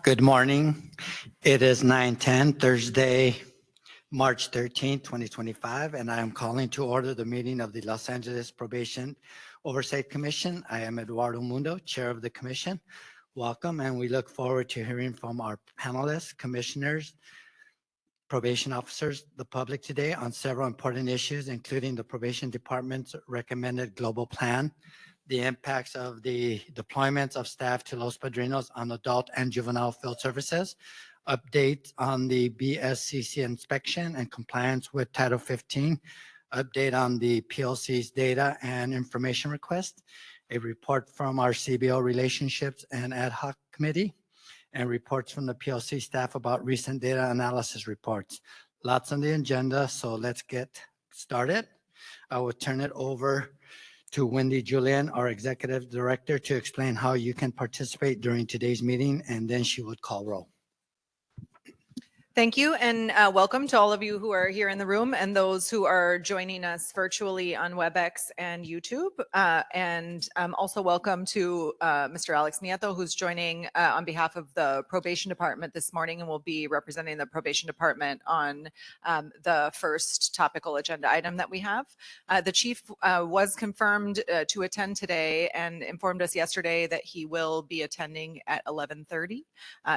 Good morning. It is 9:10, Thursday, March 13th, 2025, and I am calling to order the meeting of the Los Angeles Probation Oversight Commission. I am Eduardo Mundo, Chair of the Commission. Welcome, and we look forward to hearing from our panelists, commissioners, probation officers, the public today on several important issues, including the Probation Department's recommended global plan, the impacts of the deployments of staff to Los Padrinos on adult and juvenile field services, updates on the BSCC inspection and compliance with Title 15, update on the PLC's data and information request, a report from our CBO Relationships and Ad Hoc Committee, and reports from the PLC staff about recent data analysis reports. Lots on the agenda, so let's get started. I will turn it over to Wendy Julian, our Executive Director, to explain how you can participate during today's meeting, and then she would call roll. Thank you, and welcome to all of you who are here in the room and those who are joining us virtually on WebEx and YouTube. And also welcome to Mr. Alex Nieto, who's joining on behalf of the Probation Department this morning and will be representing the Probation Department on the first topical agenda item that we have. The chief was confirmed to attend today and informed us yesterday that he will be attending at 11:30.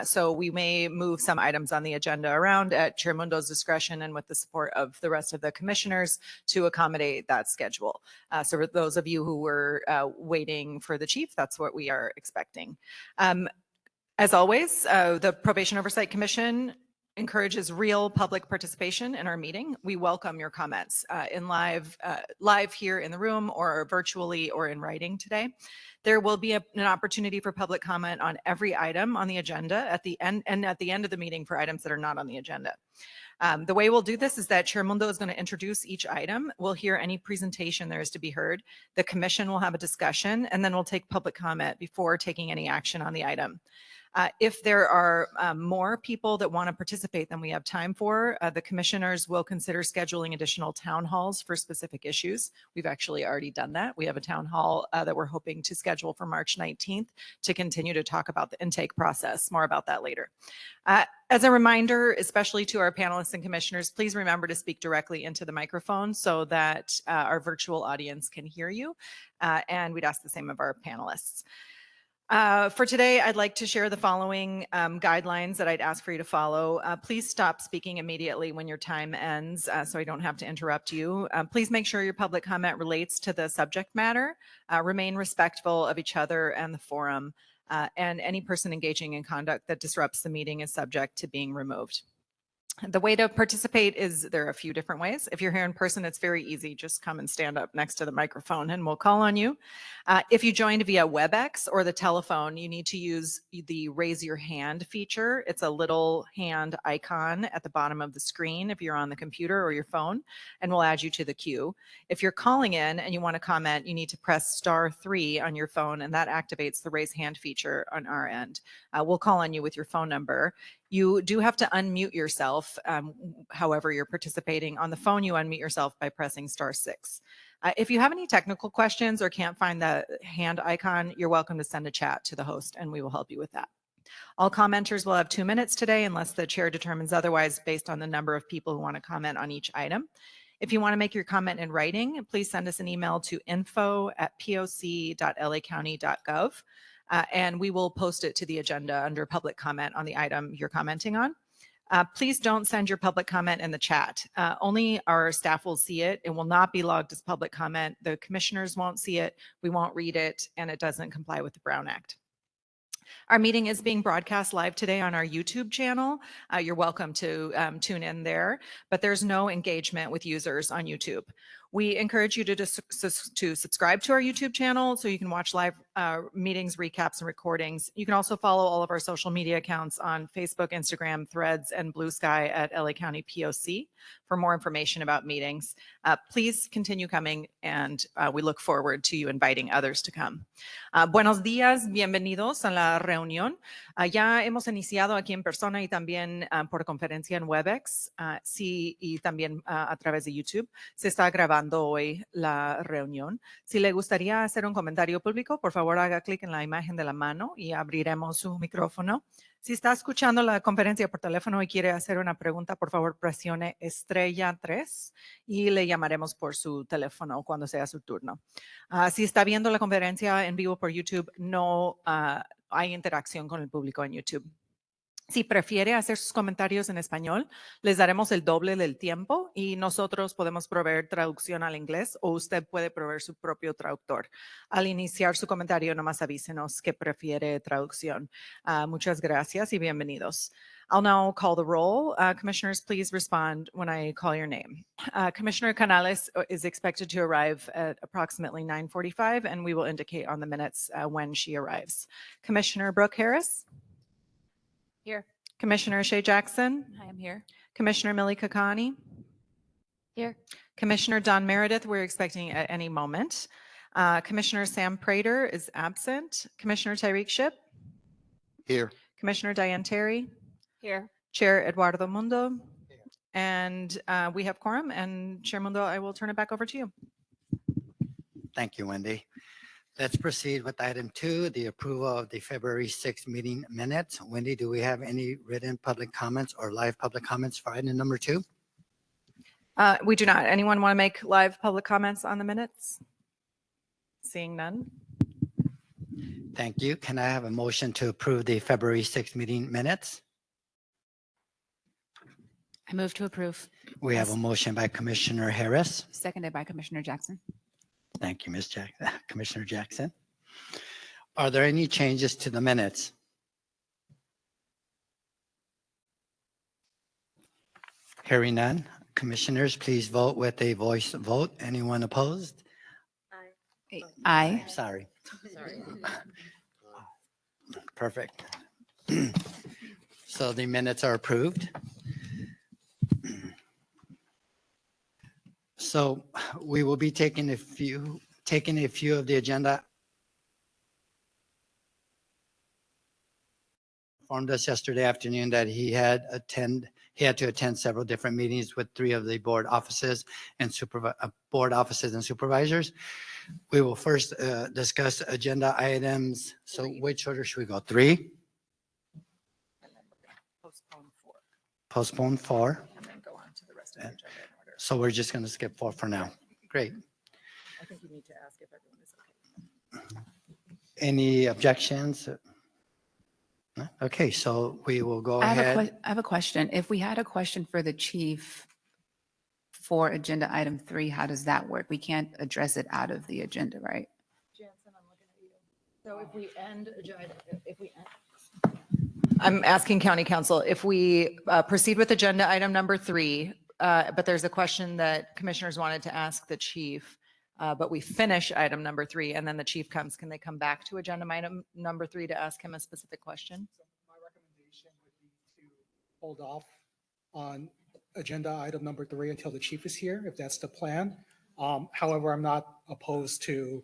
So we may move some items on the agenda around at Chair Mundo's discretion and with the support of the rest of the commissioners to accommodate that schedule. So for those of you who were waiting for the chief, that's what we are expecting. As always, the Probation Oversight Commission encourages real public participation in our meeting. We welcome your comments in live here in the room or virtually or in writing today. There will be an opportunity for public comment on every item on the agenda at the end and at the end of the meeting for items that are not on the agenda. The way we'll do this is that Chair Mundo is going to introduce each item. We'll hear any presentation there is to be heard. The commission will have a discussion, and then we'll take public comment before taking any action on the item. If there are more people that want to participate than we have time for, the commissioners will consider scheduling additional town halls for specific issues. We've actually already done that. We have a town hall that we're hoping to schedule for March 19th to continue to talk about the intake process. More about that later. As a reminder, especially to our panelists and commissioners, please remember to speak directly into the microphone so that our virtual audience can hear you. And we'd ask the same of our panelists. For today, I'd like to share the following guidelines that I'd ask for you to follow. Please stop speaking immediately when your time ends so I don't have to interrupt you. Please make sure your public comment relates to the subject matter. Remain respectful of each other and the forum. And any person engaging in conduct that disrupts the meeting is subject to being removed. The way to participate is there are a few different ways. If you're here in person, it's very easy. Just come and stand up next to the microphone and we'll call on you. If you joined via WebEx or the telephone, you need to use the raise your hand feature. It's a little hand icon at the bottom of the screen if you're on the computer or your phone, and we'll add you to the queue. If you're calling in and you want to comment, you need to press *3 on your phone, and that activates the raise hand feature on our end. We'll call on you with your phone number. You do have to unmute yourself, however you're participating. On the phone, you unmute yourself by pressing *6. If you have any technical questions or can't find the hand icon, you're welcome to send a chat to the host and we will help you with that. All commenters will have 2 minutes today unless the chair determines otherwise based on the number of people who want to comment on each item. If you want to make your comment in writing, please send us an email to info@poc.lacounty.gov. And we will post it to the agenda under public comment on the item you're commenting on. Please don't send your public comment in the chat. Only our staff will see it. It will not be logged as public comment. The commissioners won't see it. We won't read it, and it doesn't comply with the Brown Act. Our meeting is being broadcast live today on our YouTube channel. You're welcome to tune in there, but there's no engagement with users on YouTube. We encourage you to subscribe to our YouTube channel so you can watch live meetings, recaps, and recordings. You can also follow all of our social media accounts on Facebook, Instagram, Threads, and Blue Sky at LA County POC for more information about meetings. Please continue coming, and we look forward to you inviting others to come. Buenos días, bienvenidos a la reunión. Ya hemos iniciado aquí en persona y también por conferencia en WebEx, y también a través de YouTube. Se está grabando hoy la reunión. Si le gustaría hacer un comentario público, por favor, favor haga clic en la imagen de la mano y abriremos su micrófono. Si está escuchando la conferencia por teléfono y quiere hacer una pregunta, por favor presione estrella 3 y le llamaremos por su teléfono cuando sea su turno. Si está viendo la conferencia en vivo por YouTube, no hay interacción con el público en YouTube. Si prefiere hacer sus comentarios en español, les daremos el doble del tiempo y nosotros podemos proveer traducción al inglés o usted puede proveer su propio traductor. Al iniciar su comentario, nomás avísenos que prefiere traducción. Muchas gracias y bienvenidos. I'll now call the roll. Commissioners, please respond when I call your name. Commissioner Canales is expected to arrive at approximately 9:45, and we will indicate on the minutes when she arrives. Commissioner Brooke Harris? Here. Commissioner Shea Jackson, I am here. Commissioner Millie Kakani, Here. Commissioner Don Meredith, we're expecting at any moment. Commissioner Sam Prater is absent. Commissioner Tyreek Ship, Here. Commissioner Diane Terry, Here. Chair Eduardo Mundo, and we have quorum. And Chair Mundo, I will turn it back over to you. Thank you, Wendy. Let's proceed with item 2, the approval of the February 6th meeting minutes. Wendy, do we have any written public comments or live public comments for item number 2? We do not. Anyone want to make live public comments on the minutes? Seeing none. Thank you. Can I have a motion to approve the February 6th meeting minutes? I move to approve. We have a Yes. motion by Commissioner Harris. Seconded by Commissioner Jackson. Thank you, Commissioner Jackson. Are there any changes to the minutes? Hearing none. Commissioners, please vote with a voice vote. Anyone opposed? Aye. Sorry. Perfect. So the minutes are approved. So we will be taking a few of the agenda. Informed us yesterday afternoon that he had to attend several different meetings with 3 of the board offices and supervisors. We will first discuss agenda items. So which order should we go? 3? Postpone 4. And then go on to the rest of the agenda in order. So we're just going to skip 4 for now. Great. I think you need to ask if everyone is okay. Any objections? No? Okay, so we will go I ahead. have a question. If we had a question for the chief for agenda item 3, how does that work? We can't address it out of the agenda, right? Jansen, I'm looking at you. So if we I'm asking county council, if we proceed with agenda item number 3, but there's a question that commissioners wanted to ask the chief, but we finish item number 3 and then the chief comes, can they come back to agenda item number 3 to ask him a specific question? So my recommendation would be to hold off on agenda item number 3 until the chief is here, if that's the plan. However, I'm not opposed to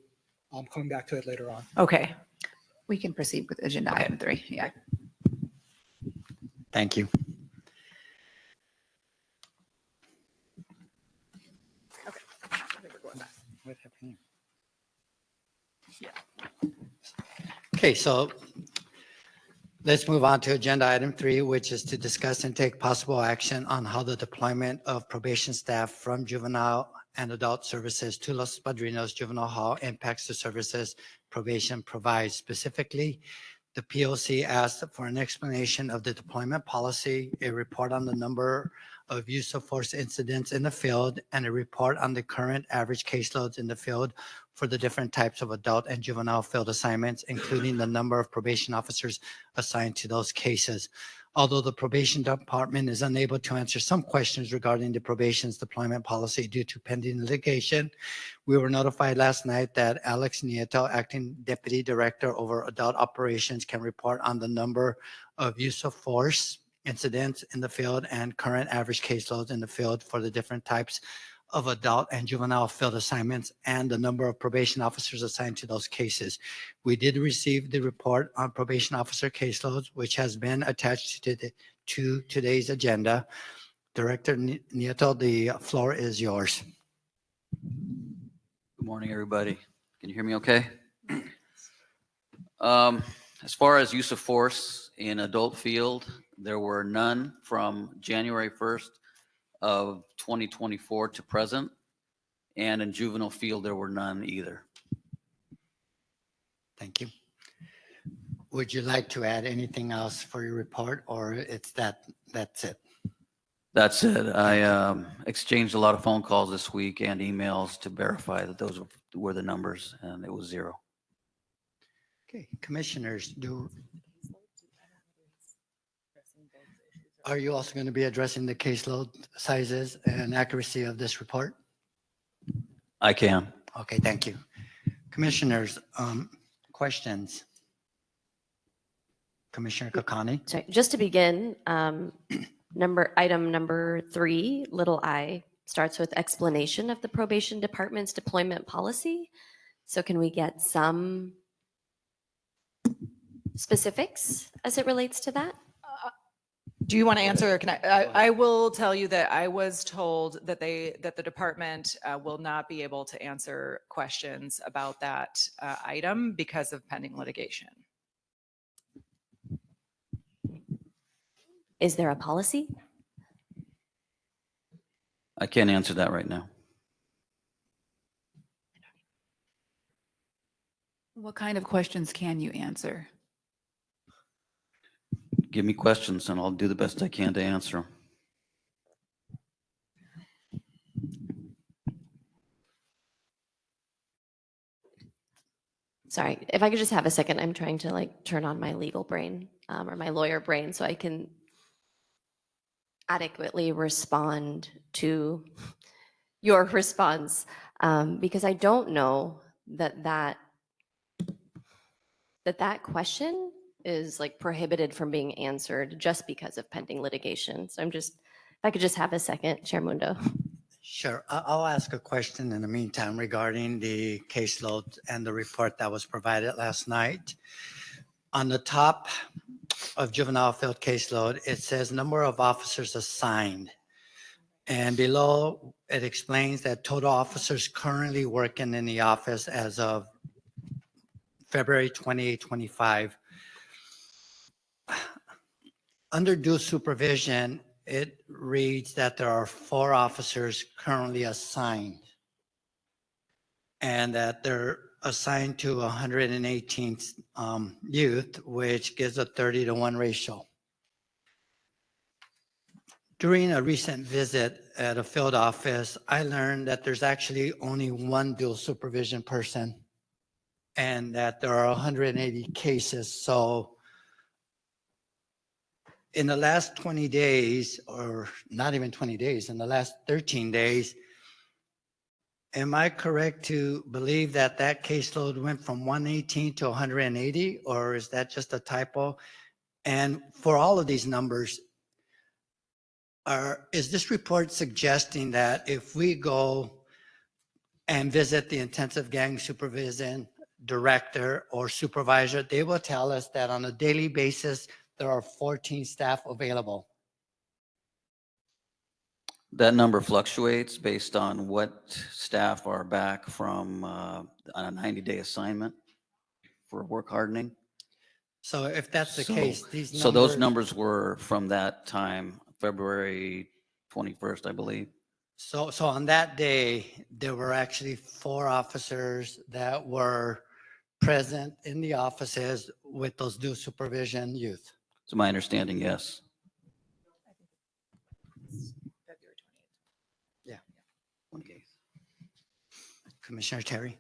coming back to it later on. Okay. We can proceed with agenda item 3. Yeah. Thank you. Okay, so let's move on to agenda item 3, which is to discuss and take possible action on how the deployment of probation staff from juvenile and adult services to Los Padrinos Juvenile Hall impacts the services probation provides. Specifically, the POC asked for an explanation of the deployment policy, a report on the number of use of force incidents in the field, and a report on the current average caseloads in the field for the different types of adult and juvenile field assignments, including the number of probation officers assigned to those cases. Although the probation department is unable to answer some questions regarding the probation's deployment policy due to pending litigation, we were notified last night that Alex Nieto, acting deputy director over adult operations, can report on the number of use of force incidents in the field and current average caseloads in the field for the different types of adult and juvenile field assignments and the number of probation officers assigned to those cases. We did receive the report on probation officer caseloads, which has been attached to today's agenda. Director Nieto, the floor is yours. Good morning, everybody. Can you hear me okay? As far as use of force in adult field, there were none from January 1st of 2024 to present. And in juvenile field, there were none either. Thank you. Would you like to add anything else for your report, or that's it? That's it. I exchanged a lot of phone calls this week and emails to verify that those were the numbers, and it was 0. Okay, commissioners, are you also going to be addressing the caseload sizes and accuracy of this report? I can. Okay, thank you. Commissioners, questions? Commissioner Kokani? Sorry, just to begin, item number 3, little I, starts with explanation of the probation department's deployment policy. So can we get some specifics as it relates to that? Do you want to answer, or can I will tell you that I was told that the department will not be able to answer questions about that item because of pending litigation. Is there a policy? I can't answer that right now. What kind of questions can you answer? Give me questions and I'll do the best I can to answer them. Sorry, if I could just have a second, I'm trying to like turn on my legal brain or my lawyer brain so I can adequately respond to your response because I don't know that question is like prohibited from being answered just because of pending litigation. So if I could just have a second, Chair Mundo. Sure. I'll ask a question in the meantime regarding the caseload and the report that was provided last night. On the top of juvenile field caseload, it says number of officers assigned. And below, it explains that total officers currently working in the office as of February 28, 25. Under due supervision, it reads that there are 4 officers currently assigned and that they're assigned to 118 youth, which gives a 30-to-1 ratio. During a recent visit at a field office, I learned that there's actually only 1 dual supervision person and that there are 180 cases. So in the last 20 days, or not even 20 days, in the last 13 days, am I correct to believe that that caseload went from 118 to 180, or is that just a typo? And for all of these numbers, is this report suggesting that if we go and visit the intensive gang supervision director or supervisor, they will tell us that on a daily basis, there are 14 staff available? That number fluctuates based on what staff are back from on a 90-day assignment for work hardening. So if that's the case, these numbers. So those numbers were from that time, February 21st, I believe. So on that day, there were actually 4 officers that were present in the offices with those due supervision youth. To my understanding, yes. Commissioner Terry?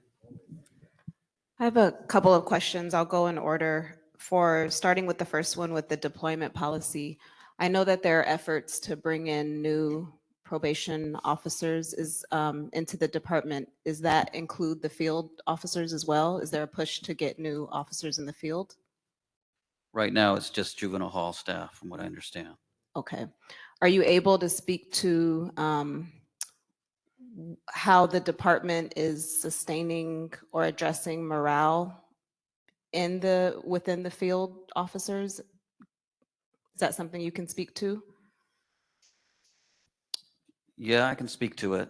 I have a couple of questions. I'll go in order. For starting with the first one with the deployment policy, I know that there are efforts to bring in new probation officers into the department. Does that include the field officers as well? Is there a push to get new officers in the field? Right now, it's just juvenile hall staff, from what I understand. Okay. Are you able to speak to how the department is sustaining or addressing morale within the field officers? Is that something you can speak to? Yeah, I can speak to it.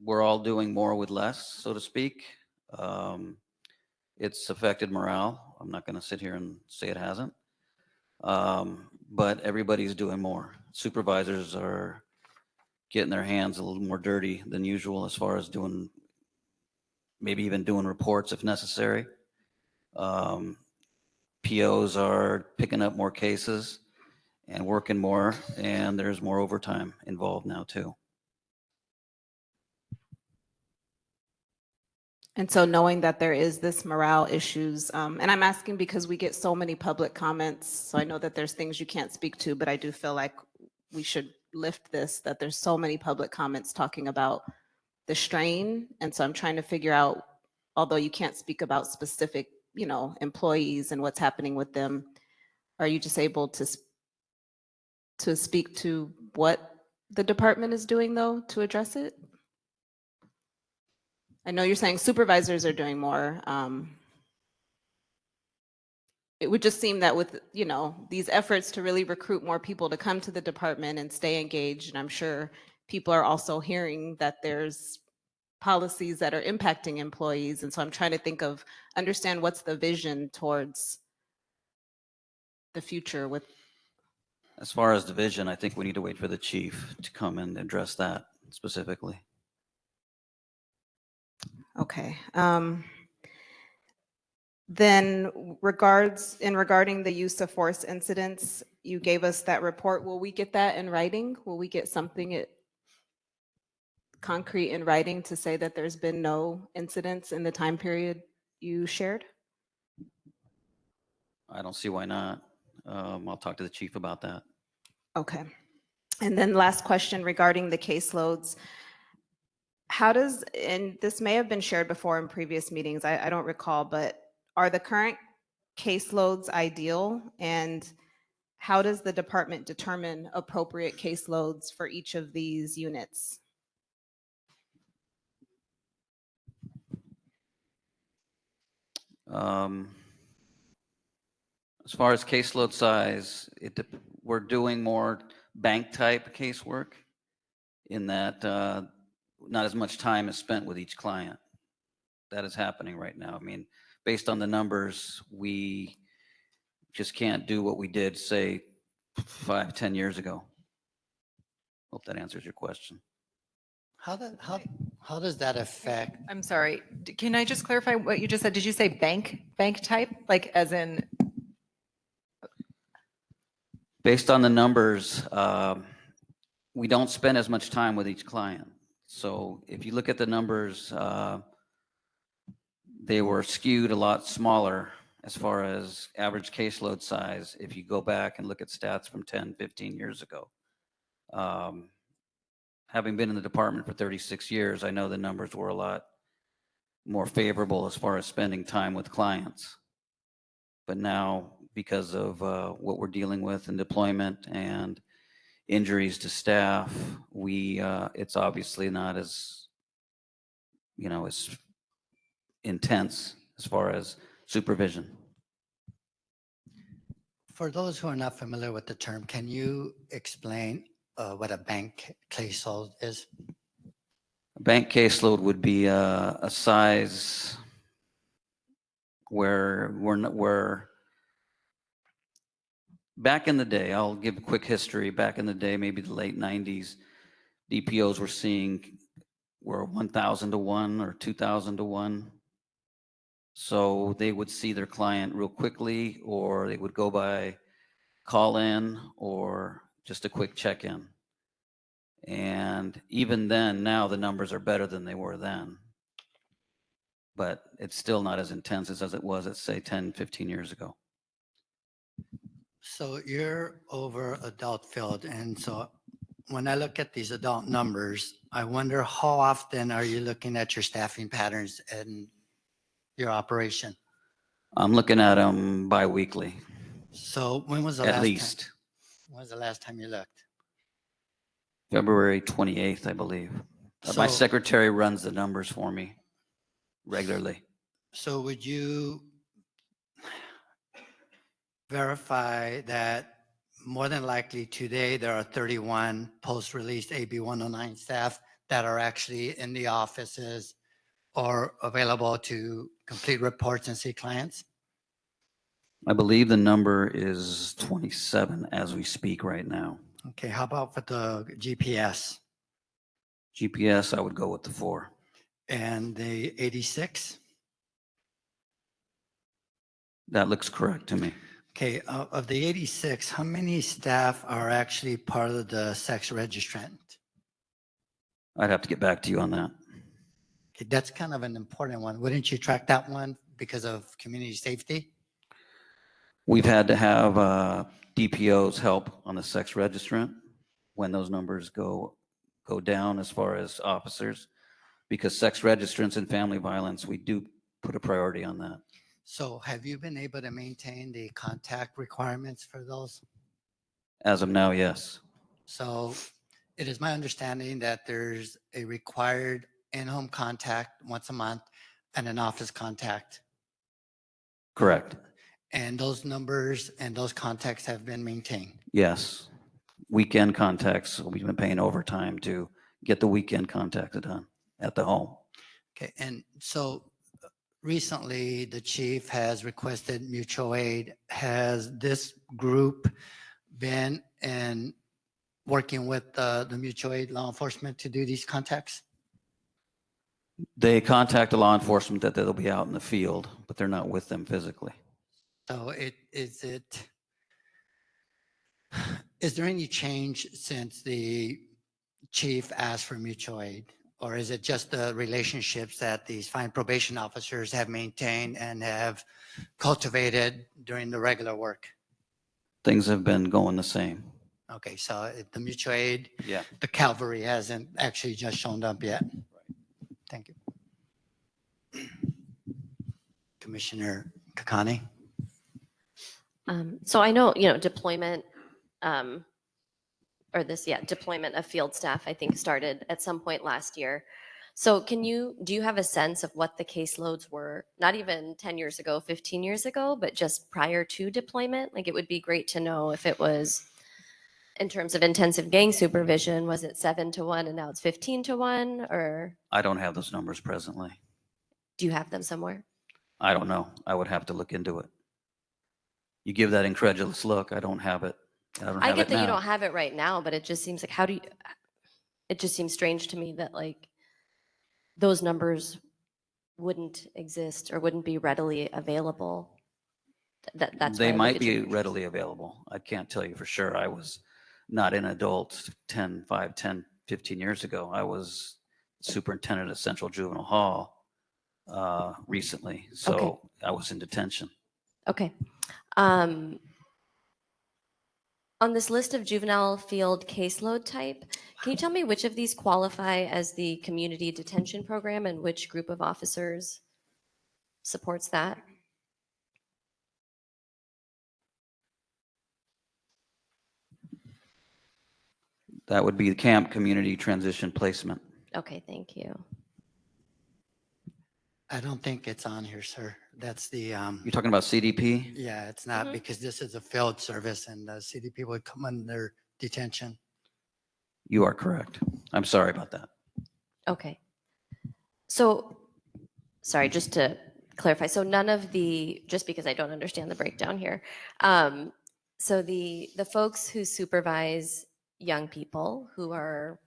We're all doing more with less, so to speak. It's affected morale. I'm not going to sit here and say it hasn't. But everybody's doing more. Supervisors are getting their hands a little more dirty than usual as far as doing, maybe even doing reports if necessary. POs are picking up more cases and working more, and there's more overtime involved now too. And so knowing that there is this morale issues, and I'm asking because we get so many public comments, so I know that there's things you can't speak to, but I do feel like we should lift this, that there's so many public comments talking about the strain. And so I'm trying to figure out, although you can't speak about specific, employees and what's happening with them, are you just able to speak to what the department is doing though to address it? I know you're saying supervisors are doing more. It would just seem that with, these efforts to really recruit more people to come to the department and stay engaged, and I'm sure people are also hearing that there's policies that are impacting employees. And so I'm trying to understand what's the vision towards the future with. As far as division, I think we need to wait for the chief to come and address that specifically. Okay. Then regarding the use of force incidents, you gave us that report. Will we get that in writing? Will we get something concrete in writing to say that there's been no incidents in the time period you shared? I don't see why not. I'll talk to the chief about that. Okay. And then last question regarding the caseloads. And this may have been shared before in previous meetings, I don't recall, but are the current caseloads ideal? And how does the department determine appropriate caseloads for each of these units? As far as caseload size, we're doing more bank type casework in that not as much time is spent with each client. That is happening right now. I mean, based on the numbers, we just can't do what we did, say, 5-10 years ago. Hope that answers your question. How does that affect? I'm sorry. Can I just clarify what you just said? Did you say bank type? Like as in? Based on the numbers, we don't spend as much time with each client. So if you look at the numbers, they were skewed a lot smaller as far as average caseload size if you go back and look at stats from 10, 15 years ago. Having been in the department for 36 years, I know the numbers were a lot more favorable as far as spending time with clients. But now, because of what we're dealing with in deployment and injuries to staff, it's obviously not as, as intense as far as supervision. For those who are not familiar with the term, can you explain what a bank caseload is? A bank caseload would be a size where we're back in the day, I'll give a quick history. Back in the day, maybe the late 90s, DPOs were 1,000 to 1 or 2,000 to 1. So they would see their client real quickly, or they would go by call in or just a quick check-in. And even then, now the numbers are better than they were then. But it's still not as intense as it was, let's say, 10, 15 years ago. So you're over adult field, and so when I look at these adult numbers, I wonder how often are you looking at your staffing patterns and your operation? I'm looking at them bi-weekly, So when was the at last least. time? When was the last time you looked? February 28th, I believe. My So- secretary runs the numbers for me regularly. So would you verify that more than likely today there are 31 post-release AB 109 staff that are actually in the offices or available to complete reports and see clients? I believe the number is 27 as we speak right now. Okay, how about for the GPS GPS, I would go with the 4. and the 86? That looks correct to me. Okay, of the 86, how many staff are actually part of the sex registrant? I'd have to get back to you on that. Okay, that's kind of an important one. Wouldn't you track that one because of community safety? We've had to have DPOs help on the sex registrant when those numbers go down as far as officers, because sex registrants and family violence, we do put a priority on that. So have you been able to maintain the contact requirements for those? As of now, yes. So it is my understanding that there's a required in-home contact once a month and an office contact. Correct. And those numbers and those contacts have been maintained. Yes. Weekend contacts, we've been paying overtime to get the weekend contacts done at the home. Okay, and so recently the chief has requested mutual aid. Has this group been in working with the mutual aid law enforcement to do these contacts? They contact the law enforcement that they'll be out in the field, but they're not with them physically. So is there any change since the chief asked for mutual aid? Or is it just the relationships that these fine probation officers have maintained and have cultivated during the regular work? Things have been going the same. Okay, so the mutual aid, Yeah. the cavalry hasn't actually just shown up yet. Thank you. Commissioner Kakani? So I know, deployment, deployment of field staff, I think started at some point last year. So do you have a sense of what the caseloads were, not even 10 years ago, 15 years ago, but just prior to deployment? Like, it would be great to know if it was, in terms of intensive gang supervision, was it 7-1 and now it's 15-1, or I don't have those numbers presently. do you have them somewhere? I don't know. I would have to look into it. You give that incredulous look. I don't have it. I get that you now. don't have it right now, but it just seems like, it just seems strange to me that, like, those numbers wouldn't exist or wouldn't be readily available. That's why They I look might at be your- readily available. I can't tell you for sure. I was not an adult 10, 15 years ago. I was superintendent of Central Juvenile Hall recently. So Okay. I was in detention. Okay. On this list of juvenile field caseload type, can you tell me which of these qualify as the community detention program and which group of officers supports that? That would be the camp community transition placement. Okay, thank you. I don't think it's on here, sir. That's the, You're talking about CDP? yeah, it's not Mhm. because this is a field service and the CDP would come under detention. You are correct. I'm sorry about that. Okay. So, sorry, just to clarify, so none of the, just because I don't understand the breakdown here. So the folks who supervise young people who are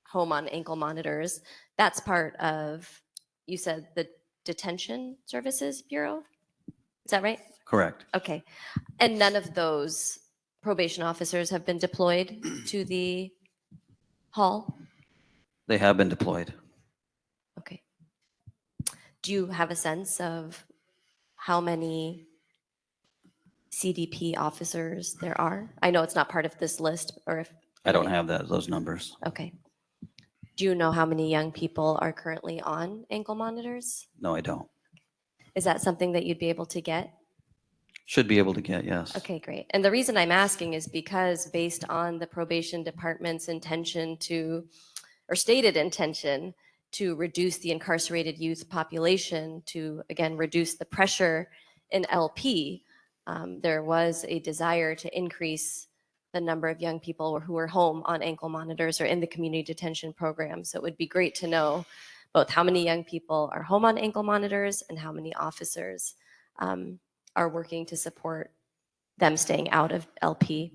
home on ankle monitors, that's part of, you said, the Detention Services Bureau? Is that right? Correct. Okay. And none of those probation officers have been deployed to the hall? They have been deployed. Okay. Do you have a sense of how many CDP officers there are? I know it's not part of this list, or if. I don't have those numbers. Okay. Do you know how many young people are currently on ankle monitors? No, I don't. Is that something that you'd be able to get? Should be able to get, yes. Okay, great. And the reason I'm asking is because based on the probation department's intention to, or stated intention to reduce the incarcerated youth population to, again, reduce the pressure in LP, there was a desire to increase the number of young people who are home on ankle monitors or in the community detention program. So it would be great to know both how many young people are home on ankle monitors and how many officers are working to support them staying out of LP.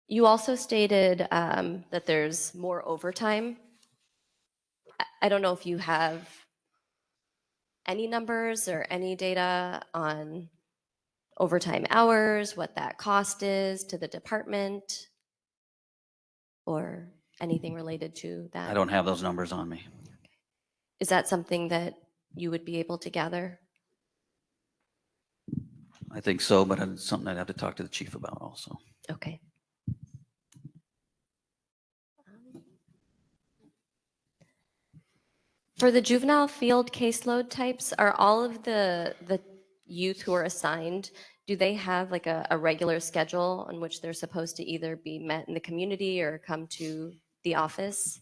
You also stated that there's more overtime. I don't know if you have any numbers or any data on overtime hours, what that cost is to the department, or anything related to that. I don't have those numbers on me. Is that something that you would be able to gather? I think so, but it's something I'd have to talk to the chief about also. Okay. For the juvenile field caseload types, are all of the youth who are assigned, do they have like a regular schedule on which they're supposed to either be met in the community or come to the office?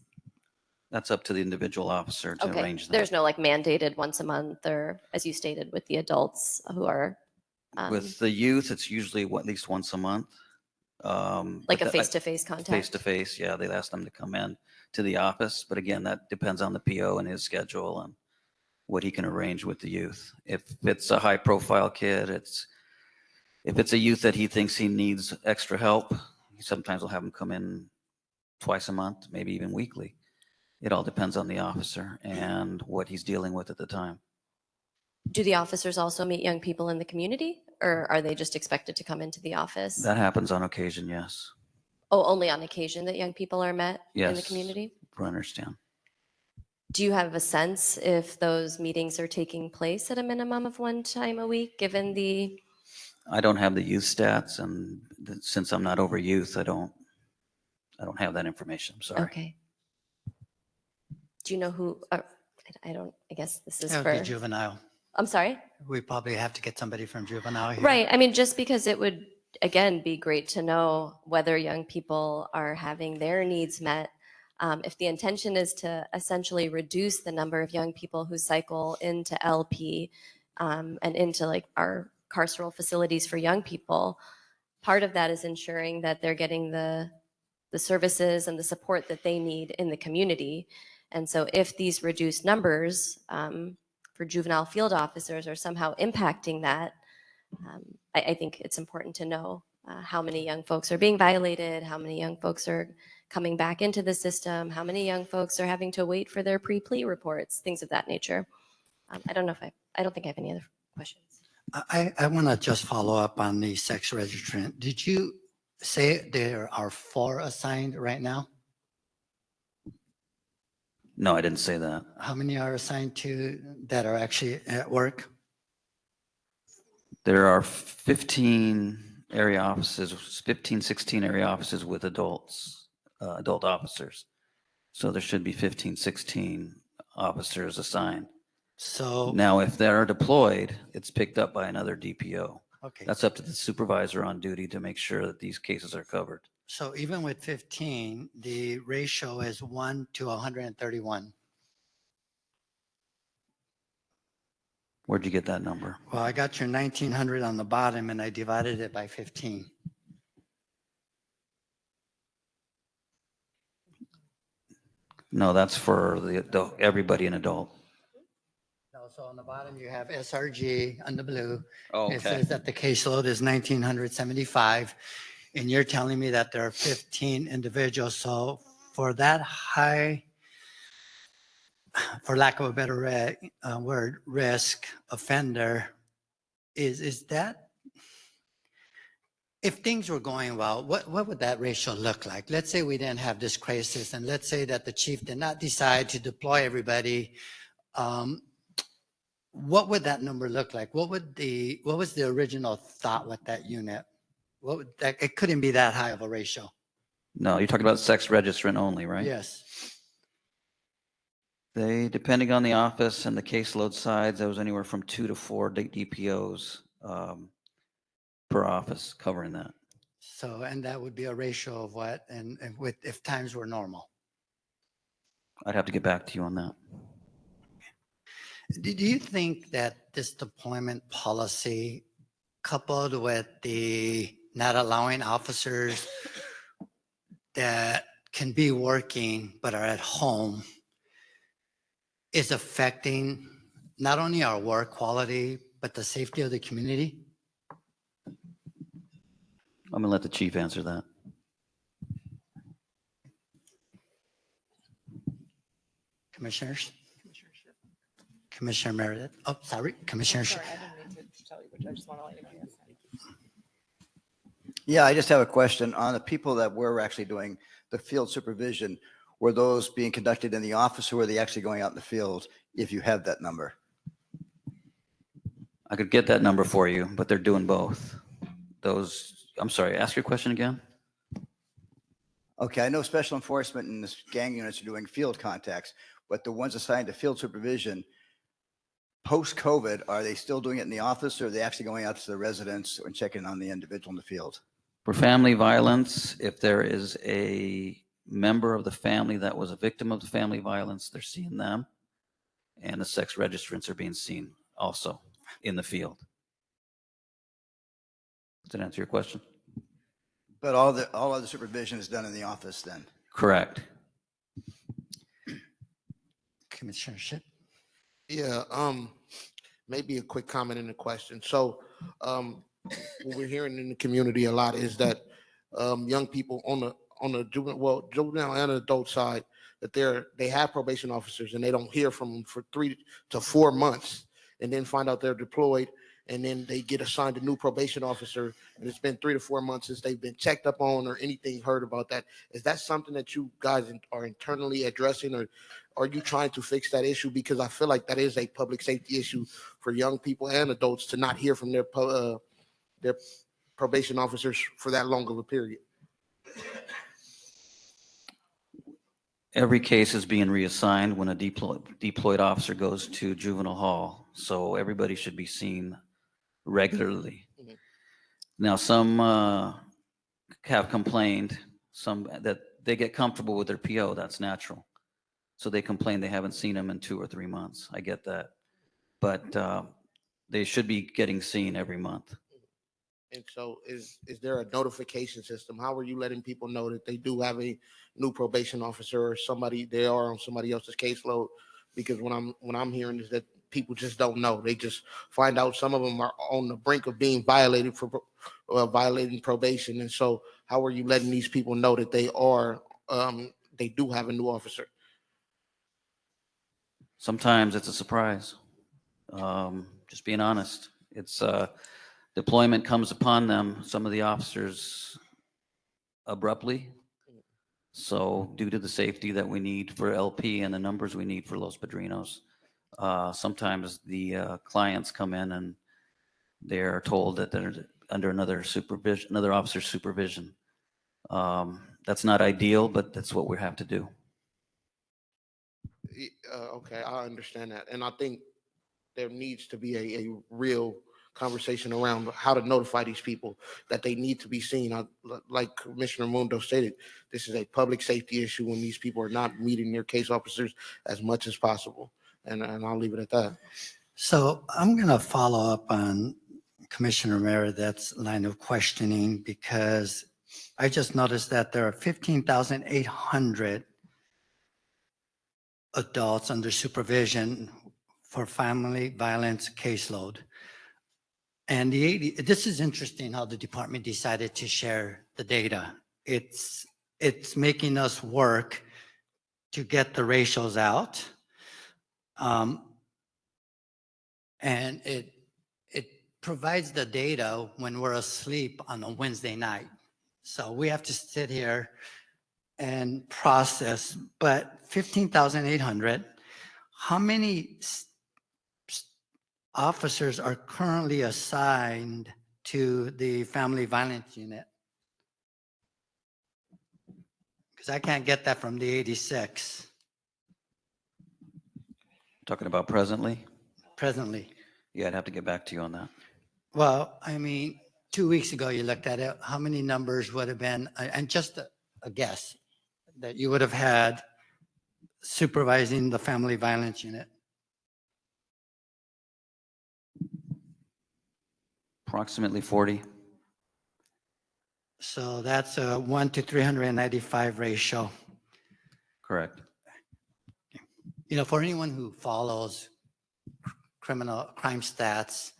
That's up to the individual officer to Okay, arrange that. there's no like mandated once a month, or as you stated with the adults who are With the youth, it's usually at least once a month. like a face-to-face contact? Face-to-face, yeah, they'd ask them to come in to the office, but again, that depends on the PO and his schedule and what he can arrange with the youth. If it's a high-profile kid, if it's a youth that he thinks he needs extra help, he sometimes will have him come in twice a month, maybe even weekly. It all depends on the officer and what he's dealing with at the time. Do the officers also meet young people in the community, or are they just expected to come into the office? That happens on occasion, yes. Oh, only on occasion that young people are met in the Yes. community? I understand. Do you have a sense if those meetings are taking place at a minimum of one time a week, given the, I don't have the youth stats, and since I'm not over youth, I don't have that information. I'm sorry. okay. Do you know who, I don't, I guess this is That would be for, juvenile. I'm sorry? We probably have to get somebody from juvenile here. Right, I mean, just because it would, again, be great to know whether young people are having their needs met. If the intention is to essentially reduce the number of young people who cycle into LP and into like our carceral facilities for young people, part of that is ensuring that they're getting the services and the support that they need in the community. And so if these reduced numbers for juvenile field officers are somehow impacting that, I think it's important to know how many young folks are being violated, how many young folks are coming back into the system, how many young folks are having to wait for their pre-plea reports, things of that nature. I don't know if I don't think I have any other questions. I want to just follow up on the sex registrant. Did you say there are 4 assigned right now? No, I didn't say that. How many are assigned to that are actually at work? There are 15 area offices, 15, 16 area offices with adults, adult officers. So there should be 15, 16 officers assigned. So, Now, if they're deployed, it's picked up by another DPO. okay. That's up to the supervisor on duty to make sure that these cases are covered. So even with 15, the ratio is 1 to 131. Where'd you get that number? Well, I got your 1900 on the bottom and I divided it by 15. No, that's for everybody in adult. No, so on the bottom you have SRG on the blue. Oh, It says that the caseload is 1975 and you're telling me that there are 15 individuals. So for that high, for lack of a better word, risk offender, is that, if things were going well, what would that ratio look like? Let's say we didn't have this crisis and let's say that the chief did not decide to deploy everybody. What would that number look like? What was the original thought with that unit? It couldn't be that high of a ratio. No, you're talking about sex registrant only, right? Yes. They, depending on the office and the caseload size, there was anywhere from 2 to 4 DPOs per office covering that. So, and that would be a ratio of what? And with, if times were normal? I'd have to get back to you on that. Do you think that this deployment policy, coupled with the not allowing officers that can be working but are at home is affecting not only our work quality, but the safety of the community? I'm gonna let the chief answer that. Commissioners? Commissioner Meredith? Oh, sorry, Commissioner. Yeah, I just have a question on the people that were actually doing the field supervision. Were those being conducted in the office or were they actually going out in the field, if you have that number? I could get that number for you, but they're doing both. Those, I'm sorry, ask your question again? Okay, I know special enforcement and the gang units are doing field contacts, but the ones assigned to field supervision, post-COVID, are they still doing it in the office or are they actually going out to the residents and checking on the individual in the field? For family violence, if there is a member of the family that was a victim of the family violence, they're seeing them. And the sex registrants are being seen also in the field. Does that answer your question? But all of the supervision is done in the office then? Correct. Commissioner Ship? Yeah, maybe a quick comment and a question. So, what we're hearing in the community a lot is that young people on the juvenile and adult side, that they have probation officers and they don't hear from them for 3 to 4 months, and then find out they're deployed, and then they get assigned a new probation officer, and it's been 3 to 4 months since they've been checked up on or anything heard about that. Is that something that you guys are internally addressing, or are you trying to fix that issue? Because I feel like that is a public safety issue for young people and adults to not hear from their probation officers for that long of a period. Every case is being reassigned when a deployed officer goes to juvenile hall. So everybody should be seen regularly. Mhm. Now, some have complained, some that they get comfortable with their PO. That's natural. So they complain they haven't seen them in 2 or 3 months. I get that. But they should be getting seen every month. And so is there a notification system? How are you letting people know that they do have a new probation officer or they are on somebody else's caseload? Because what I'm hearing is that people just don't know. They just find out some of them are on the brink of being violated for violating probation. And so how are you letting these people know that they do have a new officer? Sometimes it's a surprise. Just being honest. It's deployment comes upon them, some of the officers abruptly. So due to the safety that we need for LP and the numbers we need for Los Padrinos, sometimes the clients come in and they're told that they're under another officer's supervision. That's not ideal, but that's what we have to do. Okay, I understand that. And I think there needs to be a real conversation around how to notify these people that they need to be seen. Like Commissioner Mundo stated, this is a public safety issue when these people are not meeting their case officers as much as possible. And I'll leave it at that. So I'm going to follow up on Commissioner Meredith's line of questioning because I just noticed that there are 15,800 adults under supervision for family violence caseload. And this is interesting how the department decided to share the data. It's making us work to get the ratios out. And it provides the data when we're asleep on a Wednesday night. So we have to sit here and process, but 15,800, how many officers are currently assigned to the family violence unit? Because I can't get that from the 86 Talking about presently? presently. Yeah, I'd have to get back to you on that. Well, I mean, 2 weeks ago you looked at it, how many numbers would have been, and just a guess, that you would have had supervising the family violence unit? Approximately 40. So that's a 1 to 395 ratio. Correct. You know, for anyone who follows criminal crime stats,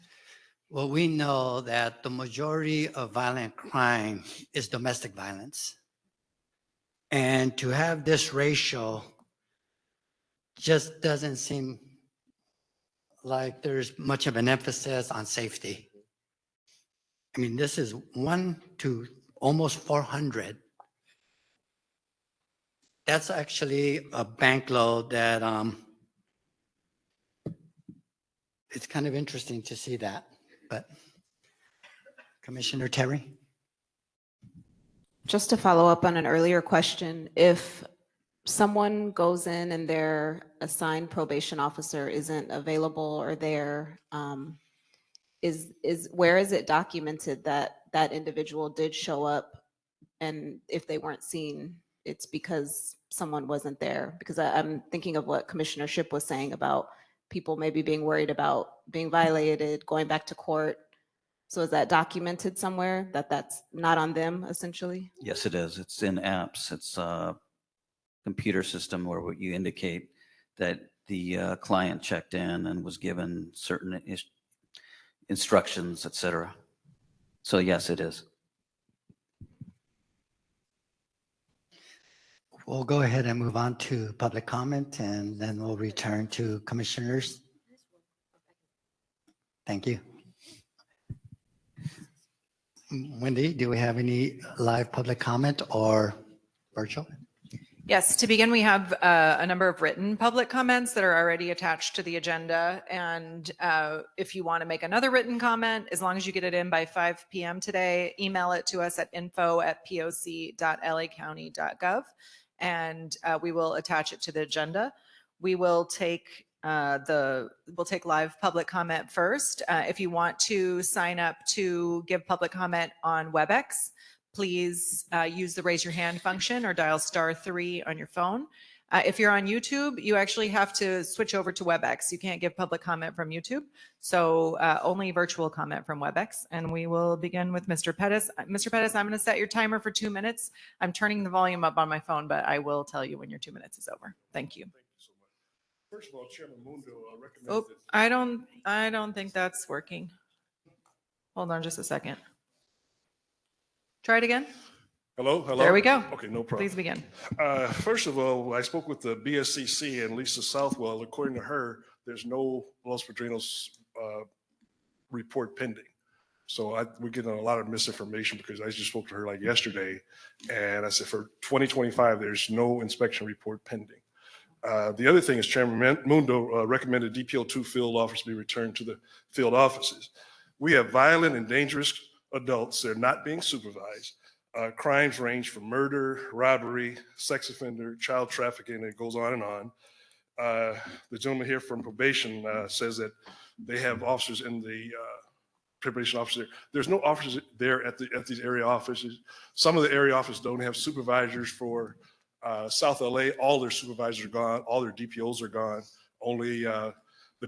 well, we know that the majority of violent crime is domestic violence. And to have this ratio just doesn't seem like there's much of an emphasis on safety. I mean, this is 1 to almost 400. That's actually a bank load that it's kind of interesting to see that. But Commissioner Terry? Just to follow up on an earlier question, if someone goes in and their assigned probation officer isn't available or there, where is it documented that that individual did show up? And if they weren't seen, it's because someone wasn't there? Because I'm thinking of what Commissioner Shipp was saying about people maybe being worried about being violated, going back to court. So is that documented somewhere that that's not on them essentially? Yes, it is. It's in apps. It's a computer system where you indicate that the client checked in and was given certain instructions, et cetera. So yes, it is. We'll go ahead and move on to public comment, and then we'll return to commissioners. Thank you. Wendy, do we have any live public comment or virtual? Yes, to begin, we have a number of written public comments that are already attached to the agenda. And if you want to make another written comment, as long as you get it in by 5 p.m. today, email it to us at info@poc.lacounty.gov, and we will attach it to the agenda. We will take we'll take live public comment first. If you want to sign up to give public comment on WebEx, please use the raise your hand function or dial *3 on your phone. If you're on YouTube, you actually have to switch over to WebEx. You can't give public comment from YouTube. So only virtual comment from WebEx. And we will begin with Mr. Pettis. Mr. Pettis, I'm going to set your timer for 2 minutes. I'm turning the volume up on my phone, but I will tell you when your 2 minutes is over. Thank you. Thank you so much. First of all, Chairman Mundo recommends Oh, that. I don't think that's working. Hold on just a second. Try it again. Hello? There we go. Okay, no problem. Please begin. First of all, I spoke with the BSCC and Lisa Southwell. According to her, there's no Los Padrinos report pending. So we're getting a lot of misinformation because I just spoke to her like yesterday. And I said for 2025, there's no inspection report pending. The other thing is Chairman Mundo recommended DPO2 field officers be returned to the field offices. We have violent and dangerous adults. They're not being supervised. Crimes range from murder, robbery, sex offender, child trafficking, and it goes on and on. The gentleman here from probation says that they have officers in the probation officer. There's no officers there at these area offices. Some of the area offices don't have supervisors for South LA. All their supervisors are gone. All their DPOs are gone. Only the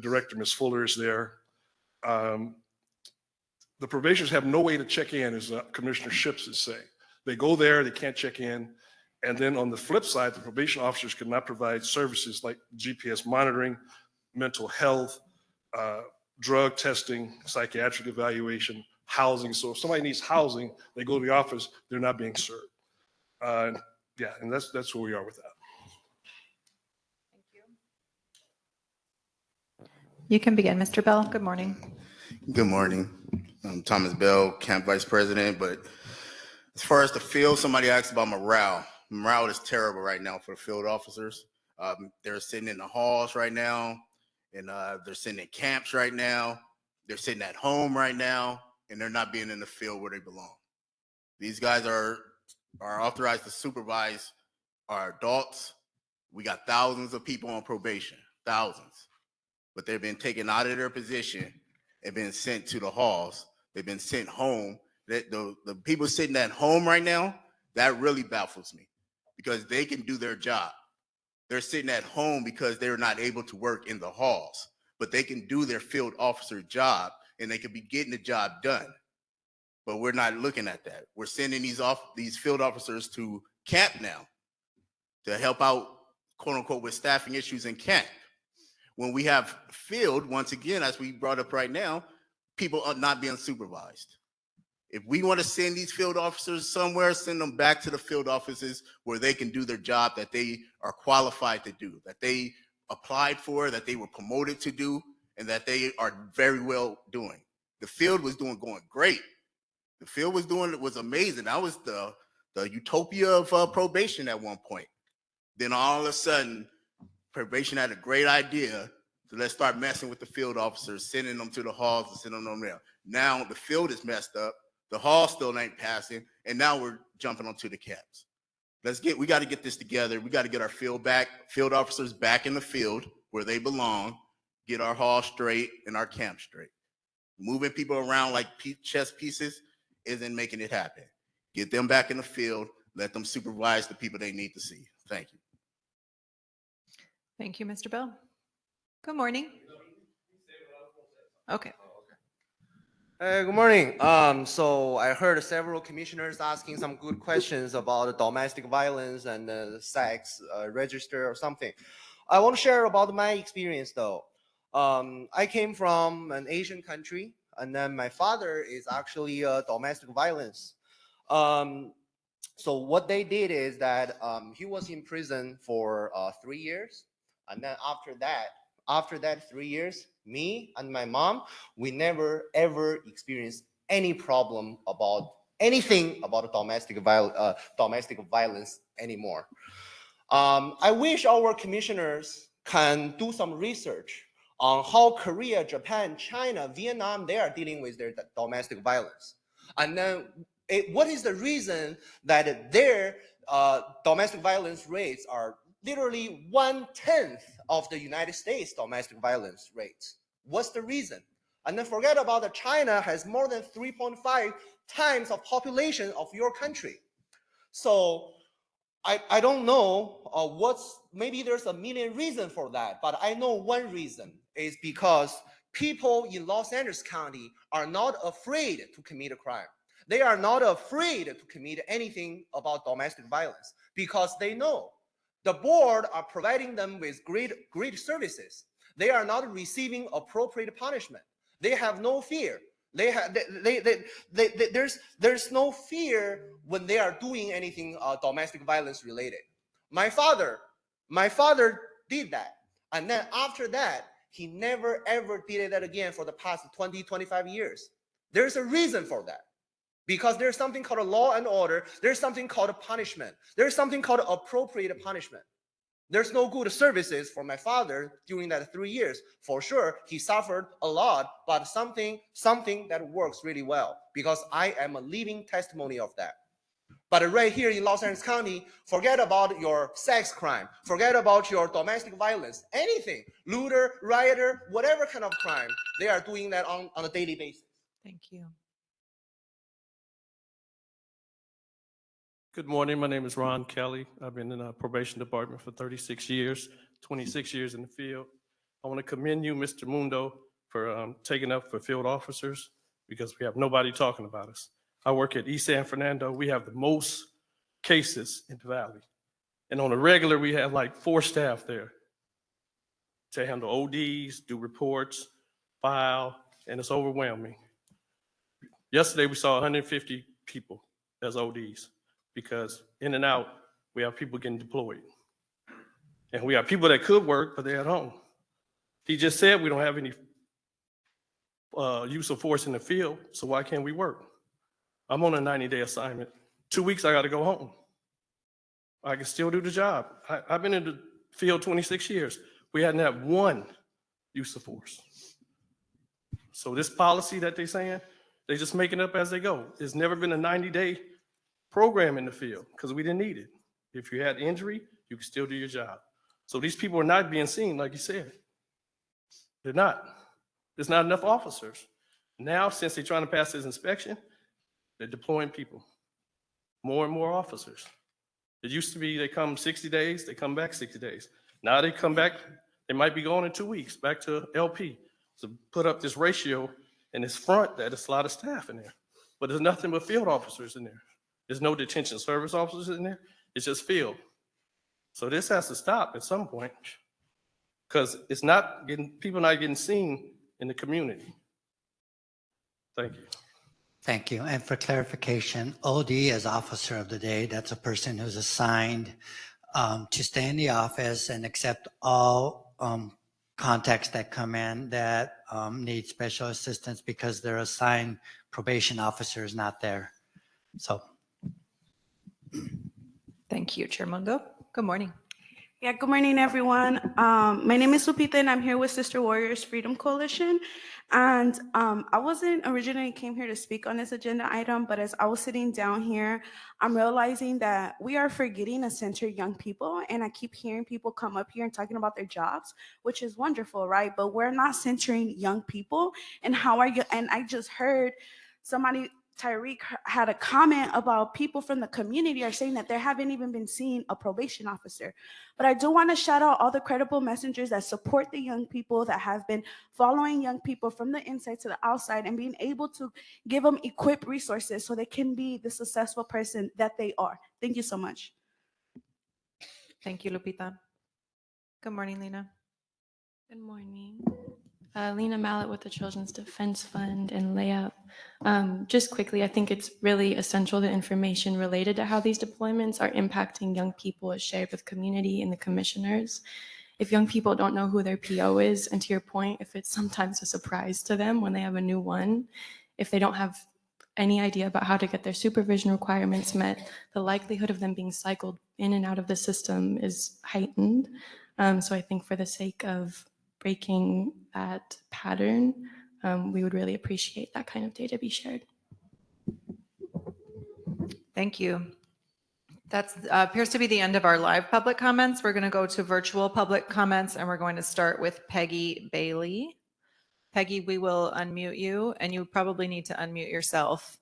director, Ms. Fuller, is there. The probationers have no way to check in, as Commissioner Ships is saying. They go there, they can't check in. And then on the flip side, the probation officers cannot provide services like GPS monitoring, mental health, drug testing, psychiatric evaluation, housing. So if somebody needs housing, they go to the office, they're not being served. Yeah, and that's where we are with that. Thank you. You can begin, Mr. Bell. Good morning. Good morning. I'm Thomas Bell, Camp Vice President. But as far as the field, somebody asked about morale. Morale is terrible right now for the field officers. They're sitting in the halls right now, and they're sitting in camps right now. They're sitting at home right now, and they're not being in the field where they belong. These guys are authorized to supervise our adults. We got thousands of people on probation, thousands, but they've been taken out of their position and been sent to the halls. They've been sent home. The people sitting at home right now, that really baffles me because they can do their job. They're sitting at home because they're not able to work in the halls, but they can do their field officer job and they could be getting the job done. But we're not looking at that. We're sending these field officers to camp now to help out quote unquote, with staffing issues in camp. When we have field, once again, as we brought up right now, people are not being supervised. If we want to send these field officers somewhere, send them back to the field offices where they can do their job that they are qualified to do, that they applied for, that they were promoted to do, and that they are very well doing. The field was going great. The field was amazing. That was the utopia of probation at one point. Then all of a sudden, probation had a great idea. So let's start messing with the field officers, sending them to the halls and sending them there. Now the field is messed up. The hall still ain't passing. And now we're jumping onto the caps. We got to get this together. We got to get our field officers back in the field where they belong, get our hall straight and our camp straight. Moving people around like chess pieces isn't making it happen. Get them back in the field. Let them supervise the people they need to see. Thank you. Thank you, Mr. Bell. Good morning. Okay. Good morning. So I heard several commissioners asking some good questions about domestic violence and sex register or something. I want to share about my experience though. I came from an Asian country, and then my father is actually domestic violence. So what they did is that he was in prison for 3 years, and then after that 3 years, me and my mom, we never ever experienced any problem about anything about domestic violence anymore. I wish our commissioners can do some research on how Korea, Japan, China, Vietnam, they are dealing with their domestic violence. And then what is the reason that their domestic violence rates are literally 1/10 of the United States domestic violence rates? What's the reason? And then forget about that China has more than 3.5 times of population of your country. So I don't know maybe there's a million reasons for that, but I know one reason is because people in Los Angeles County are not afraid to commit a crime. They are not afraid to commit anything about domestic violence because they know the board are providing them with great services. They are not receiving appropriate punishment. They have no fear. There's no fear when they are doing anything domestic violence related. My father did that, and then after that he never ever did that again for the past 20-25 years. There's a reason for that, because there's something called a law and order. There's something called a punishment. There's something called appropriate punishment. There's no good services for my father during that 3 years. For sure, he suffered a lot, but something that works really well, because I am a living testimony of that. But right here in Los Angeles County, forget about your sex crime, forget about your domestic violence, anything, looter, rioter, whatever kind of crime, they are doing that on a daily basis. Thank you. Good morning. My name is Ron Kelly. I've been in the probation department for 36 years, 26 years in the field. I want to commend you, Mr. Mundo, for taking up for field officers, because we have nobody talking about us. I work at East San Fernando. We have the most cases in the Valley. And on a regular, we have like 4 staff there to handle ODs, do reports, file, and it's overwhelming. Yesterday, we saw 150 people as ODs, because in and out, we have people getting deployed. And we have people that could work, but they're at home. He just said we don't have any use of force in the field, so why can't we work? I'm on a 90-day assignment. 2 weeks, I got to go home. I can still do the job. I've been in the field 26 years. We hadn't had one use of force. So this policy that they're saying, they just make it up as they go. There's never been a 90-day program in the field because we didn't need it. If you had injury, you could still do your job. So these people are not being seen, like you said. They're not. There's not enough officers. Now, since they're trying to pass this inspection, they're deploying people. More and more officers. It used to be they come 60 days, they come back 60 days. Now they come back, they might be going in 2 weeks, back to LP. To put up this ratio in this front that it's a lot of staff in there. But there's nothing but field officers in there. There's no detention service officers in there. It's just field. So this has to stop at some point because it's not getting, people not getting seen in the community. Thank you. Thank you. And for clarification, OD is Officer of the Day. That's a person who's assigned to stay in the office and accept all contacts that come in that need special assistance because their assigned probation officer is not there. So. Thank you, Chair Mundo. Good morning. Yeah, good morning, everyone. My name is Lupita, and I'm here with Sister Warriors Freedom Coalition. And I wasn't originally came here to speak on this agenda item, but as I was sitting down here, I'm realizing that we are forgetting to center young people. And I keep hearing people come up here and talking about their jobs, which is wonderful, right? But we're not centering young people. And how are you? And I just heard somebody, Tyreek, had a comment about people from the community are saying that they haven't even been seeing a probation officer. But I do want to shout out all the credible messengers that support the young people, that have been following young people from the inside to the outside and being able to give them equipped resources so they can be the successful person that they are. Thank you so much. Thank you, Lupita. Good morning, Lena. Good morning. Lena Mallet with the Children's Defense Fund and Layup. Just quickly, I think it's really essential that information related to how these deployments are impacting young people is shared with community and the commissioners. If young people don't know who their PO is, and to your point, if it's sometimes a surprise to them when they have a new one, if they don't have any idea about how to get their supervision requirements met, the likelihood of them being cycled in and out of the system is heightened. So I think for the sake of breaking that pattern, we would really appreciate that kind of data be shared. Thank you. That appears to be the end of our live public comments. We're going to go to virtual public comments, and we're going to start with Peggy Bailey. Peggy, we will unmute you, and you probably need to unmute yourself.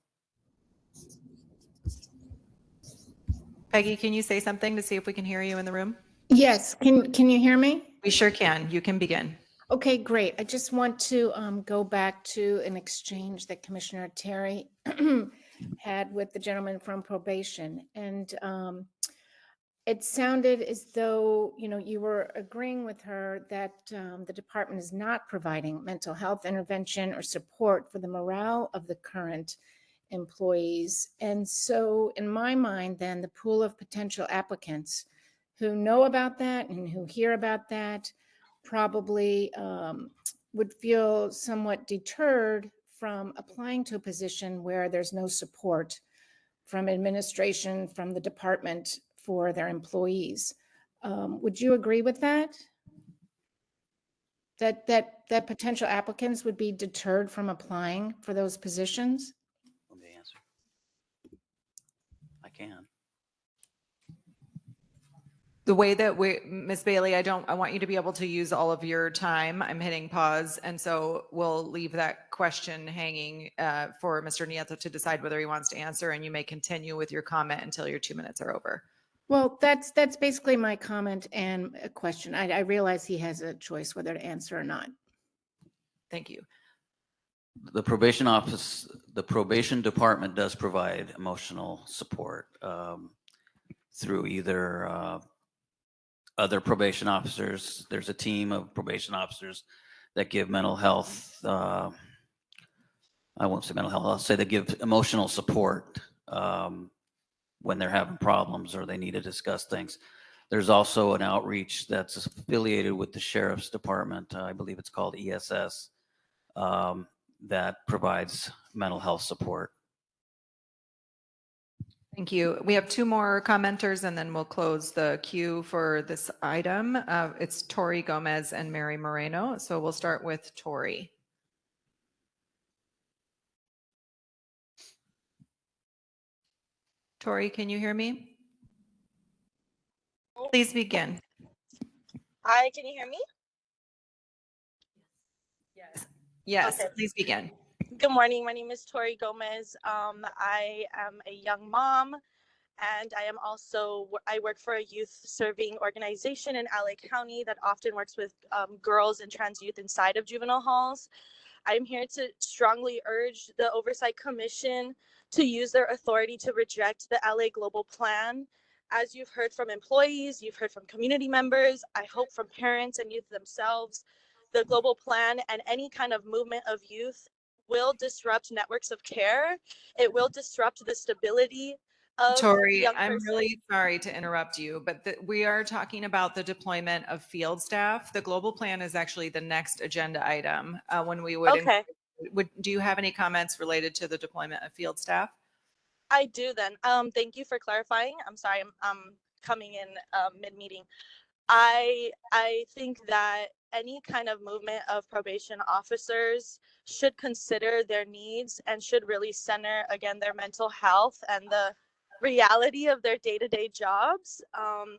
Peggy, can you say something to see if we can hear you in the room? Yes, can you hear me? We sure can. You can begin. Okay, great. I just want to go back to an exchange that Commissioner Terry had with the gentleman from probation. And it sounded as though, you were agreeing with her that the department is not providing mental health intervention or support for the morale of the current employees. And so in my mind, then the pool of potential applicants who know about that and who hear about that probably would feel somewhat deterred from applying to a position where there's no support from administration, from the department for their employees. Would you agree with that? That potential applicants would be deterred from applying for those positions? Let me answer. I can. The way that Ms. Bailey, I want you to be able to use all of your time. I'm hitting pause. And so we'll leave that question hanging for Mr. Nieto to decide whether he wants to answer, and you may continue with your comment until your 2 minutes are over. Well, that's basically my comment and a question. I realize he has a choice whether to answer or not. Thank you. The probation office, the probation department does provide emotional support through either other probation officers. There's a team of probation officers that give mental health, I won't say mental health, I'll say they give emotional support when they're having problems or they need to discuss things. There's also an outreach that's affiliated with the Sheriff's Department, I believe it's called ESS, that provides mental health support. Thank you. We have 2 more commenters, and then we'll close the queue for this item. It's Tori Gomez and Mary Moreno. So we'll start with Tori. Tori, can you hear me? Please begin. Hi, can you hear me? Yes, Okay. please begin. Good morning. My name is Tori Gomez. I am a young mom, and I work for a youth serving organization in LA County that often works with girls and trans youth inside of juvenile halls. I'm here to strongly urge the Oversight Commission to use their authority to reject the LA Global Plan As you've heard from employees, you've heard from community members, I hope from parents and youth themselves, the global plan and any kind of movement of youth will disrupt networks of care. It will disrupt the stability of the Tori, young I'm person. really sorry to interrupt you, but we are talking about the deployment of field staff. The global plan is actually the next agenda item. When we would, Okay. do you have any comments related to the deployment of field staff? I do then. Thank you for clarifying. I'm sorry, I'm coming in mid-meeting. I think that any kind of movement of probation officers should consider their needs and should really center again their mental health and the reality of their day-to-day jobs.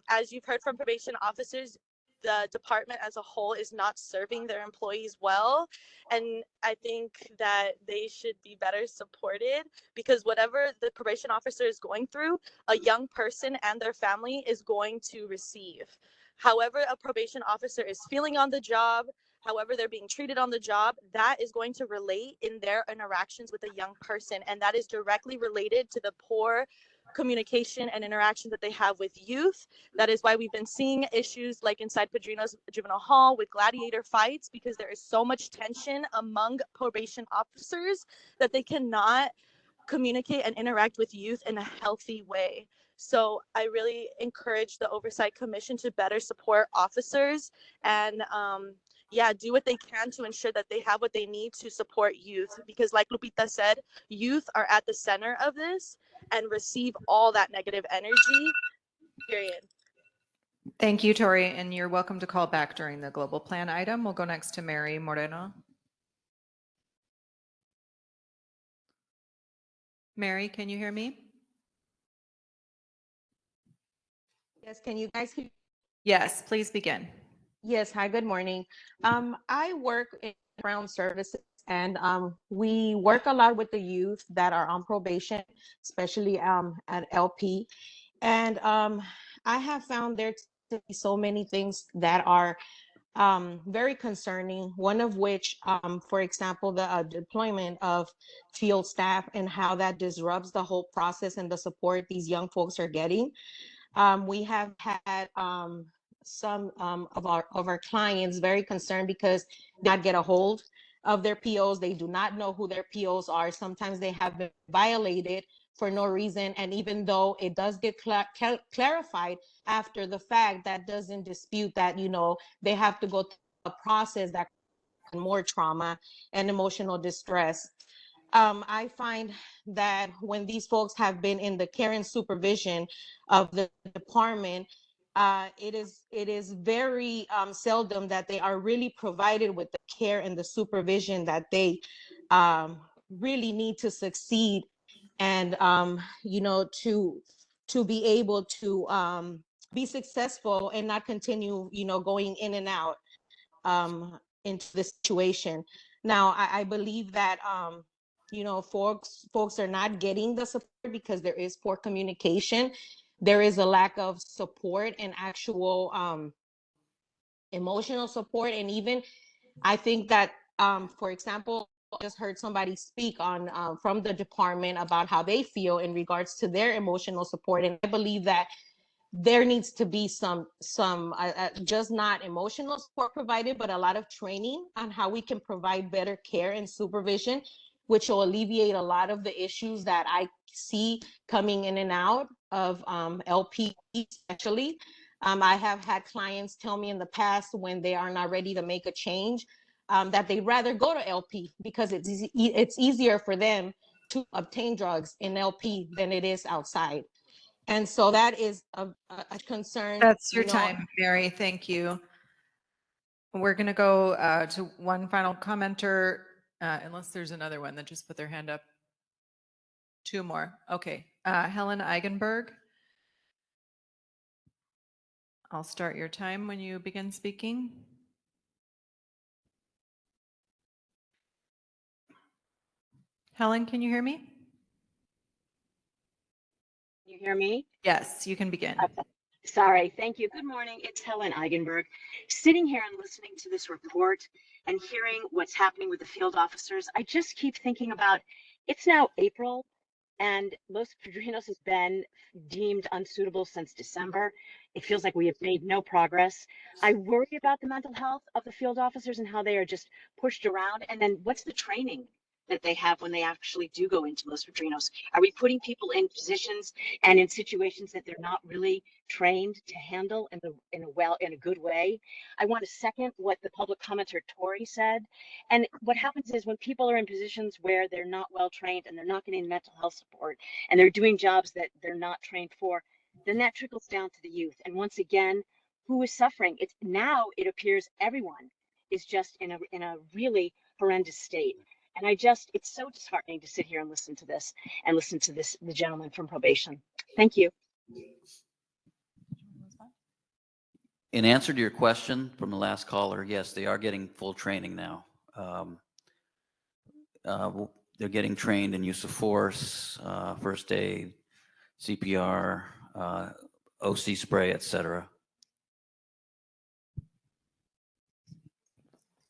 As you've heard from probation officers, the department as a whole is not serving their employees well. And I think that they should be better supported because whatever the probation officer is going through, a young person and their family is going to receive. However, a probation officer is feeling on the job, however they're being treated on the job, that is going to relate in their interactions with a young person. And that is directly related to the poor communication and interaction that they have with youth. That is why we've been seeing issues like inside Padrino's Juvenile Hall with gladiator fights, because there is so much tension among probation officers that they cannot communicate and interact with youth in a healthy way. So I really encourage the Oversight Commission to better support officers and do what they can to ensure that they have what they need to support youth. Because like Lupita said, youth are at the center of this and receive all that negative energy, period. Thank you, Tori, and you're welcome to call back during the global plan item. We'll go next to Mary Moreno. Mary, can you hear me? Yes, can you guys hear? Yes, please begin. Yes, hi, good morning. I work in Brown Services and we work a lot with the youth that are on probation, especially at LP. And I have found there to be so many things that are very concerning, one of which, for example, the deployment of field staff and how that disrupts the whole process and the support these young folks are getting. We have had some of our clients very concerned because they not get a hold of their POs. They do not know who their POs are. Sometimes they have been violated for no reason. And even though it does get clarified after the fact, that doesn't dispute that, you know, they have to go through a process that more trauma and emotional distress. I find that when these folks have been in the care and supervision of the department, it is very seldom that they are really provided with the care and the supervision that they really need to succeed and you know, to be able to be successful and not continue, you know, going in and out into the situation. Now, I believe that you know, folks are not getting the support because there is poor communication. There is a lack of support and actual emotional support. And even I think that, for example, I just heard somebody speak on from the department about how they feel in regards to their emotional support. And I believe that there needs to be some just not emotional support provided, but a lot of training on how we can provide better care and supervision, which will alleviate a lot of the issues that I see coming in and out of LP, especially. I have had clients tell me in the past when they are not ready to make a change that they'd rather go to LP because it's easier for them to obtain drugs in LP than it is outside. And so that is a concern. That's your you know. time, Mary. Thank you. We're going to go to one final commenter, unless there's another one that just put their hand up. Two more. Okay. Helen Eigenberg. I'll start your time when you begin speaking. Helen, can you hear me? You hear me? Yes, you can begin. Okay. Sorry. Thank you. Good morning. It's Helen Eigenberg. Sitting here and listening to this report and hearing what's happening with the field officers, I just keep thinking about it's now April. And Los Padrinos has been deemed unsuitable since December. It feels like we have made no progress. I worry about the mental health of the field officers and how they are just pushed around. And then what's the training that they have when they actually do go into Los Padrinos? Are we putting people in positions and in situations that they're not really trained to handle in a good way? I want to second what the public commenter Tori said. And what happens is when people are in positions where they're not well trained and they're not getting mental health support and they're doing jobs that they're not trained for, then that trickles down to the youth. And once again, who is suffering? It's now it appears everyone is just in a really horrendous state. And it's so disheartening to sit here and listen to this the gentleman from probation. Thank you. In answer to your question from the last caller, yes, they are getting full training now. They're getting trained in use of force, first aid, CPR, OC spray, etc.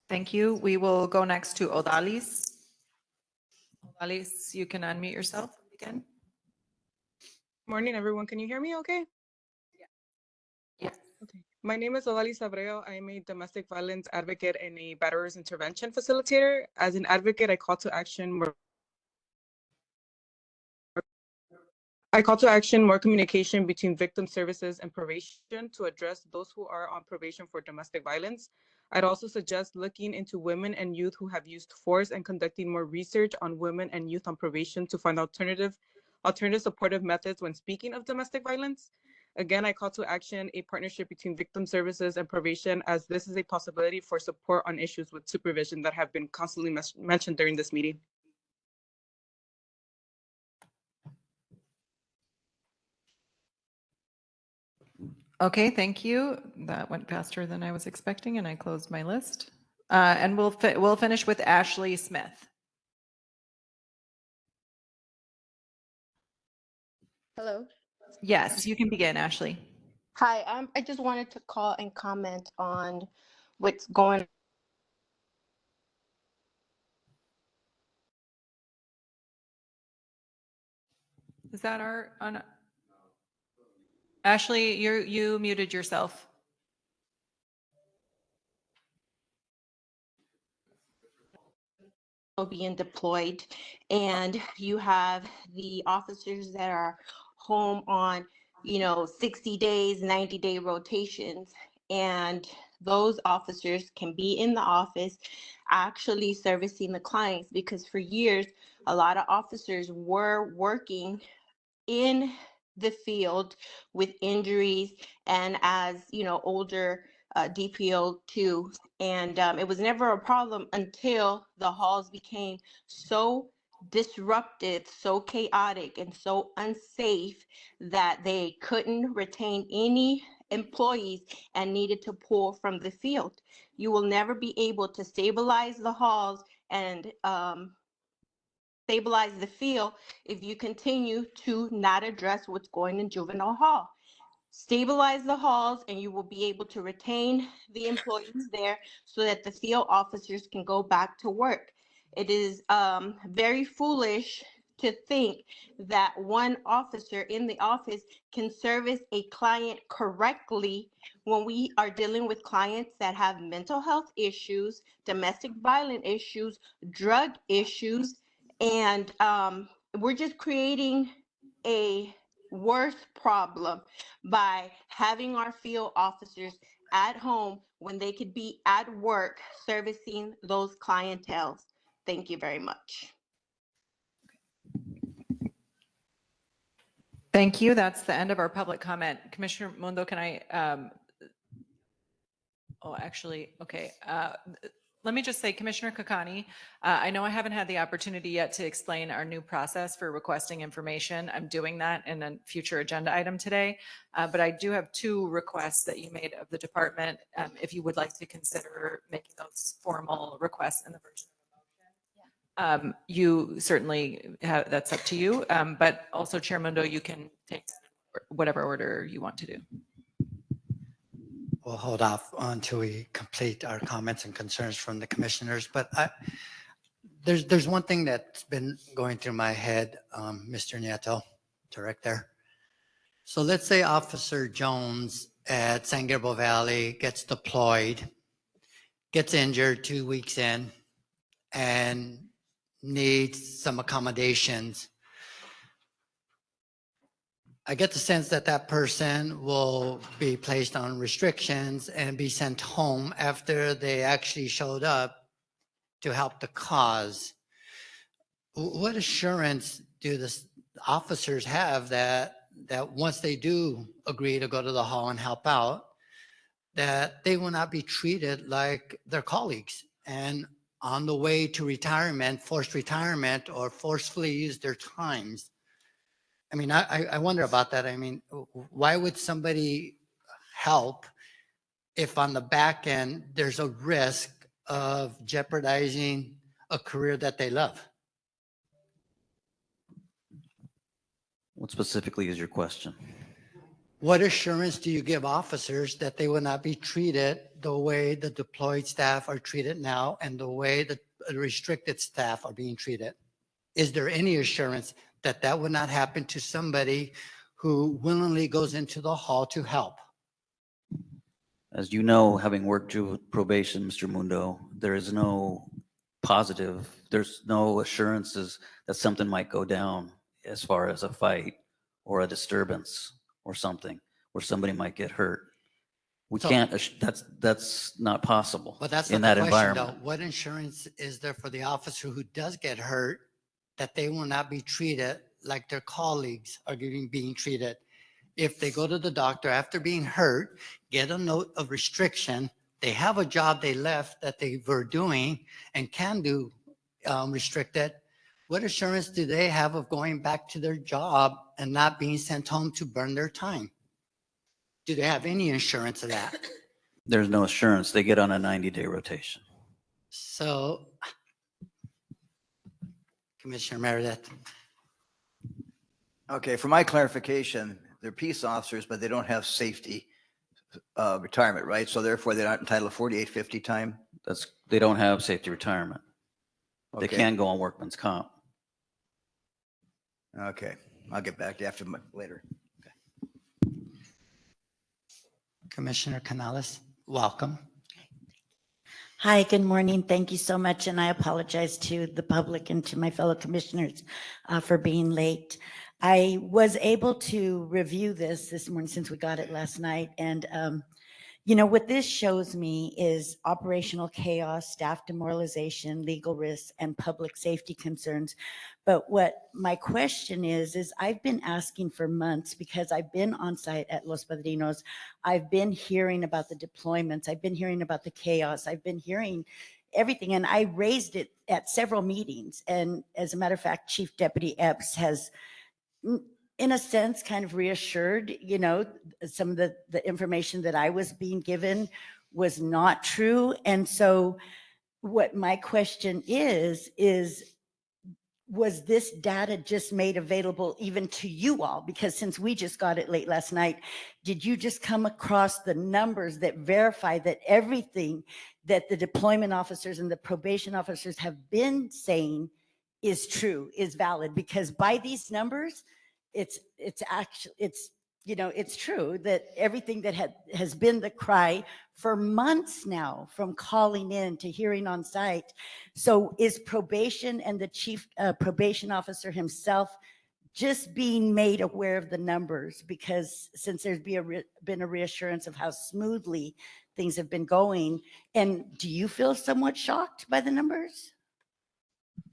Thank you. We will go next to Odalis. Odalis, you can unmute yourself again. Morning, everyone. Can you hear me okay? Yeah. Okay. My name is Odalis Abreu. I'm a domestic violence advocate and a batterers intervention facilitator. As an advocate, I call to action more communication between victim services and probation to address those who are on probation for domestic violence. I'd also suggest looking into women and youth who have used force and conducting more research on women and youth on probation to find alternative supportive methods when speaking of domestic violence. Again, I call to action a partnership between victim services and probation, as this is a possibility for support on issues with supervision that have been constantly mentioned during this meeting. Okay, thank you. That went faster than I was expecting, and I closed my list. And we'll finish with Ashley Smith. Hello. Yes, you can begin, Ashley. Hi. I just wanted to call and comment on what's going. Is that on? Ashley, you muted yourself. Being deployed, and you have the officers that are home on 60 days, 90-day rotations, and those officers can be in the office actually servicing the clients, because for years a lot of officers were working in the field with injuries and as older DPO too. And it was never a problem until the halls became so disruptive, so chaotic, and so unsafe that they couldn't retain any employees and needed to pull from the field. You will never be able to stabilize the halls and stabilize the field if you continue to not address what's going in juvenile hall. Stabilize the halls and you will be able to retain the employees there so that the field officers can go back to work. It is very foolish to think that one officer in the office can service a client correctly when we are dealing with clients that have mental health issues, domestic violence issues, drug issues, and we're just creating a worse problem by having our field officers at home when they could be at work servicing those clienteles. Thank you very much. Thank you. That's the end of our public comment. Commissioner Mundo, can I, oh, actually, okay. Let me just say, Commissioner Kakani, I know I haven't had the opportunity yet to explain our new process for requesting information. I'm doing that in a future agenda item today, but I do have 2 requests that you made of the department. If you would like to consider making those formal requests in the version of a motion. You certainly have, that's up to you, but also Chair Mundo, you can take whatever order you want to do. We'll hold off until we complete our comments and concerns from the commissioners, but there's one thing that's been going through my head, Mr. Nieto, Director. So let's say Officer Jones at San Gabriel Valley gets deployed, gets injured 2 weeks in, and needs some accommodations. I get the sense that that person will be placed on restrictions and be sent home after they actually showed up to help the cause. What assurance do the officers have that once they do agree to go to the hall and help out, that they will not be treated like their colleagues and on the way to retirement, forced retirement, or forcefully use their times? I mean, I wonder about that. I mean, why would somebody help if on the back end there's a risk of jeopardizing a career that they love? What specifically is your question? What assurance do you give officers that they will not be treated the way the deployed staff are treated now and the way the restricted staff are being treated? Is there any assurance that that would not happen to somebody who willingly goes into the hall to help? As you know, having worked through probation, Mr. Mundo, there is no positive, there's no assurances that something might go down as far as a fight or a disturbance or something where somebody might get hurt. We So- can't, that's not possible But that's in not that the question, though. environment. What insurance is there for the officer who does get hurt that they will not be treated like their colleagues are being treated? If they go to the doctor after being hurt, get a note of restriction, they have a job they left that they were doing and can do restricted, what assurance do they have of going back to their job and not being sent home to burn their time? Do they have any insurance of that? There's no assurance. They get on a 90-day rotation. So, Commissioner Meredith. Okay, for my clarification, they're peace officers, but they don't have safety retirement, right? So therefore, they're not entitled to 4850 time? They don't have safety retirement. They Okay. can go on workman's comp. Okay, I'll get back to you after later. Commissioner Canales, welcome. Hi, good morning. Thank you so much. And I apologize to the public and to my fellow commissioners for being late. I was able to review this morning since we got it last night. And, what this shows me is operational chaos, staff demoralization, legal risks, and public safety concerns. But what my question is I've been asking for months because I've been on site at Los Padrinos. I've been hearing about the deployments. I've been hearing about the chaos. I've been hearing everything. And I raised it at several meetings. And as a matter of fact, Chief Deputy Epps has, in a sense, kind of reassured, some of the information that I was being given was not true. And so what my question is was this data just made available even to you all? Because since we just got it late last night, did you just come across the numbers that verify that everything that the deployment officers and the probation officers have been saying is true, is valid? Because by these numbers, it's true that everything that has been the cry for months now, from calling in to hearing on site. So is probation and the chief probation officer himself just being made aware of the numbers? Because since there's been a reassurance of how smoothly things have been going, and do you feel somewhat shocked by the numbers?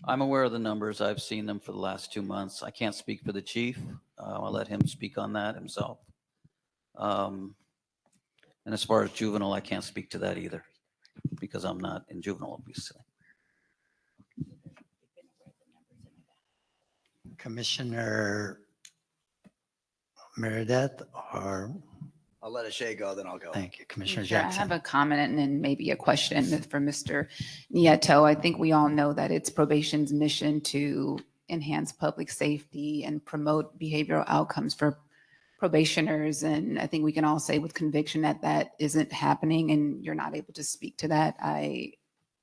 I'm aware of the numbers. I've seen them for the last 2 months. I can't speak for the chief. I'll let him speak on that himself. And as far as juvenile, I can't speak to that either because I'm not in juvenile, obviously. Commissioner Meredith, or I'll let Ashay go, then I'll go. thank you, Commissioner Sure, I Jackson. have a comment and then maybe a question for Mr. Nieto. I think we all know that it's probation's mission to enhance public safety and promote behavioral outcomes for probationers. And I think we can all say with conviction that that isn't happening, and you're not able to speak to that. I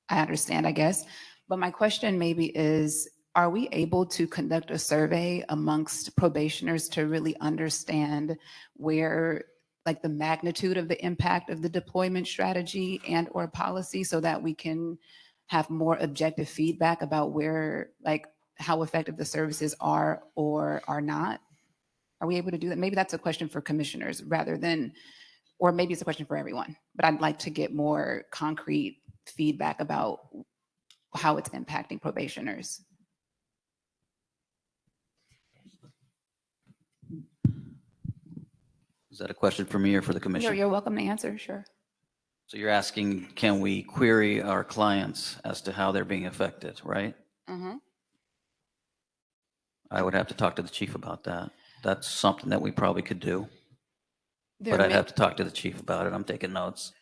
understand, I guess. But my question maybe is, are we able to conduct a survey amongst probationers to really understand where, like, the magnitude of the impact of the deployment strategy and or policy, so that we can have more objective feedback about where, like, how effective the services are or are not? Are we able to do that? Maybe that's a question for commissioners rather than, or maybe it's a question for everyone, but I'd like to get more concrete feedback about how it's impacting probationers. Is that a question for me or for the commission? You're welcome to answer, sure. So you're asking, can we query our clients as to how they're being affected, right? Mm-hmm. I would have to talk to the chief about that. That's something that we probably could do. There But are I'd ma- have to talk to the chief about it. I'm taking notes.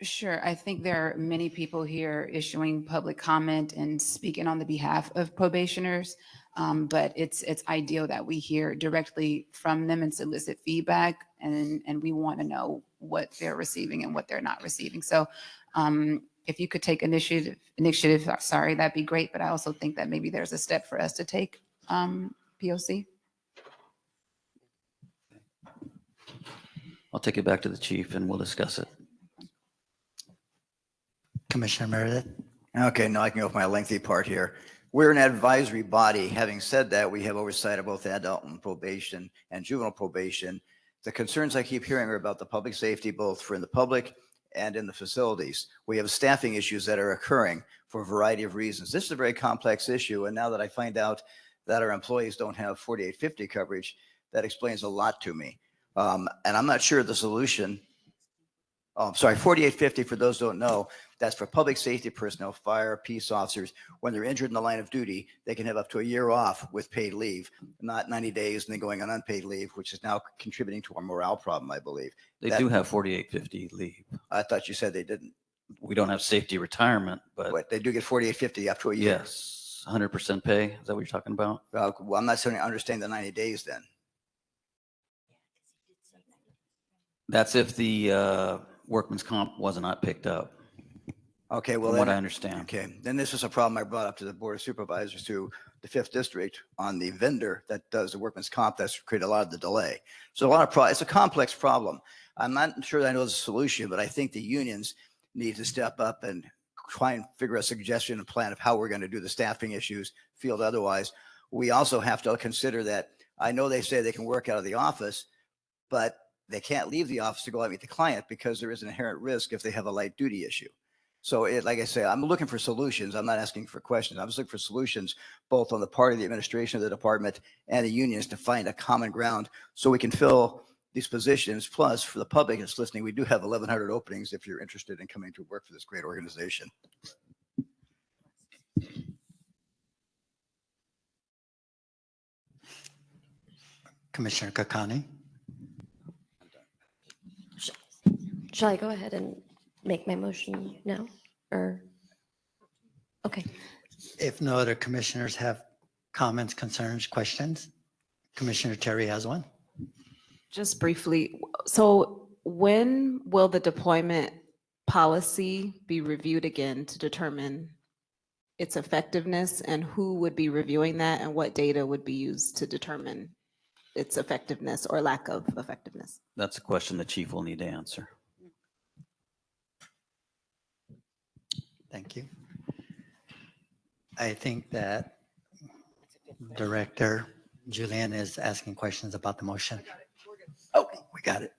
Sure. I think there are many people here issuing public comment and speaking on the behalf of probationers. But it's ideal that we hear directly from them and solicit feedback. And we want to know what they're receiving and what they're not receiving. So if you could take initiative, sorry, that'd be great. But I also think that maybe there's a step for us to take, POC. I'll take it back to the chief and we'll discuss it. Commissioner Meredith. Okay, now I can go with my lengthy part here. We're an advisory body. Having said that, we have oversight of both adult and probation and juvenile probation. The concerns I keep hearing are about the public safety, both for in the public and in the facilities. We have staffing issues that are occurring for a variety of reasons. This is a very complex issue. And now that I find out that our employees don't have 4850 coverage, that explains a lot to me. And I'm not sure the solution. Oh, I'm sorry, 4850, for those who don't know, that's for public safety personnel, fire, peace officers. When they're injured in the line of duty, they can have up to a year off with paid leave, not 90 days and then going on unpaid leave, which is now contributing to our morale problem, I believe. They do have 4850 leave. I thought you said they didn't. We don't have safety retirement, but They do get 4850 up to a year. yes, 100% pay. Is that what you're talking about? Well, I'm not saying I understand the 90 days then. That's if the workman's comp was not picked up. Okay, well, From what then- I understand. Okay, then this is a problem I brought up to the Board of Supervisors, to the 5th District, on the vendor that does the workman's comp. That's created a lot of the delay. So a lot of it's a complex problem. I'm not sure that I know the solution, but I think the unions need to step up and try and figure a suggestion and plan of how we're going to do the staffing issues, field otherwise. We also have to consider that, I know they say they can work out of the office, but they can't leave the office to go out and meet the client because there is an inherent risk if they have a light duty issue. So like I say, I'm looking for solutions. I'm not asking for questions. I'm just looking for solutions, both on the part of the administration of the department and the unions, to find a common ground so we can fill these positions. Plus, for the public that's listening, we do have 1,100 openings if you're interested in coming to work for this great organization. Commissioner Kakani. Shall I go ahead and make my motion now, or? Okay. If no other commissioners have comments, concerns, questions, Commissioner Terry has one. Just briefly, so when will the deployment policy be reviewed again to determine its effectiveness, and who would be reviewing that, and what data would be used to determine its effectiveness or lack of effectiveness? That's a question the chief will need to answer. Thank you. I think that Director Julian is asking questions about the motion. Oh, we got it.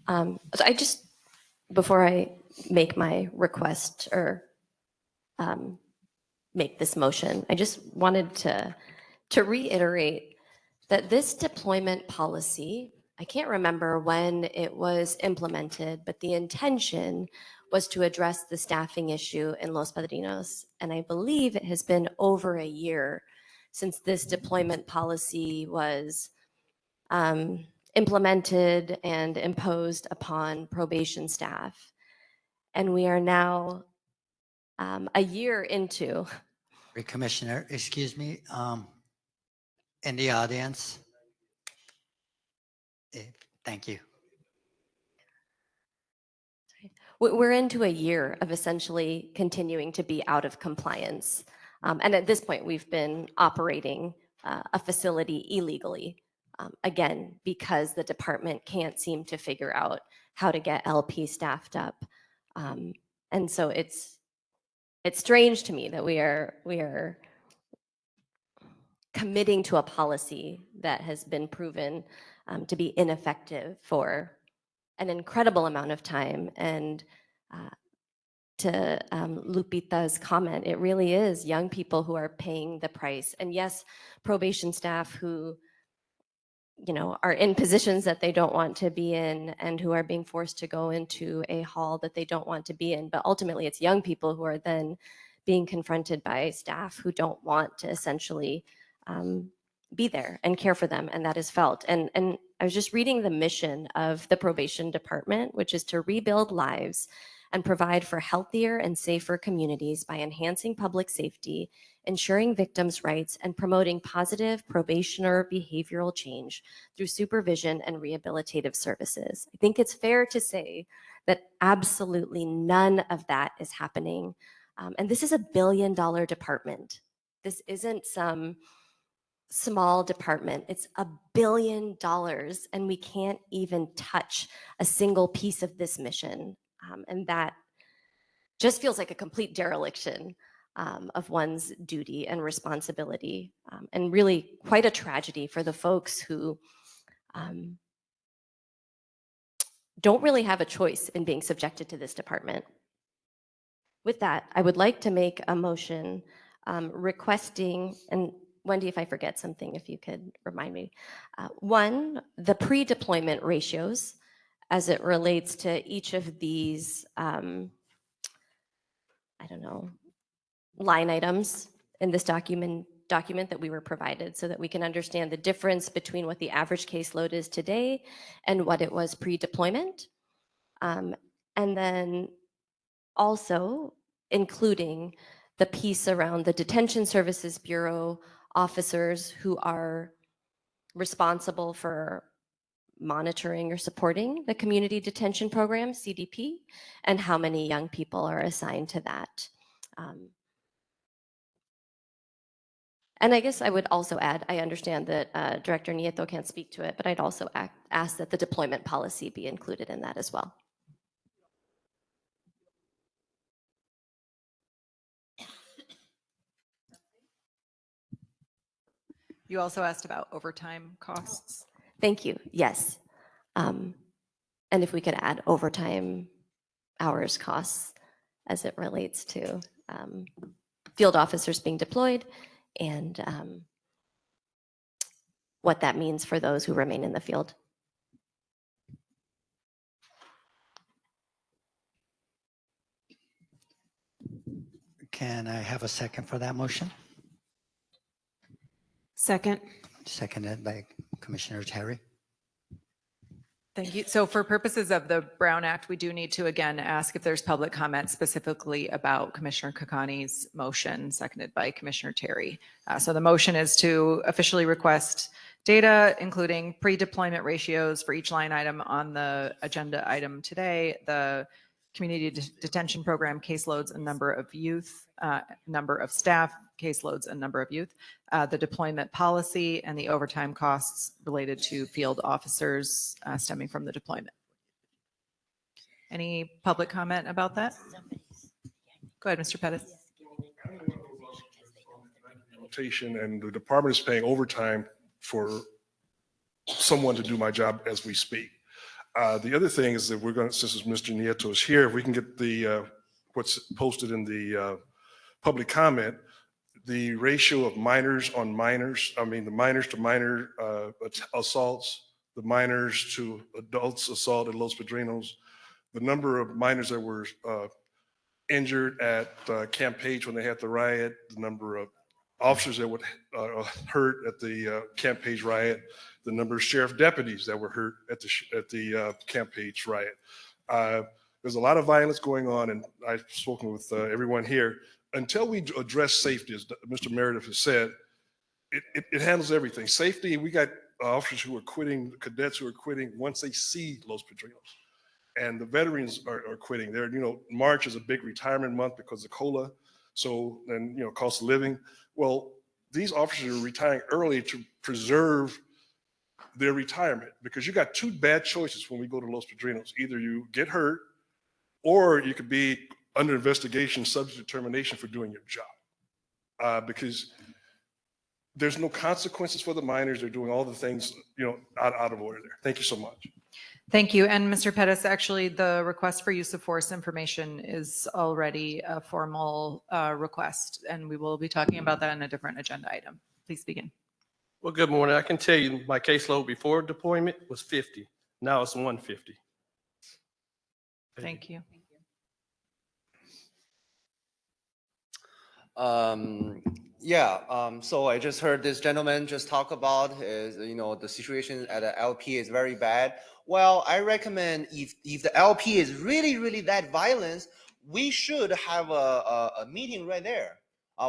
So I just, before I make my request or make this motion, I just wanted to reiterate that this deployment policy, I can't remember when it was implemented, but the intention was to address the staffing issue in Los Padrinos. And I believe it has been over a year since this deployment policy was implemented and imposed upon probation staff. And we are now a year into. Commissioner, excuse me, in the audience. Thank you. we're into a year of essentially continuing to be out of compliance. And at this point, we've been operating a facility illegally, again, because the department can't seem to figure out how to get LP staffed up. And so it's strange to me that we are committing to a policy that has been proven to be ineffective for an incredible amount of time. And to Lupita's comment, it really is young people who are paying the price. And yes, probation staff who, you know, are in positions that they don't want to be in and who are being forced to go into a hall that they don't want to be in. But ultimately, it's young people who are then being confronted by staff who don't want to essentially be there and care for them, and that is felt. And I was just reading the mission of the probation department, which is to rebuild lives and provide for healthier and safer communities by enhancing public safety, ensuring victims' rights, and promoting positive probationer behavioral change through supervision and rehabilitative services. I think it's fair to say that absolutely none of that is happening. And this is $1 billion department. This isn't some small department. It's $1 billion, and we can't even touch a single piece of this mission. And that just feels like a complete dereliction of one's duty and responsibility, and really quite a tragedy for the folks who don't really have a choice in being subjected to this department. With that, I would like to make a motion requesting, and Wendy, if I forget something, if you could remind me. One, the pre-deployment ratios as it relates to each of these, I don't know, line items in this document that we were provided, so that we can understand the difference between what the average caseload is today and what it was pre-deployment. And then also including the piece around the Detention Services Bureau officers who are responsible for monitoring or supporting the Community Detention Program, CDP, and how many young people are assigned to that. And I guess I would also add, I understand that Director Nieto can't speak to it, but I'd also ask that the deployment policy be included in that as well. You also asked about overtime costs. Thank you. Yes. And if we could add overtime hours costs as it relates to field officers being deployed and what that means for those who remain in the field. Can I have a second for that motion? Second. Seconded by Commissioner Terry. Thank you. So for purposes of the Brown Act, we do need to again ask if there's public comment specifically about Commissioner Kakani's motion, seconded by Commissioner Terry. So the motion is to officially request data, including pre-deployment ratios for each line item on the agenda item today, the Community Detention Program caseloads and number of youth, number of staff, caseloads and number of youth, the deployment policy, and the overtime costs related to field officers stemming from the deployment. Any public comment about that? Go ahead, Mr. Pettis. Rotation, and the department is paying overtime for someone to do my job as we speak. The other thing is that we're going to, since Mr. Nieto is here, if we can get the what's posted in the public comment, the ratio of minors on minors, I mean the minors to minor assaults, the minors to adults assault at Los Padrinos, the number of minors that were injured at Camp Page when they had the riot, the number of officers that were hurt at the Camp Page riot, the number of sheriff deputies that were hurt at the Camp Page riot. There's a lot of violence going on, and I've spoken with everyone here. Until we address safety, as Mr. Meredith has said, it handles everything. Safety, we got officers who are quitting, cadets who are quitting once they see Los Padrinos. and the veterans are quitting. They're, March is a big retirement month because of COLA. So, and, cost of living. Well, these officers are retiring early to preserve their retirement, because you got two bad choices when we go to Los Padrinos. Either you get hurt, or you could be under investigation, subject to termination for doing your job. Because there's no consequences for the minors. They're doing all the things, out of order there. Thank you so much. Thank you. And Mr. Pettis, actually, the request for use of force information is already a formal request, and we will be talking about that in a different agenda item. Please begin. Well, good morning. I can tell you my caseload before deployment was 50. Now it's 150. Thank you. So I just heard this gentleman just talk about is, the situation at the LP is very bad. Well, I recommend if the LP is really, really that violent, we should have a meeting right there.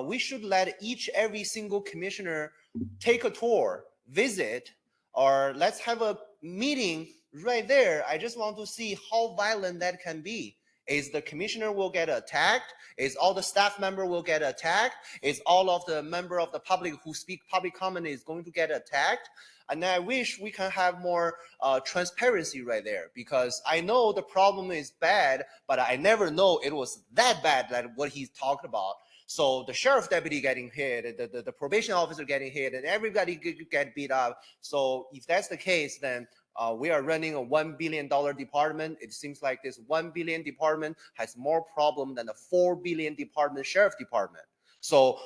We should let every single commissioner take a tour, visit, or let's have a meeting right there. I just want to see how violent that can be. Is the commissioner will get attacked? Is all the staff member will get attacked? Is all of the member of the public who speak public comment is going to get attacked? And I wish we can have more transparency right there, because I know the problem is bad, but I never know it was that bad, that what he's talking about. So the sheriff deputy getting hit, the probation officer getting hit, and everybody get beat up. So if that's the case, then we are running a $1 billion department. It seems like this $1 billion department has more problem than the $4 billion sheriff department. So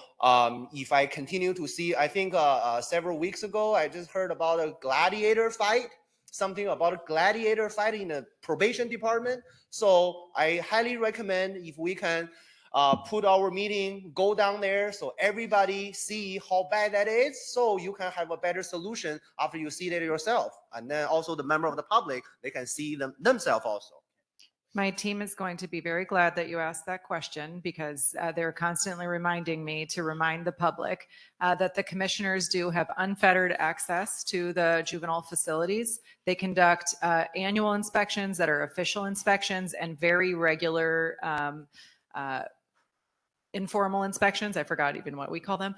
if I continue to see, I think several weeks ago, I just heard about a gladiator fight, something about a gladiator fight in the probation department. So I highly recommend if we can put our meeting, go down there so everybody see how bad that is, so you can have a better solution after you see that yourself. And then also the member of the public, they can see themselves also. My team is going to be very glad that you asked that question, because they're constantly reminding me to remind the public that the commissioners do have unfettered access to the juvenile facilities. They conduct annual inspections that are official inspections and very regular informal inspections. I forgot even what we call them,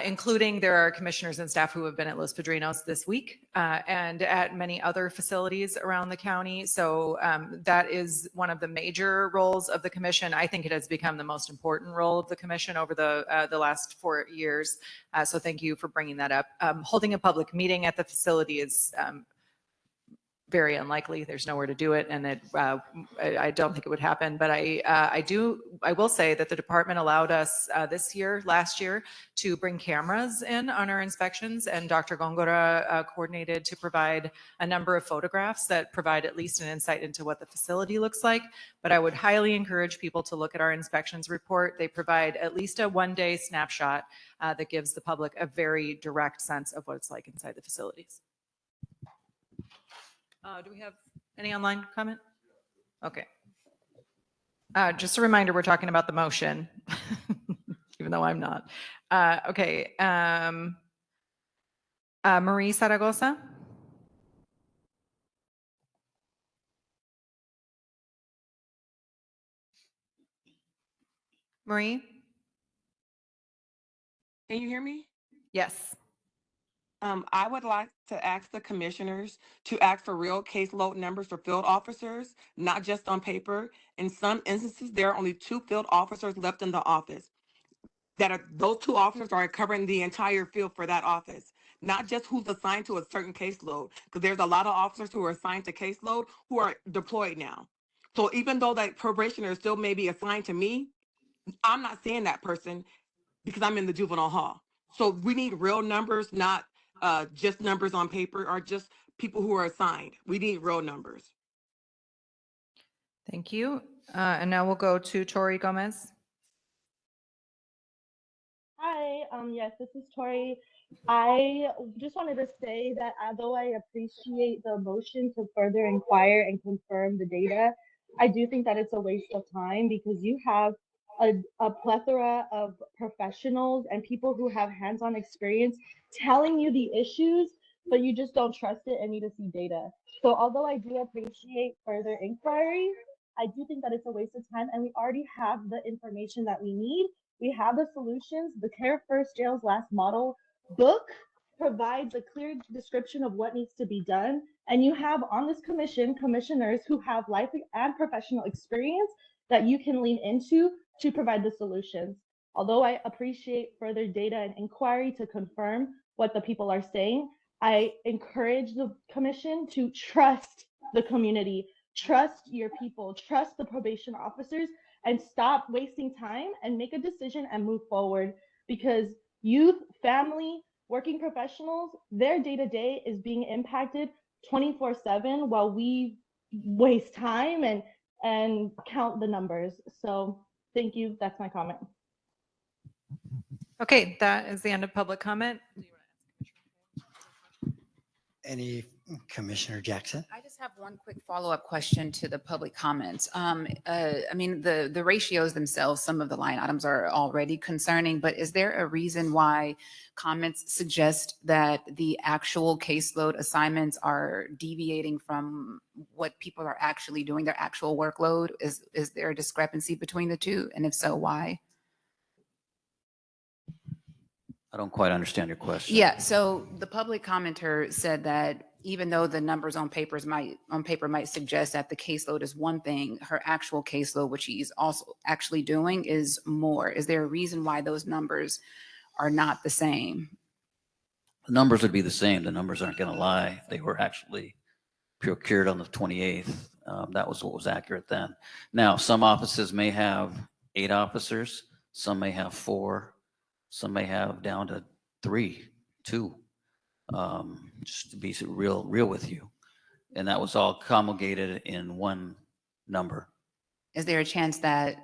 including there are commissioners and staff who have been at Los Padrinos this week and at many other facilities around the county. So that is one of the major roles of the commission. I think it has become the most important role of the commission over the last 4 years. So thank you for bringing that up. Holding a public meeting at the facility is very unlikely. There's nowhere to do it, and I don't think it would happen. But I will say that the department allowed us last year, to bring cameras in on our inspections, and Dr. Gongora coordinated to provide a number of photographs that provide at least an insight into what the facility looks like. But I would highly encourage people to look at our inspections report. They provide at least a one-day snapshot that gives the public a very direct sense of what it's like inside the facilities. Do we have any online comment? Okay. Just a reminder, we're talking about the motion, even though I'm not. Okay. Marie Zaragoza. Marie? Can you hear me? Yes. I would like to ask the commissioners to ask for real caseload numbers for field officers, not just on paper. In some instances, there are only 2 field officers left in the office. Those 2 officers are covering the entire field for that office, not just who's assigned to a certain caseload, because there's a lot of officers who are assigned to caseload who are deployed now. So even though that probationer still may be assigned to me, I'm not seeing that person because I'm in the juvenile hall. So we need real numbers, not just numbers on paper or just people who are assigned. We need real numbers. Thank you. And now we'll go to Tori Gomez. Hi, yes, this is Tori. I just wanted to say that although I appreciate the motion to further inquire and confirm the data, I do think that it's a waste of time, because you have a plethora of professionals and people who have hands-on experience telling you the issues but you just don't trust it and need to see data. So although I do appreciate further inquiry, I do think that it's a waste of time, and we already have the information that we need. We have the solutions. The Care First Jails Last model book provides a clear description of what needs to be done. And you have on this commission commissioners who have life and professional experience that you can lean into to provide the solutions. Although I appreciate further data and inquiry to confirm what the people are saying, I encourage the commission to trust the community, trust your people, trust the probation officers, and stop wasting time and make a decision and move forward, because youth, family, working professionals, their day-to-day is being impacted 24/7 while we waste time and count the numbers. So thank you. That's my comment. Okay, that is the end of public comment. Any Commissioner Jackson? I just have one quick follow-up question to the public comments. I mean, the ratios themselves, some of the line items are already concerning, but is there a reason why comments suggest that the actual caseload assignments are deviating from what people are actually doing, their actual workload? Is there a discrepancy between the two? And if so, why? I don't quite understand your question. Yeah, so the public commenter said that even though the numbers on paper might suggest that the caseload is one thing, her actual caseload, which she's also actually doing, is more. Is there a reason why those numbers are not the same? The numbers would be the same. The numbers aren't going to lie. They were actually procured on the 28th. That was what was accurate then. Now, some offices may have 8 officers. Some may have 4. Some may have down to 3, 2, just to be real with you. And that was all promulgated in one number. Is there a chance that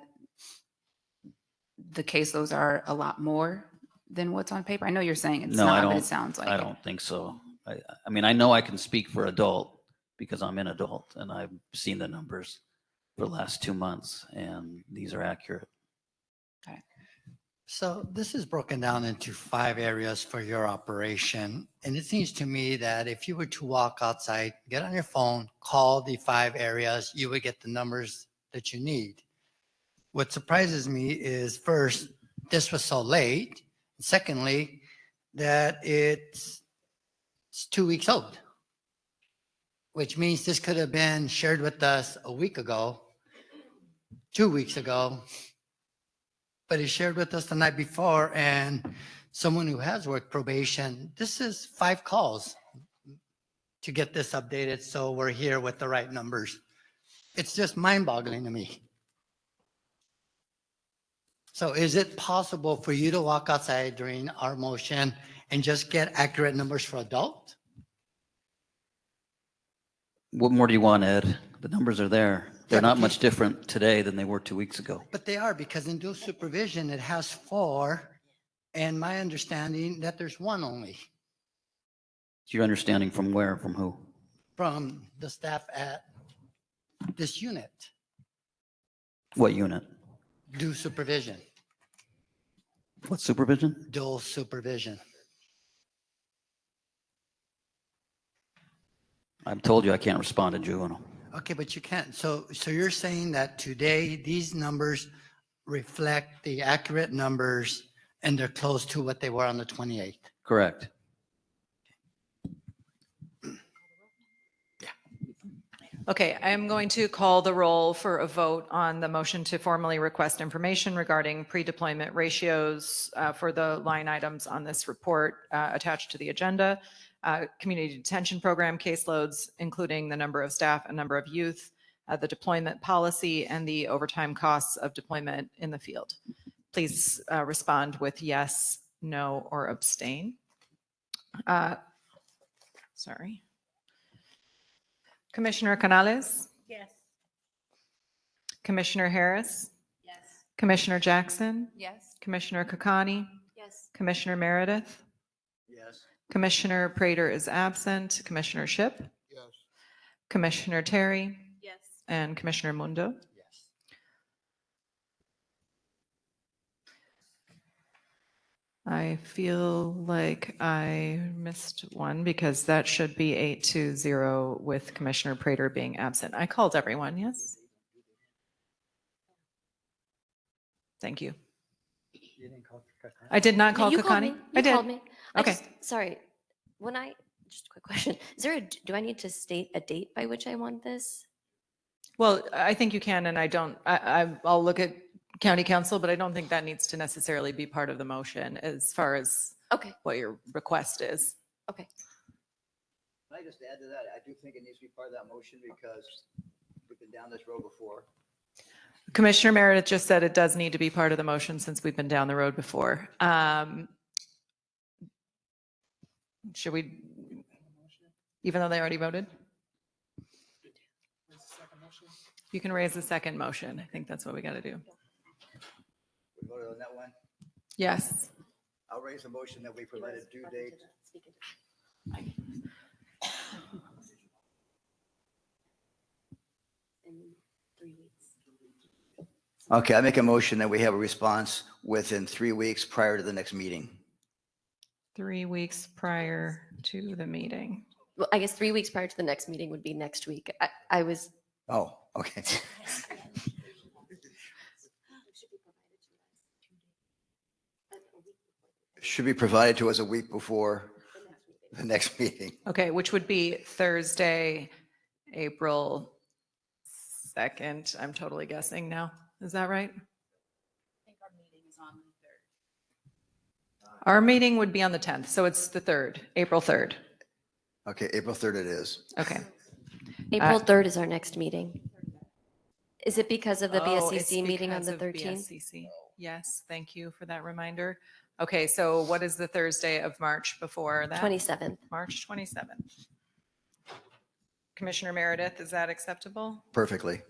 the caseloads are a lot more than what's on paper? I know you're saying it's No, I not, don't, but it sounds like I it. don't think so. I mean, I know I can speak for adult because I'm an adult and I've seen the numbers for the last 2 months and these are accurate. So this is broken down into 5 areas for your operation. And it seems to me that if you were to walk outside, get on your phone, call the 5 areas, you would get the numbers that you need. What surprises me is, first, this was so late. Secondly, that it's 2 weeks old, which means this could have been shared with us a week ago, 2 weeks ago, but he shared with us the night before. And someone who has worked probation, this is 5 calls to get this updated, so we're here with the right numbers. It's just mind-boggling to me. So is it possible for you to walk outside during our motion and just get accurate numbers for adult? What more do you want, Ed? The numbers are there. They're Yeah, not but much different today than they were 2 weeks ago. But they are, because in dual supervision, it has 4, and my understanding that there's 1 only Your understanding from where, from who? from the staff at this unit, What unit? dual supervision, What supervision? dual supervision. I've told you I can't respond to juvenile. Okay, but you can't. So you're saying that today, these numbers reflect the accurate numbers and they're close to what they were on the 28th? Correct. Okay, I am going to call the roll for a vote on the motion to formally request information regarding pre-deployment ratios for the line items on this report attached to the agenda. Community detention program caseloads, including the number of staff and number of youth, the deployment policy, and the overtime costs of deployment in the field. Please respond with yes, no, or abstain. Sorry. Commissioner Canales? Yes. Commissioner Harris? Yes. Commissioner Jackson? Yes. Commissioner Kakani? Yes. Commissioner Meredith? Yes. Commissioner Prater is absent. Commissioner Shipp? Yes. Commissioner Terry? Yes. And Commissioner Mundo? I feel like I missed one because that should be 8-0 with Commissioner Prater being absent. I called everyone, yes? Thank you. I did not call You called me. Kakani? You I did. called me. Okay. Sorry. Just a quick question. Do I need to state a date by which I want this? Well, I think you can, and I'll look at county council, but I don't think that needs to necessarily be part of the motion as far as Okay. what your request is. Okay. Can I just add to that? I do think it needs to be part of that motion because we've been down this road before. Commissioner Meredith just said it does need to be part of the motion since we've been down the road before. Should we, even though they already voted? You can raise the second motion. I think that's what we got to do. We voted on that one. Yes. I'll raise a motion that we provide a due date. Okay, I make a motion that we have a response within 3 weeks prior to the next meeting. 3 weeks prior to the meeting. Well, I guess 3 weeks prior to the next meeting would be next week. I was. Oh, okay. Should be provided to us a week before the next meeting. Okay, which would be Thursday, April 2nd. I'm totally guessing now. Is that right? Our meeting would be on the 10th, so it's the 3rd, April 3rd. Okay, April 3rd it is. Okay. April 3rd is our next meeting. Is it because of the Oh, it's BSCC meeting on because the of 13th? BSCC. Yes, thank you for that reminder. Okay, so what is the Thursday of March before that? 27th. March 27th. Commissioner Meredith, is that acceptable? Perfectly.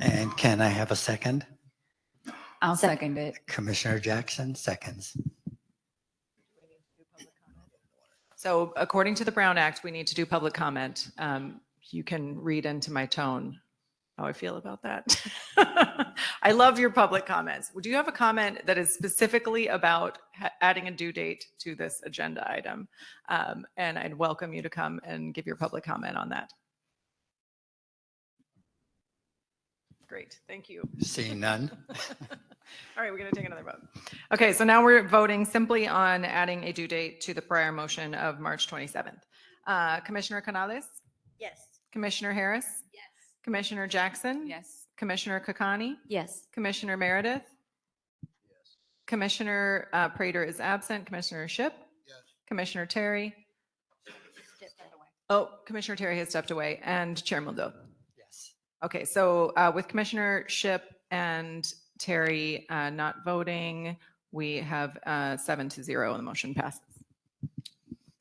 And can I have a second? I'll second it. Commissioner Jackson, seconds. So according to the Brown Act, we need to do public comment. You can read into my tone how I feel about that. I love your public comments. Do you have a comment that is specifically about adding a due date to this agenda item? And I'd welcome you to come and give your public comment on that. Great, thank you. Seeing none. All right, we're going to take another vote. Okay, so now we're voting simply on adding a due date to the prior motion of March 27th. Commissioner Canales? Yes. Commissioner Harris? Yes. Commissioner Jackson? Yes. Commissioner Kakani? Yes. Commissioner Meredith? Yes. Commissioner Prater is absent. Commissioner Shipp? Yes. Commissioner Terry? Oh, Commissioner Terry has stepped away. And Chair Mundo? Yes. Okay, so with Commissioner Shipp and Terry not voting, we have 7-0 and the motion passes.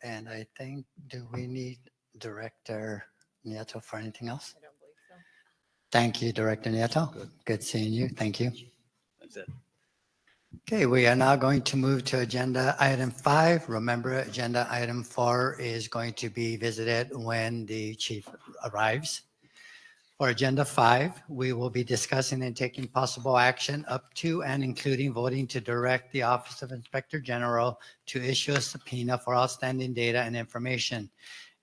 And I think, do we need Director Nieto for anything else? I don't believe so. Thank you, Director Nieto. Good seeing you. Thank you. That's it. Okay, we are now going to move to agenda item 5. Remember, agenda item 4 is going to be visited when the chief arrives. For agenda 5, we will be discussing and taking possible action up to and including voting to direct the Office of Inspector General to issue a subpoena for outstanding data and information.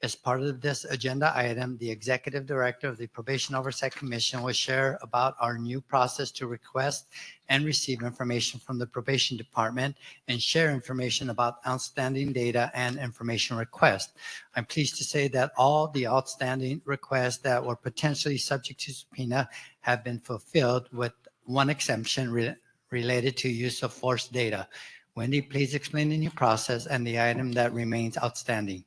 As part of this agenda item, the Executive Director of the Probation Oversight Commission will share about our new process to request and receive information from the Probation Department and share information about outstanding data and information requests. I'm pleased to say that all the outstanding requests that were potentially subject to subpoena have been fulfilled, with one exemption related to use of force data. Wendy, please explain the new process and the item that remains outstanding.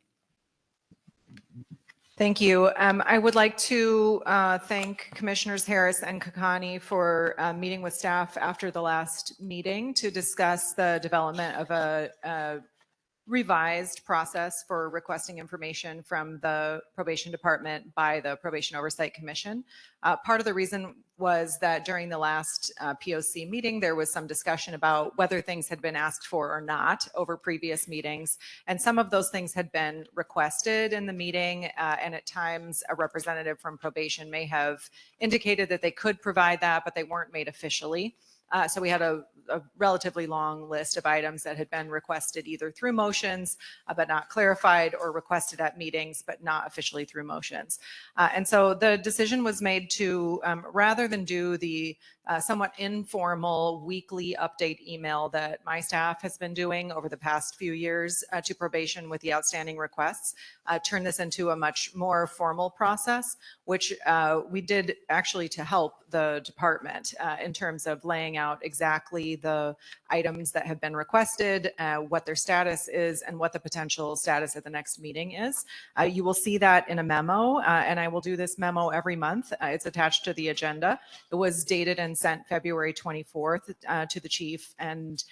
Thank you. I would like to thank Commissioners Harris and Kakani for meeting with staff after the last meeting to discuss the development of a revised process for requesting information from the Probation Department by the Probation Oversight Commission. Part of the reason was that during the last POC meeting, there was some discussion about whether things had been asked for or not over previous meetings. And some of those things had been requested in the meeting. And at times, a representative from probation may have indicated that they could provide that, but they weren't made officially. So we had a relatively long list of items that had been requested either through motions, but not clarified, or requested at meetings, but not officially through motions. And so the decision was made to, rather than do the somewhat informal weekly update email that my staff has been doing over the past few years to probation with the outstanding requests, turn this into a much more formal process, which we did actually to help the department in terms of laying out exactly the items that have been requested, what their status is, and what the potential status at the next meeting is. You will see that in a memo, and I will do this memo every month. It's attached to the agenda. It was dated and sent February 24th to the chief, and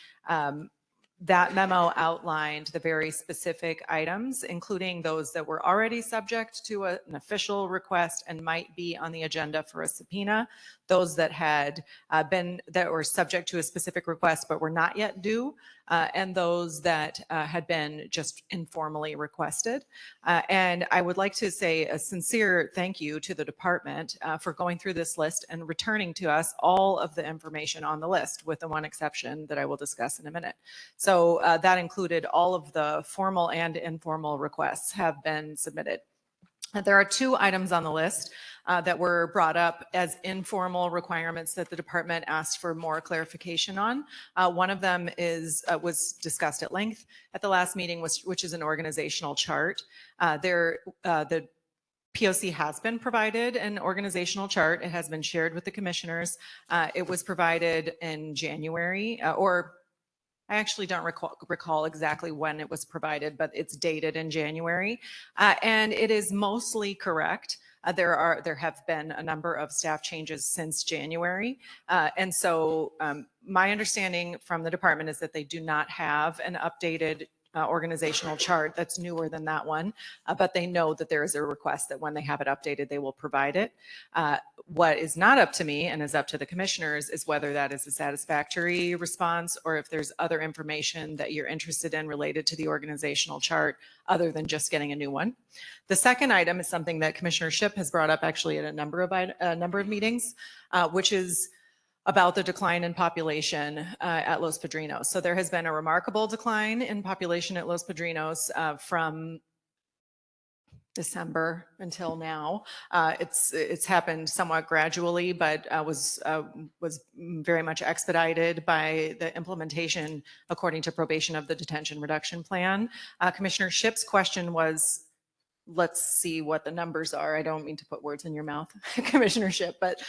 that memo outlined the very specific items, including those that were already subject to an official request and might be on the agenda for a subpoena, those that had that were subject to a specific request but were not yet due, and those that had been just informally requested. And I would like to say a sincere thank you to the department for going through this list and returning to us all of the information on the list, with the one exception that I will discuss in a minute. So that included all of the formal and informal requests have been submitted. There are two items on the list that were brought up as informal requirements that the department asked for more clarification on. One of them was discussed at length at the last meeting, which is an organizational chart. The POC has been provided an organizational chart. It has been shared with the commissioners. It was provided in January, or I actually don't recall exactly when it was provided, but it's dated in January, and it is mostly correct. There have been a number of staff changes since January, and so my understanding from the department is that they do not have an updated organizational chart that's newer than that one, but they know that there is a request that when they have it updated, they will provide it. What is not up to me and is up to the commissioners is whether that is a satisfactory response, or if there's other information that you're interested in related to the organizational chart other than just getting a new one. The second item is something that Commissioner Shipp has brought up actually at a number of meetings, which is about the decline in population at Los Padrinos. So there has been a remarkable decline in population at Los Padrinos from December until now. It's happened somewhat gradually, but was very much expedited by the implementation, according to probation, of the detention reduction plan. Commissioner Shipp's question was, let's see what the numbers are. I don't mean to put words in your mouth, Commissioner Shipp, but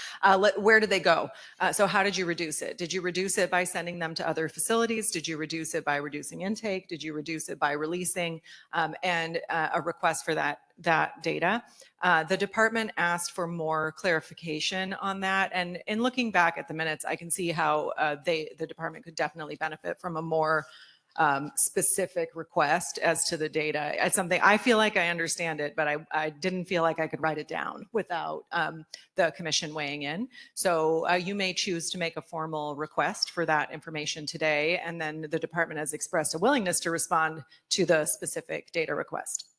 where did they go? So how did you reduce it? Did you reduce it by sending them to other facilities? Did you reduce it by reducing intake? Did you reduce it by releasing? And a request for that data. The department asked for more clarification on that. And in looking back at the minutes, I can see how the department could definitely benefit from a more specific request as to the data. It's something I feel like I understand it, but I didn't feel like I could write it down without the commission weighing in. So you may choose to make a formal request for that information today, and then the department has expressed a willingness to respond to the specific data request.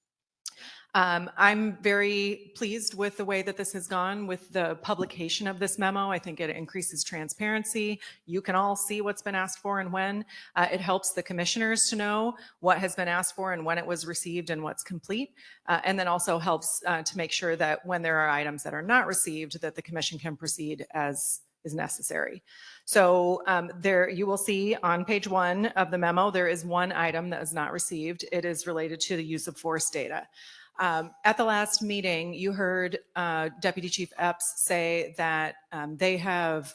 I'm very pleased with the way that this has gone with the publication of this memo. I think it increases transparency. You can all see what's been asked for and when. It helps the commissioners to know what has been asked for and when it was received and what's complete. And then also helps to make sure that when there are items that are not received, that the commission can proceed as is necessary. So there you will see on page 1 of the memo, there is one item that is not received. It is related to the use of force data. At the last meeting, you heard Deputy Chief Epps say that they have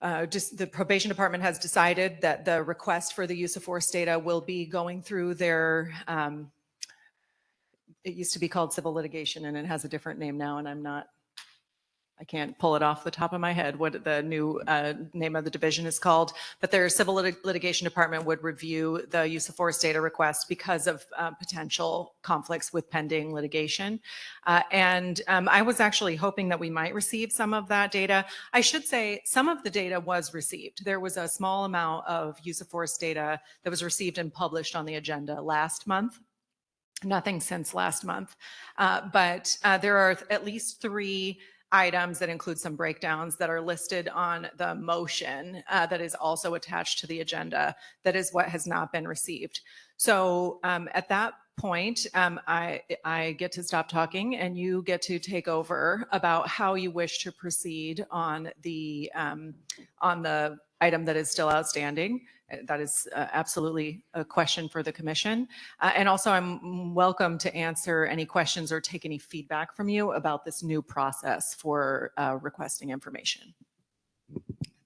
the probation department has decided that the request for the use of force data will be going through their, it used to be called civil litigation and it has a different name now, and I can't pull it off the top of my head what the new name of the division is called, but their civil litigation department would review the use of force data request because of potential conflicts with pending litigation. And I was actually hoping that we might receive some of that data. I should say some of the data was received. There was a small amount of use of force data that was received and published on the agenda last month. Nothing since last month, but there are at least 3 items that include some breakdowns that are listed on the motion that is also attached to the agenda. That is what has not been received. So at that point, I get to stop talking and you get to take over about how you wish to proceed on the item that is still outstanding. That is absolutely a question for the commission. And also I'm welcome to answer any questions or take any feedback from you about this new process for requesting information.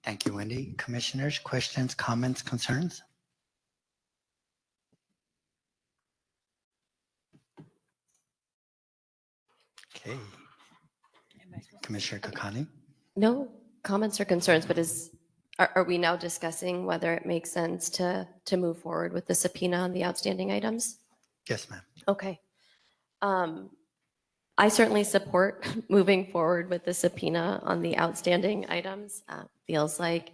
Thank you, Wendy. Commissioners, questions, comments, concerns? Okay. Commissioner Kakani? No comments or concerns, but are we now discussing whether it makes sense to move forward with the subpoena on the outstanding items? Yes, ma'am. Okay. I certainly support moving forward with the subpoena on the outstanding items. Feels like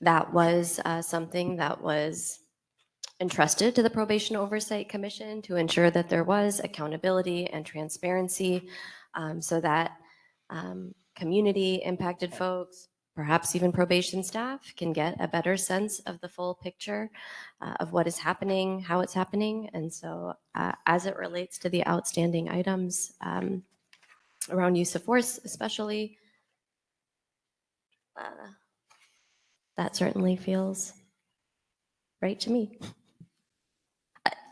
that was something that was entrusted to the Probation Oversight Commission to ensure that there was accountability and transparency so that community impacted folks, perhaps even probation staff, can get a better sense of the full picture of what is happening, how it's happening. And so as it relates to the outstanding items around use of force, especially, that certainly feels right to me.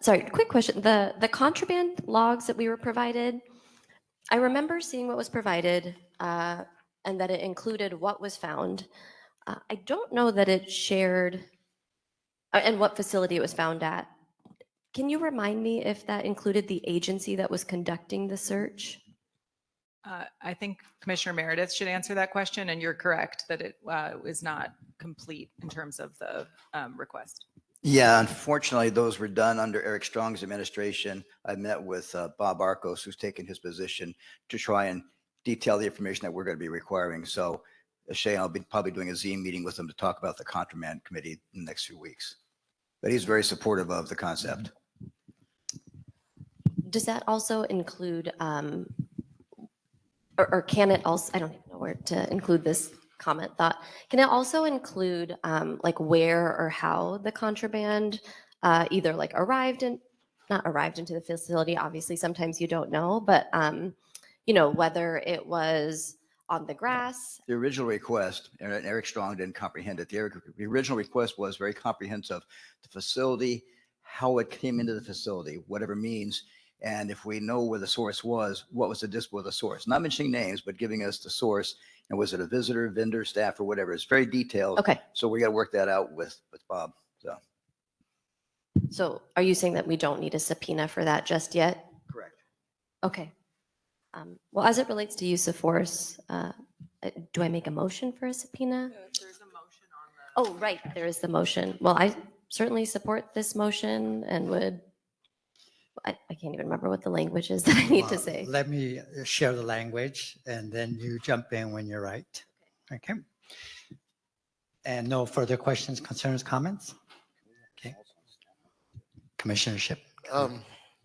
Sorry, quick question. The contraband logs that we were provided, I remember seeing what was provided and that it included what was found. I don't know that it shared and what facility it was found at. Can you remind me if that included the agency that was conducting the search? I think Commissioner Meredith should answer that question, and you're correct that it is not complete in terms of the request. Yeah, unfortunately, those were done under Eric Strong's administration. I met with Bob Arcos, who's taken his position to try and detail the information that we're going to be requiring. So Shay, I'll be probably doing a Zoom meeting with him to talk about the contraband committee in the next few weeks. But he's very supportive of the concept. Does that also include, or can it also, I don't even know where to include this comment thought. Can it also include like where or how the contraband either like not arrived into the facility, obviously sometimes you don't know, but you know, whether it was on the grass? The original request, and Eric Strong didn't comprehend it. The original request was very comprehensive. The facility, how it came into the facility, whatever means. And if we know where the source was, what was the dispo of the source? Not mentioning names, but giving us the source. And was it a visitor, vendor, staff, or whatever? It's very detailed. Okay. So we got to work that out with Bob. So are you saying that we don't need a subpoena for that just yet? Correct. Okay. Well, as it relates to use of force, do I make a motion for a subpoena? There's a motion on Oh, right, there is the motion. Well, I certainly support this motion and would, I can't even remember what the language is that I need to say. Let me share the language and then you jump in when you're right. Okay. And no further questions, concerns, comments? Okay. Commissioner Ship.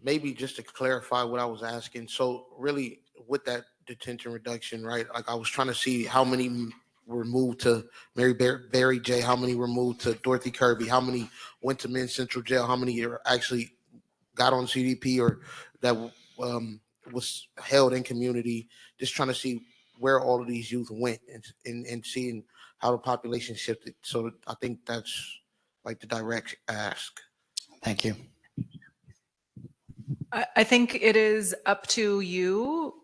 Maybe just to clarify what I was asking. So really with that detention reduction, right? Like I was trying to see how many were moved to Mary Berry J, how many were moved to Dorothy Kirby, how many went to Men's Central Jail, how many are actually got on CDP or that was held in community. Just trying to see where all of these youth went and seeing how the population shifted. So I think that's like the direct ask. Thank you. I think it is up to you.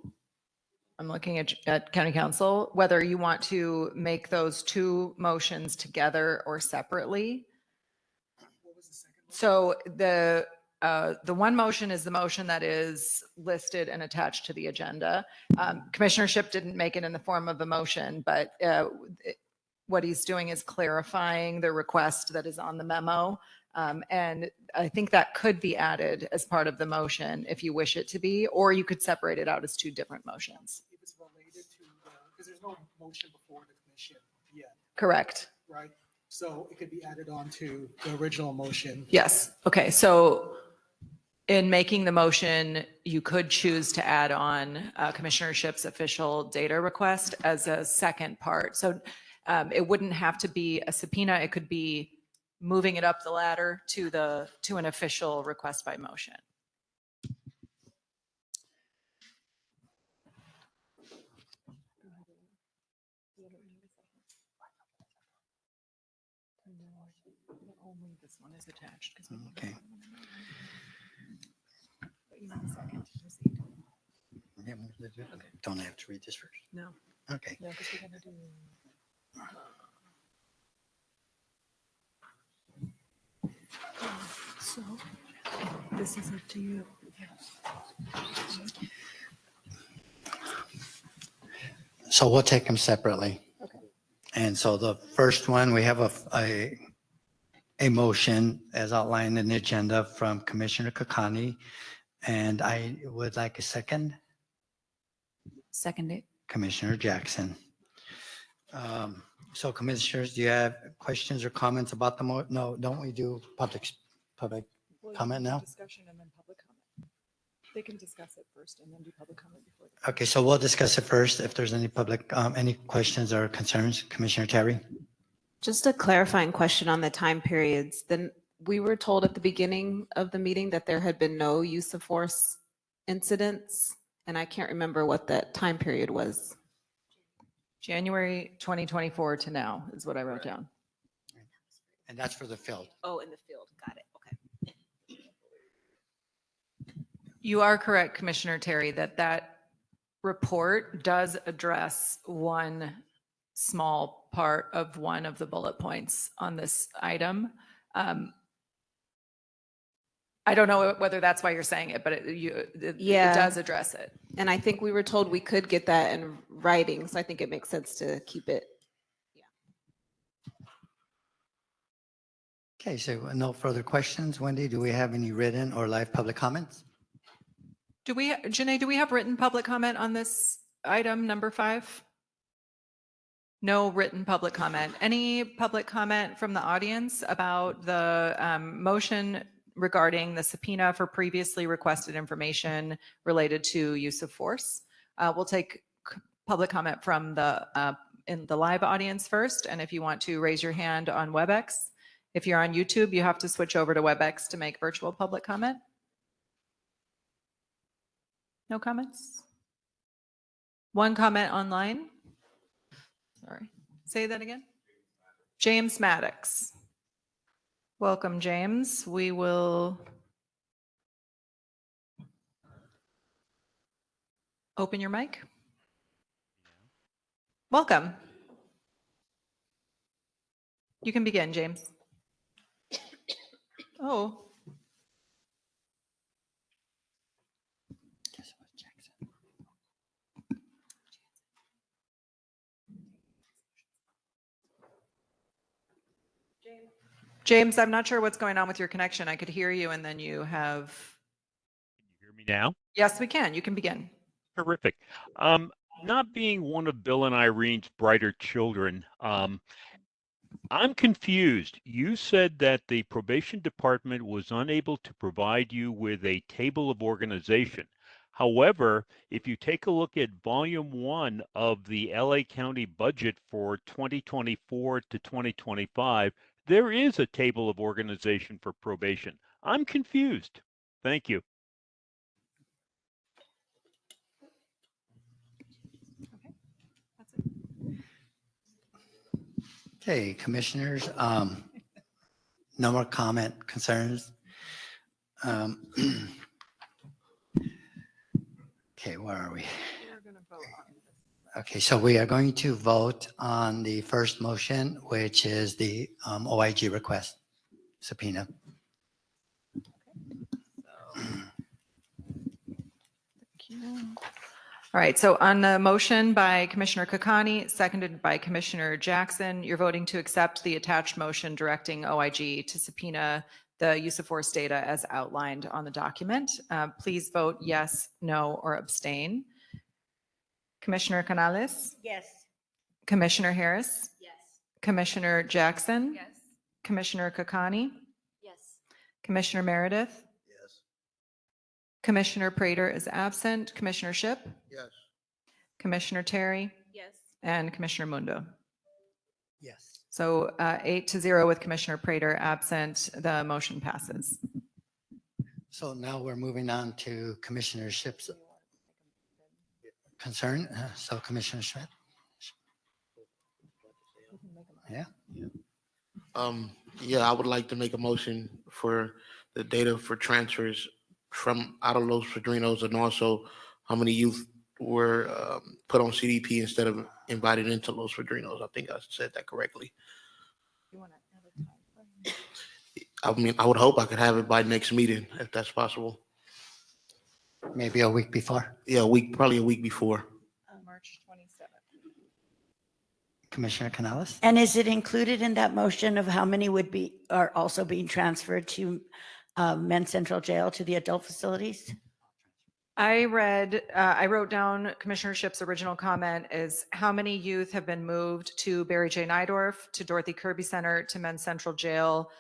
I'm looking at County Council, whether you want to make those two motions together or separately. So the one motion is the motion that is listed and attached to the agenda. Commissioner Ship didn't make it in the form of a motion, but what he's doing is clarifying the request that is on the memo. And I think that could be added as part of the motion if you wish it to be, or you could separate it out as two different motions. If it's related to, because there's no motion before the commission yet. Correct. Right? So it could be added on to the original motion. Yes. Okay. So In making the motion, you could choose to add on Commissioner Shipp's official data request as a second part. So it wouldn't have to be a subpoena. It could be moving it up the ladder to an official request by motion. Only this one is attached. Okay. Yeah, Okay. don't I have to read this first? No. Okay. No, because we're gonna do. So this is up to you. So we'll take them separately. Okay. And so the first one, we have a motion as outlined in the agenda from Commissioner Kakani. And I would like a second, Second it. Commissioner Jackson. So commissioners, do you have questions or comments about the no, don't we do public comment now? Discussion and then public comment. They can discuss it first and then do public comment before. Okay, so we'll discuss it first. If there's any public, any questions or concerns, Commissioner Terry? Just a clarifying question on the time periods. Then we were told at the beginning of the meeting that there had been no use of force incidents, and I can't remember what that time period was. January 2024 to now is what I wrote down. And that's for the field. Oh, in the field. Got it. Okay. You are correct, Commissioner Terry, that report does address one small part of one of the bullet points on this item. I don't know whether that's why you're saying it, but it does address it. And I think we were told we could get that in writing, so I think it makes sense to keep it. Okay, so no further questions. Wendy, do we have any written or live public comments? Janae, do we have written public comment on this item number 5? No written public comment. Any public comment from the audience about the motion regarding the subpoena for previously requested information related to use of force? We'll take public comment from in the live audience first. And if you want to raise your hand on WebEx, if you're on YouTube, you have to switch over to WebEx to make virtual public comment. No comments? One comment online. Sorry, say that again. James Maddox. Welcome, James. We will open your mic. Welcome. You can begin, James. Oh. James, I'm not sure what's going on with your connection. I could hear you and then you have. Can you hear me now? Yes, we can. You can begin. Terrific. Not being one of Bill and Irene's brighter children, I'm confused. You said that the probation department was unable to provide you with a table of organization. However, if you take a look at volume 1 of the LA County budget for 2024 to 2025, there is a table of organization for probation. I'm confused. Thank you. Okay, commissioners, no more comment, concerns. Okay, where are we? Okay, so we are going to vote on the first motion, which is the OIG request subpoena. All right, so on the motion by Commissioner Kakani, seconded by Commissioner Jackson, you're voting to accept the attached motion directing OIG to subpoena the use of force data as outlined on the document. Please vote yes, no, or abstain. Commissioner Canales? Yes. Commissioner Harris? Yes. Commissioner Jackson? Yes. Commissioner Kakani? Yes. Commissioner Meredith? Yes. Commissioner Prater is absent. Commissioner Ship, Yes. Commissioner Terry, Yes. and Commissioner Mundo. Yes. So 8-0 with Commissioner Prater absent, the motion passes. So now we're moving on to Commissioner Ship's concern. So Commissioner Schmidt. Yeah. Yeah, I would like to make a motion for the data for transfers from out of Los Padrinos, and also how many youth were put on CDP instead of invited into Los Padrinos. I think I said that correctly. I mean, I would hope I could have it by next meeting, if that's possible. Maybe a week before. Yeah, probably a week before. March 27th. Commissioner Canales? And is it included in that motion of how many are also being transferred to Men's Central Jail to the adult facilities? I wrote down Commissioner Ship's original comment is how many youth have been moved to Barry J. Nydorf, to Dorothy Kirby Center, to Men's Central Jail,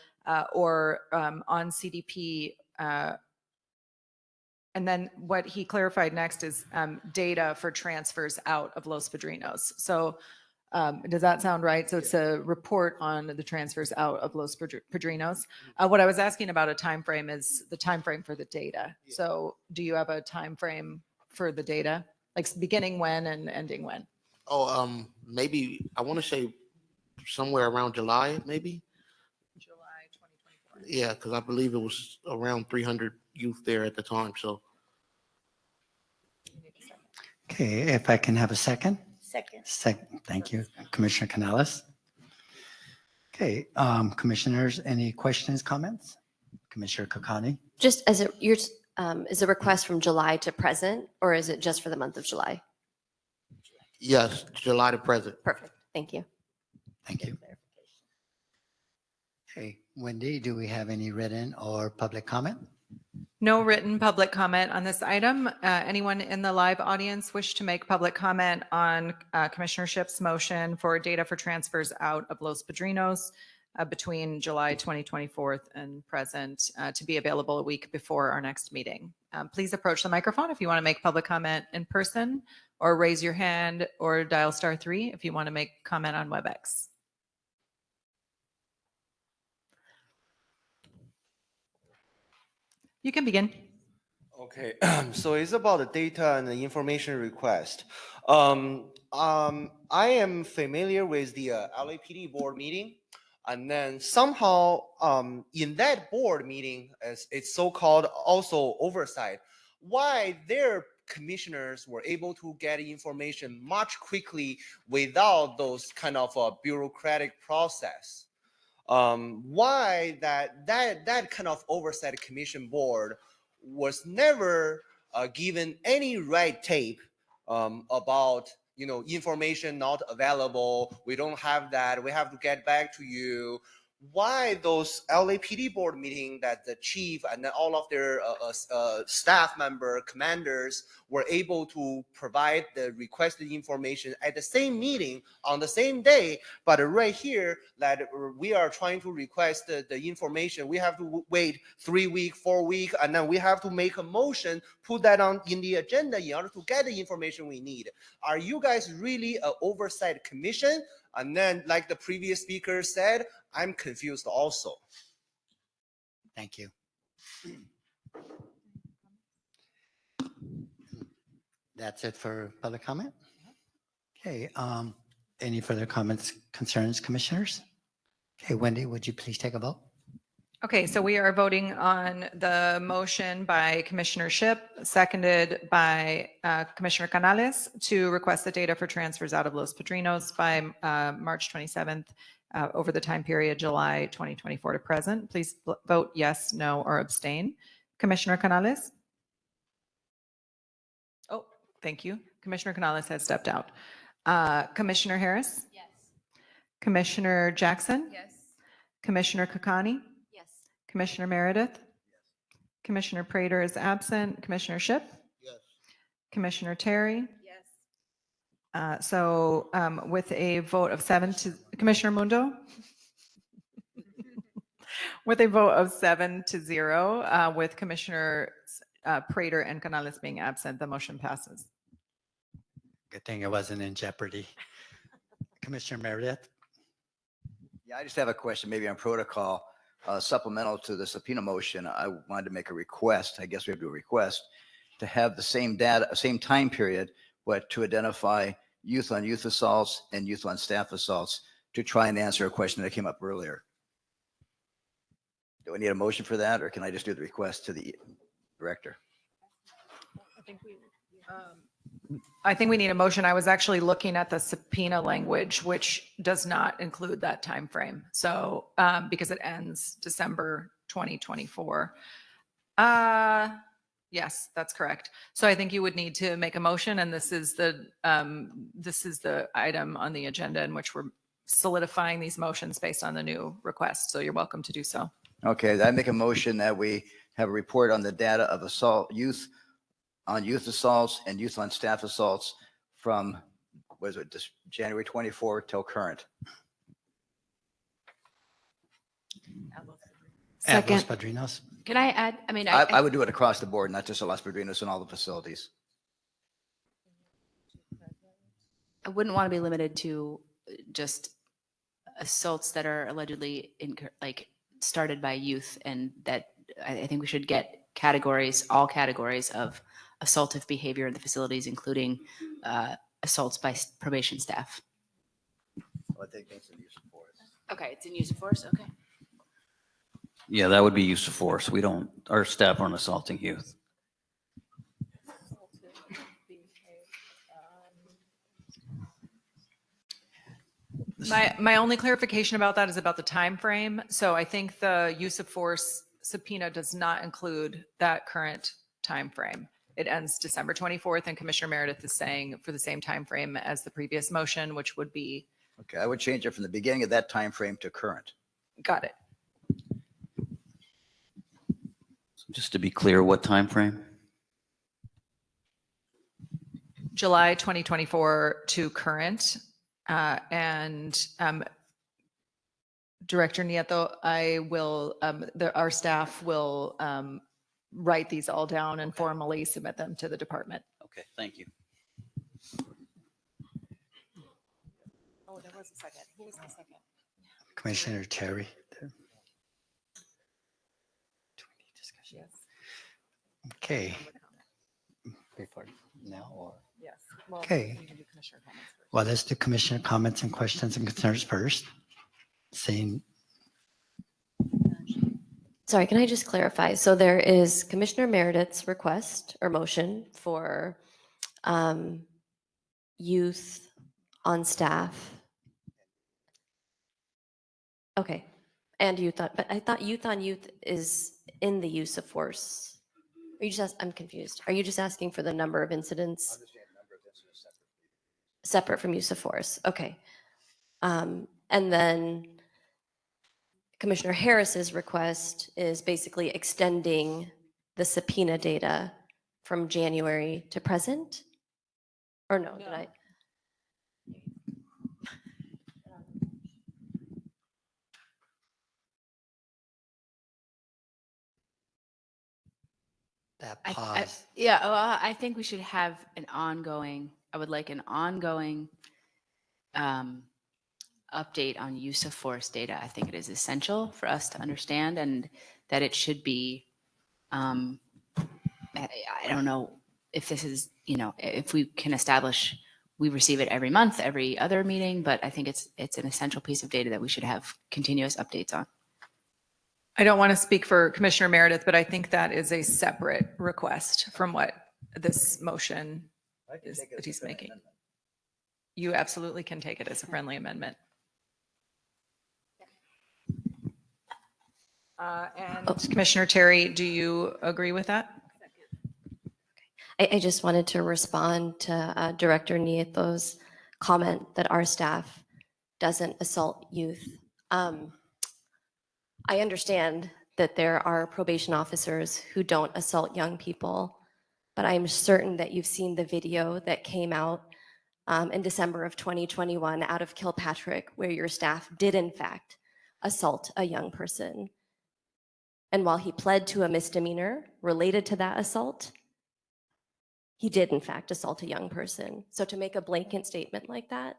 or on CDP. And then what he clarified next is data for transfers out of Los Padrinos. So does that sound right? So it's a report on the transfers out of Los Padrinos. What I was asking about a time frame is the time frame for the data. So do you have a time frame for the data, like beginning when and ending when? Oh, maybe I want to say somewhere around July, maybe. July 2024. Yeah, because I believe it was around 300 youth there at the time. So. Okay, if I can have a second. Second. Thank you, Commissioner Canales. Okay, commissioners, any questions, comments? Commissioner Kokani? Just as is a request from July to present, or is it just for the month of July? Yes, July to present. Perfect. Thank you. Thank you. Okay, Wendy, do we have any written or public comment? No written public comment on this item. Anyone in the live audience wish to make public comment on Commissioner Ship's motion for data for transfers out of Los Padrinos between July 2024 and present to be available a week before our next meeting? Please approach the microphone if you want to make public comment in person, or raise your hand or dial *3 if you want to make comment on WebEx. You can begin. Okay, so it's about the data and the information request. I am familiar with the LAPD board meeting, and then somehow in that board meeting, as it's so-called also oversight, why their commissioners were able to get information much quickly without those kind of bureaucratic process. Why that kind of oversight commission board was never given any red tape about information not available. We don't have that. We have to get back to you. Why those LAPD board meeting that the chief and then all of their staff member commanders were able to provide the requested information at the same meeting on the same day, but right here that we are trying to request the information, we have to wait 3 weeks, 4 weeks, and then we have to make a motion, put that on in the agenda in order to get the information we need. Are you guys really an oversight commission? And then, like the previous speaker said, I'm confused also. Thank you. That's it for public comment? Okay, any further comments, concerns, commissioners? Okay, Wendy, would you please take a vote? Okay, so we are voting on the motion by Commissioner Ship, seconded by Commissioner Canales, to request the data for transfers out of Los Padrinos by March 27th over the time period July 2024 to present. Please vote yes, no, or abstain. Commissioner Canales? Oh, thank you. Commissioner Canales has stepped out. Commissioner Harris? Yes. Commissioner Jackson? Yes. Commissioner Kokani? Yes. Commissioner Meredith? Commissioner Prater is absent. Commissioner Ship? Yes. Commissioner Terry? Yes. So with a vote of 7 to, Commissioner Mundo? With a vote of 7-0, with Commissioner Prater and Canales being absent, the motion passes. Good thing it wasn't in jeopardy. Commissioner Meredith? Yeah, I just have a question, maybe on protocol, supplemental to the subpoena motion. I wanted to make a request. I guess we have to do a request to have the same data, same time period, but to identify youth on youth assaults and youth on staff assaults to try and answer a question that came up earlier. Do I need a motion for that, or can I just do the request to the director? I think we need a motion. I was actually looking at the subpoena language, which does not include that time frame. So because it ends December 2024. Yes, that's correct. So I think you would need to make a motion, and this is the item on the agenda in which we're solidifying these motions based on the new request. So you're welcome to do so. Okay, I make a motion that we have a report on the data of youth on youth assaults and youth on staff assaults from, was it just January 24 till current? Second. Los Padrinos? Can I add, I mean, I would do it across the board, not just at Los Padrinos and all the facilities. I wouldn't want to be limited to just assaults that are allegedly started by youth, and that I think we should get categories, all categories of assaultive behavior in the facilities, including assaults by probation staff. Well, I think that's in use of force. Okay, it's in use of force. Okay. Yeah, that would be use of force. Our staff aren't assaulting youth. My only clarification about that is about the time frame. So I think the use of force subpoena does not include that current time frame. It ends December 24th, and Commissioner Meredith is saying for the same time frame as the previous motion, which would be. Okay, I would change it from the beginning of that time frame to current. Got it. Just to be clear, what time frame? July 2024 to current. And Director Nieto, our staff will write these all down and formally submit them to the department. Okay, thank you. Oh, there was a second. Who was the second? Commissioner Terry? Yes. Okay. Before now or? Yes. Well, Okay. we can do commissioner comments first. Well, let's do commissioner comments and questions and concerns first. Seeing, Sorry, can I just clarify? So there is Commissioner Meredith's request or motion for youth on staff. Okay, and youth on, but I thought youth on youth is in the use of force. Are you just, I'm confused. Are you just asking for the number of incidents? Separate from use of force, okay. And then Commissioner Harris's request is basically extending the subpoena data from January to present? Or no, did I? that pause. I think we should have an ongoing, I would like an ongoing update on use of force data. I think it is essential for us to understand, and that it should be, I don't know if this is, if we can establish, we receive it every month, every other meeting, but I think it's an essential piece of data that we should have continuous updates on. I don't want to speak for Commissioner Meredith, but I think that is a separate request from what this motion is that he's making. You absolutely can take it as a friendly amendment. And Commissioner Terry, do you agree with that? I just wanted to respond to Director Nieto's comment that our staff doesn't assault youth. I understand that there are probation officers who don't assault young people, but I'm certain that you've seen the video that came out in December of 2021 out of Kilpatrick, where your staff did in fact assault a young person. And while he pled to a misdemeanor related to that assault, he did in fact assault a young person. So to make a blanket statement like that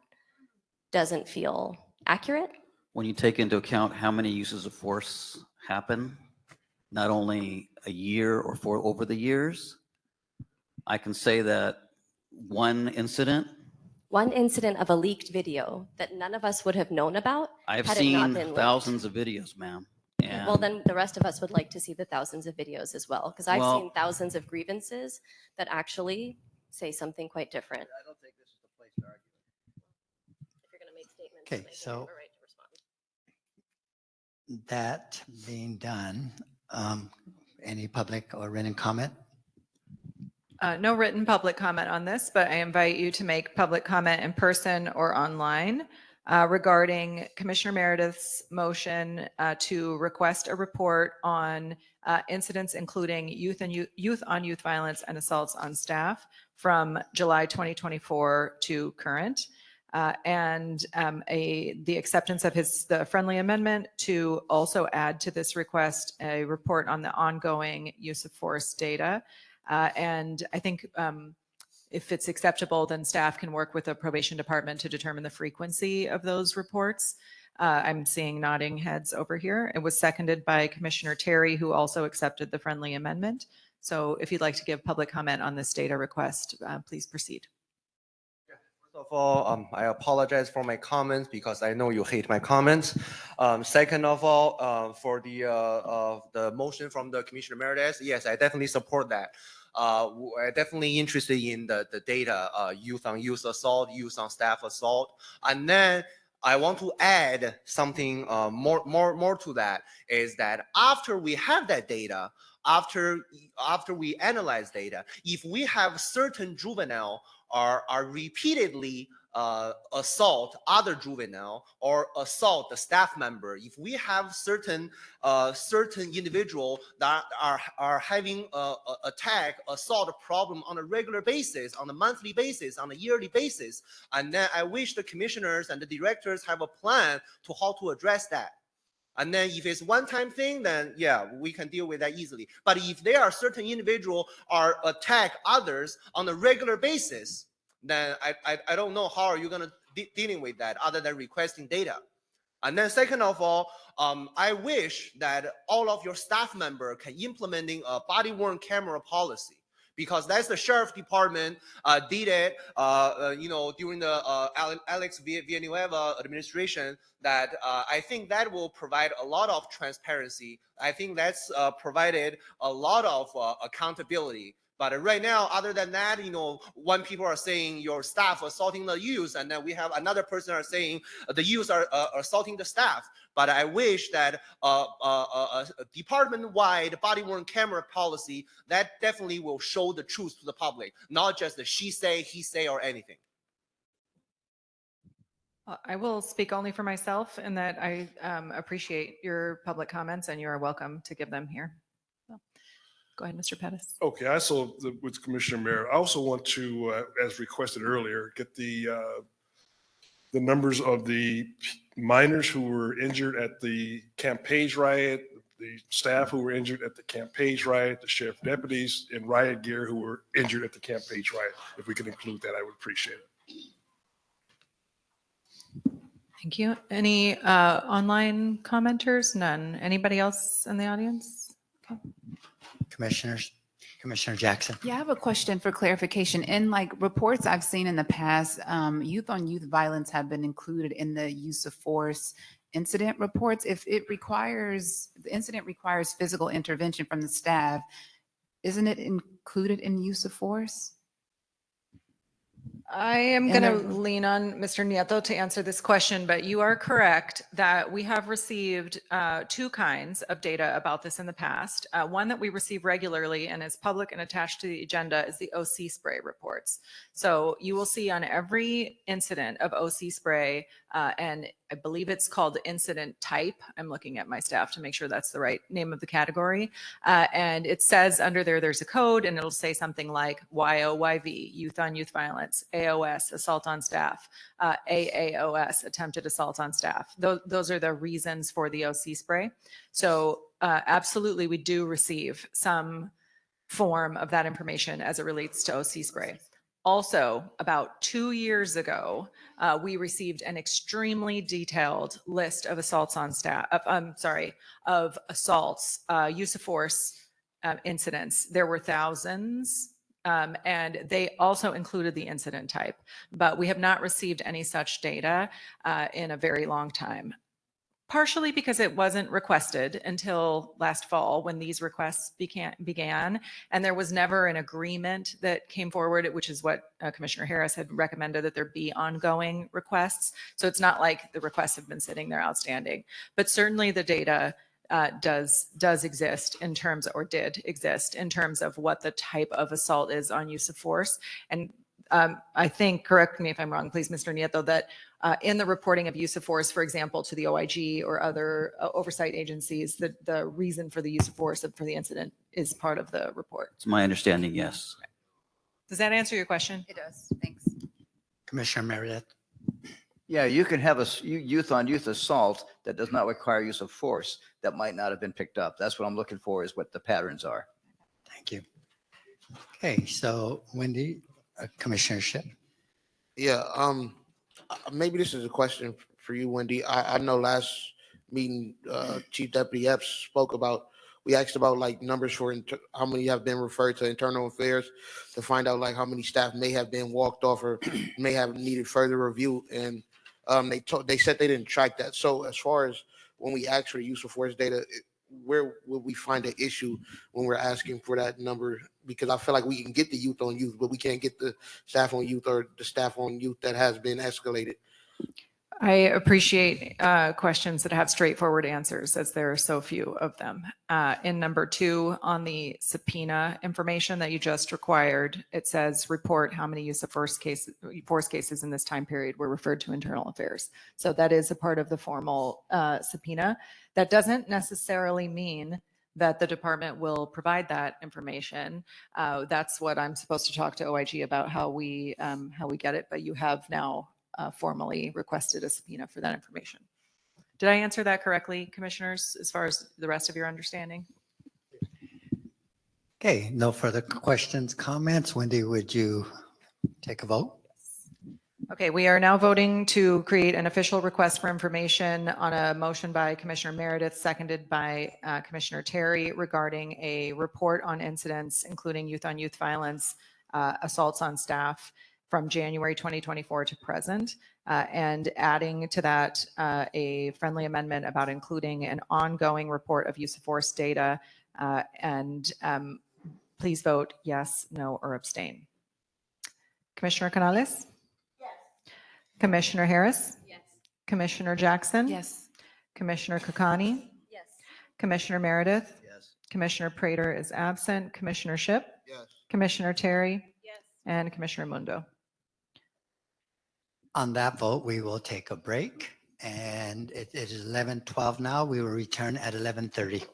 doesn't feel accurate. When you take into account how many uses of force happen, not only a year or over the years, I can say that one incident of a leaked video that none of us would have known about I've had it not seen been leaked. thousands of videos, ma'am. Okay, well, then the rest of us would like to see the thousands of videos as well, because I've Well- seen thousands of grievances that actually say something quite different. I don't think this is the place to argue. If you're going to make statements, Okay, I think you so have a right to respond. that being done, any public or written comment? No written public comment on this, but I invite you to make public comment in person or online regarding Commissioner Meredith's motion to request a report on incidents including youth on youth violence and assaults on staff from July 2024 to current. And the acceptance of the friendly amendment to also add to this request a report on the ongoing use of force data. And I think if it's acceptable, then staff can work with the probation department to determine the frequency of those reports. I'm seeing nodding heads over here. It was seconded by Commissioner Terry, who also accepted the friendly amendment. So if you'd like to give public comment on this data request, please proceed. First of all, I apologize for my comments because I know you hate my comments. Second of all, for the motion from the Commissioner Meredith, yes, I definitely support that. I'm definitely interested in the data, youth on youth assault, youth on staff assault. And then I want to add something more to that, is that after we have that data, after we analyze data, if we have certain juvenile are repeatedly assault other juvenile or assault the staff member, if we have certain individual that are having attack, assault problem on a regular basis, on a monthly basis, on a yearly basis, and then I wish the commissioners and the directors have a plan to how to address that. And then if it's one-time thing, then yeah, we can deal with that easily. But if there are certain individuals are attack others on a regular basis, then I don't know how are you going to dealing with that other than requesting data. And then second of all, I wish that all of your staff member can implementing a body-worn camera policy, because that's the sheriff department did it, during the Alex Villanueva administration. That I think that will provide a lot of transparency. I think that's provided a lot of accountability. But right now, other than that, one people are saying your staff assaulting the youth, and then we have another person are saying the youth are assaulting the staff. But I wish that a department-wide body-worn camera policy that definitely will show the truth to the public, not just the she say, he say, or anything. I will speak only for myself in that I appreciate your public comments and you are welcome to give them here. So, go ahead, Mr. Pettis. Okay, I also, with Commissioner Mayor, I also want to, as requested earlier, get the numbers of the minors who were injured at the Camp Page riot, the staff who were injured at the Camp Page riot, the sheriff deputies in riot gear who were injured at the Camp Page riot. If we could include that, I would appreciate it. Thank you. Any online commenters? None. Anybody else in the audience? Okay. Commissioners, Commissioner Jackson. Yeah, I have a question for clarification. In reports I've seen in the past, youth on youth violence have been included in the use of force incident reports. If the incident requires physical intervention from the staff, isn't it included in use of force? I am going to lean on Mr. Nieto to answer this question, but you are correct that we have received two kinds of data about this in the past. One that we receive regularly and is public and attached to the agenda is the OC spray reports. So you will see on every incident of OC spray, and I believe it's called incident type. I'm looking at my staff to make sure that's the right name of the category. And it says under there's a code and it'll say something like YOYV, youth on youth violence, AAOS, assault on staff, AAOS, attempted assault on staff. Those are the reasons for the OC spray. So absolutely, we do receive some form of that information as it relates to OC spray. Also, about 2 years ago, we received an extremely detailed list of assaults on staff, of assaults, use of force incidents. There were thousands, and they also included the incident type, but we have not received any such data in a very long time. Partially because it wasn't requested until last fall when these requests began, and there was never an agreement that came forward, which is what Commissioner Harris had recommended, that there be ongoing requests. So it's not like the requests have been sitting there outstanding, but certainly the data does exist in terms, or did exist in terms of what the type of assault is on use of force. And I think, correct me if I'm wrong, please, Mr. Nieto, that in the reporting of use of force, for example, to the OIG or other oversight agencies, the reason for the use of force for the incident is part of the report. It's my understanding, yes. Does that answer your question? It does. Thanks. Commissioner Meredith. Yeah, you can have a youth on youth assault that does not require use of force that might not have been picked up. That's what I'm looking for, is what the patterns are. Thank you. Okay, so Wendy, Commissioner Ship. Yeah, maybe this is a question for you, Wendy. I know last meeting, Chief Deputy Epps spoke about, we asked about like numbers for how many have been referred to internal affairs to find out like how many staff may have been walked off or may have needed further review. And they said they didn't track that. So as far as when we ask for use of force data, where will we find an issue when we're asking for that number? Because I feel like we can get the youth on youth, but we can't get the staff on youth or the staff on youth that has been escalated. I appreciate questions that have straightforward answers, as there are so few of them. In number 2, on the subpoena information that you just required, it says report how many use of force cases in this time period were referred to internal affairs. So that is a part of the formal subpoena. That doesn't necessarily mean that the department will provide that information. That's what I'm supposed to talk to OIG about, how we get it. But you have now formally requested a subpoena for that information. Did I answer that correctly, commissioners, as far as the rest of your understanding? Okay, no further questions, comments. Wendy, would you take a vote? Okay, we are now voting to create an official request for information on a motion by Commissioner Meredith, seconded by Commissioner Terry, regarding a report on incidents, including youth on youth violence, assaults on staff from January 2024 to present, and adding to that a friendly amendment about including an ongoing report of use of force data. Please vote yes, no, or abstain. Commissioner Canales? Commissioner Harris? Yes. Commissioner Jackson? Yes. Commissioner Kakani? Yes. Commissioner Meredith? Yes. Commissioner Prater is absent. Commissioner Ship? Yes. Commissioner Terry? Yes. And Commissioner Mundo. On that vote, we will take a break, and it is 11:12 now. We will return at 11:30.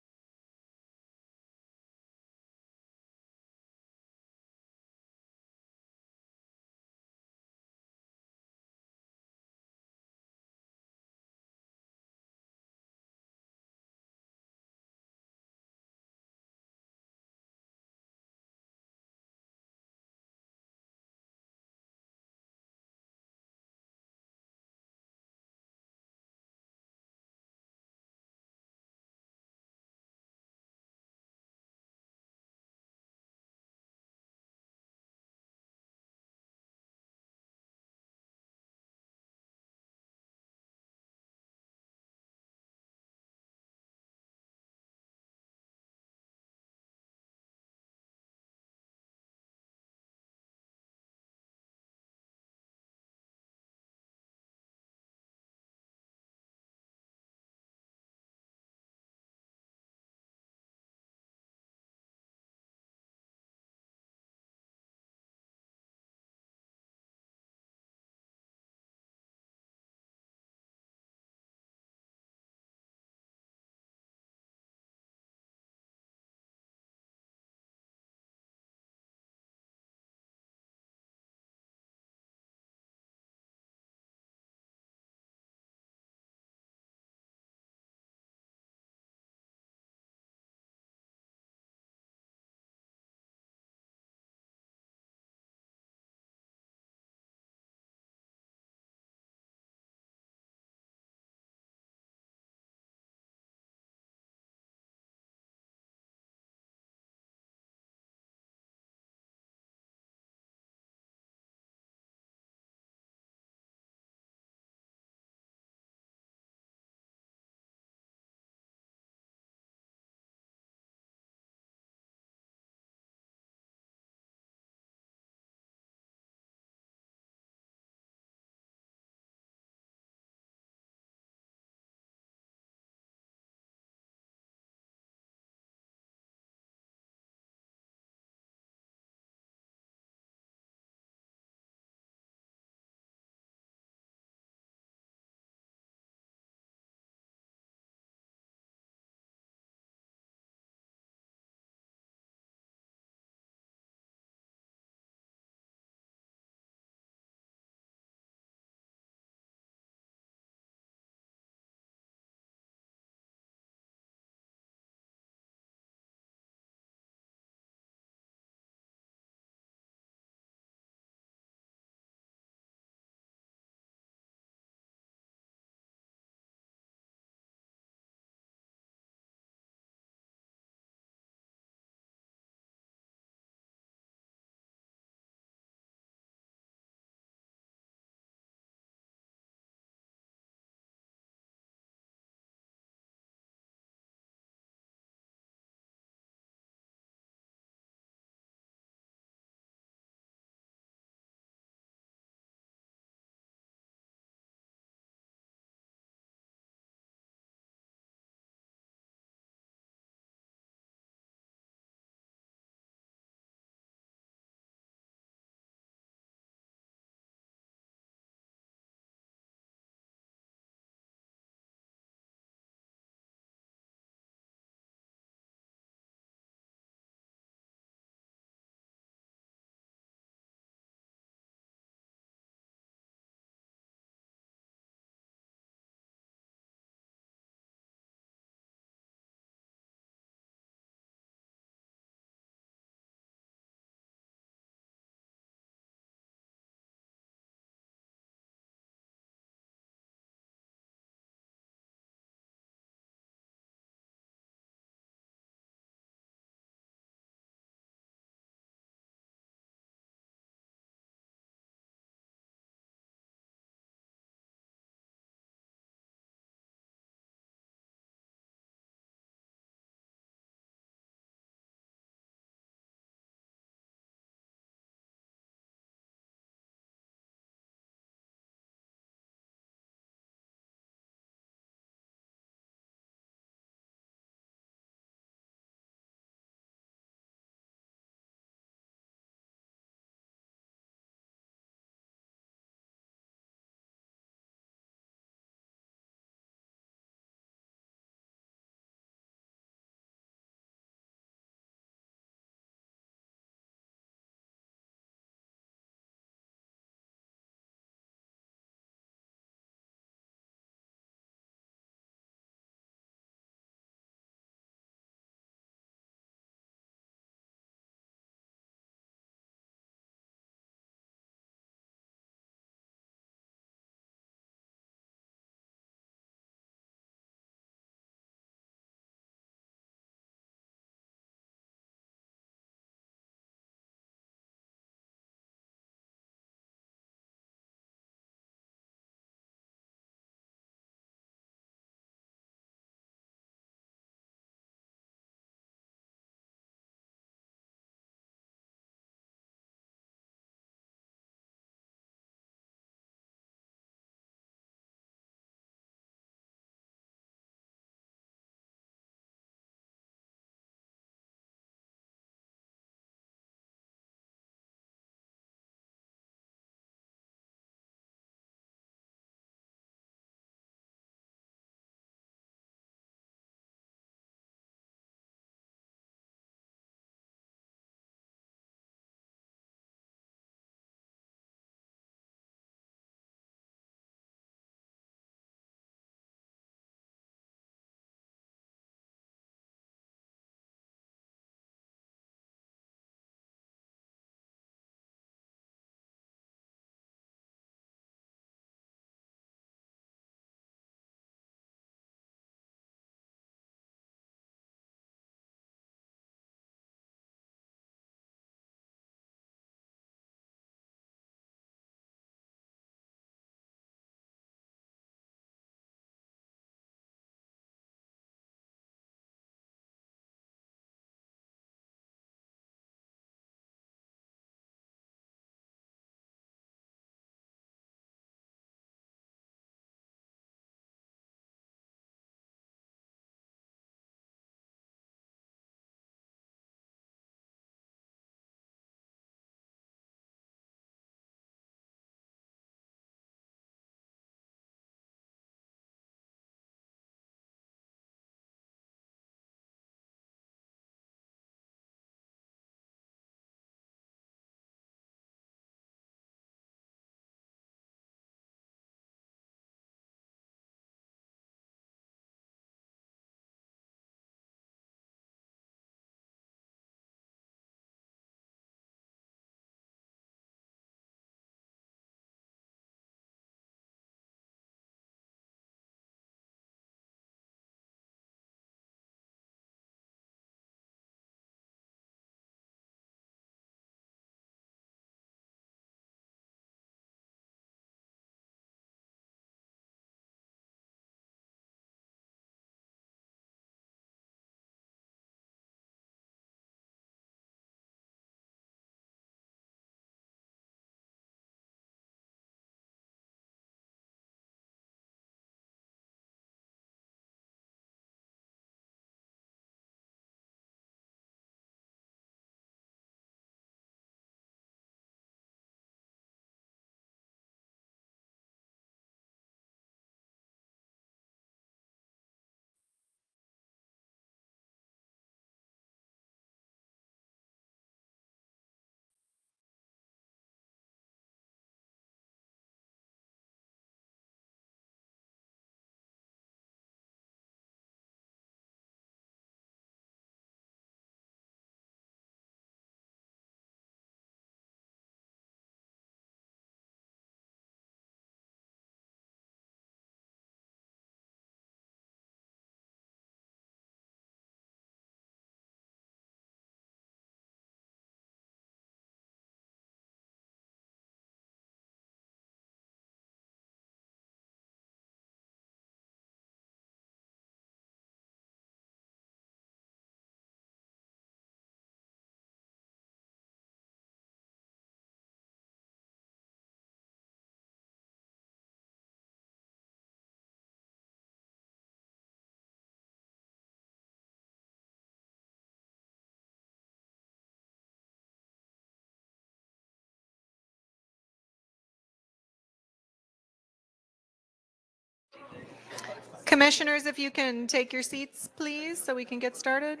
Commissioners, if you can take your seats, please, so we can get started.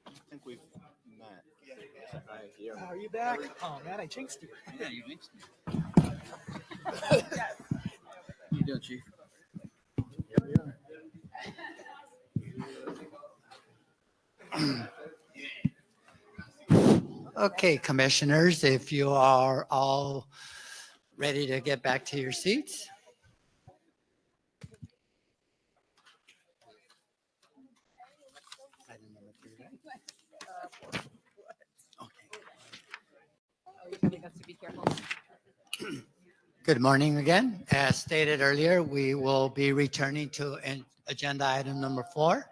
I think we've met. Are you back? Oh man, I jinxed you. Yeah, you jinxed me. How you doing, Chief? Okay, commissioners, if you are all ready to get back to your seats. Good morning again. As stated earlier, we will be returning to agenda item number 4.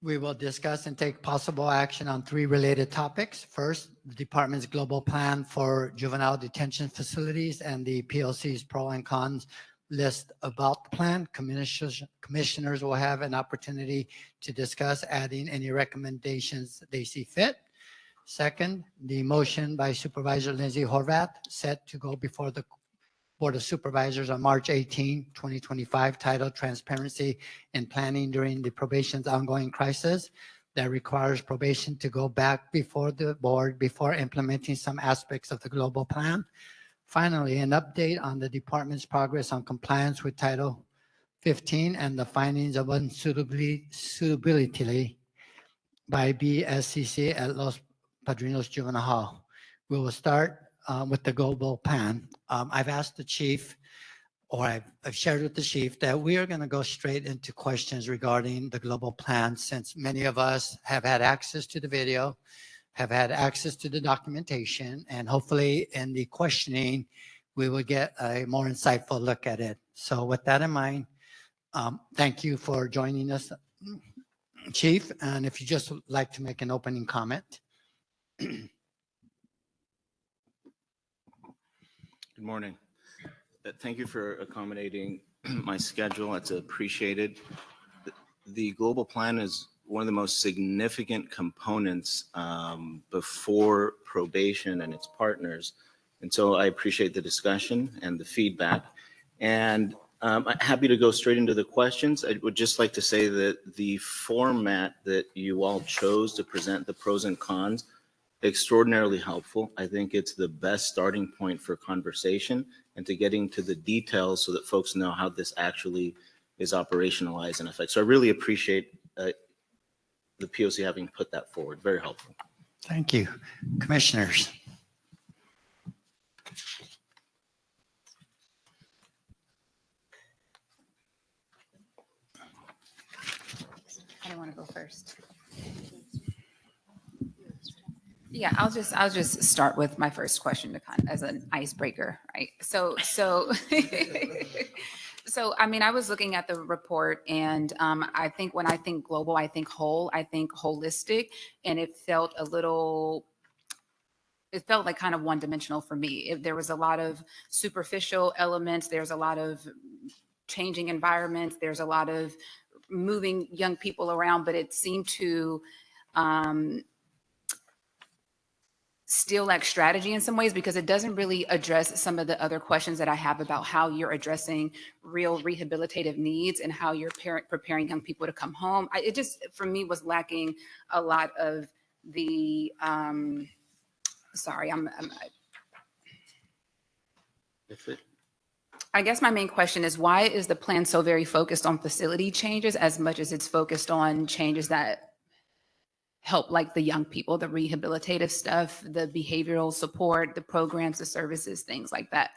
We will discuss and take possible action on 3 related topics. First, the department's global plan for juvenile detention facilities and the PLC's pro and cons list about the plan. Commissioners will have an opportunity to discuss adding any recommendations they see fit. Second, the motion by Supervisor Lindsay Horvath set to go before the Board of Supervisors on March 18, 2025, titled Transparency in Planning During the Probation's Ongoing Crisis, that requires probation to go back before the board before implementing some aspects of the global plan. Finally, an update on the department's progress on compliance with Title 15 and the findings of unsuitability by BSCC at Los Padrinos Juvenile Hall. We will start with the global plan. I've asked the chief, or I've shared with the chief, that we are going to go straight into questions regarding the global plan, since many of us have had access to the video, have had access to the documentation, and hopefully in the questioning, we will get a more insightful look at it. So with that in mind, thank you for joining us, Chief. And if you just like to make an opening comment. Good morning. Thank you for accommodating my schedule. It's appreciated. The global plan is one of the most significant components before probation and its partners. And so I appreciate the discussion and the feedback. And I'm happy to go straight into the questions. I would just like to say that the format that you all chose to present the pros and cons, extraordinarily helpful. I think it's the best starting point for conversation and to getting to the details so that folks know how this actually is operationalized in effect. So I really appreciate the POC having put that forward. Very helpful. Thank you. Commissioners. I don't want to go first. Yeah, I'll just start with my first question to kind of as an icebreaker, right? So I mean, I was looking at the report, and I think when I think global, I think whole, I think holistic, and it felt like kind of one-dimensional for me. There was a lot of superficial elements. There's a lot of changing environments. There's a lot of moving young people around, but it seemed to still lack strategy in some ways, because it doesn't really address some of the other questions that I have about how you're addressing real rehabilitative needs and how you're preparing young people to come home. It just, for me, was lacking a lot of the, I guess my main question is, why is the plan so very focused on facility changes as much as it's focused on changes that help like the young people, the rehabilitative stuff, the behavioral support, the programs, the services, things like that?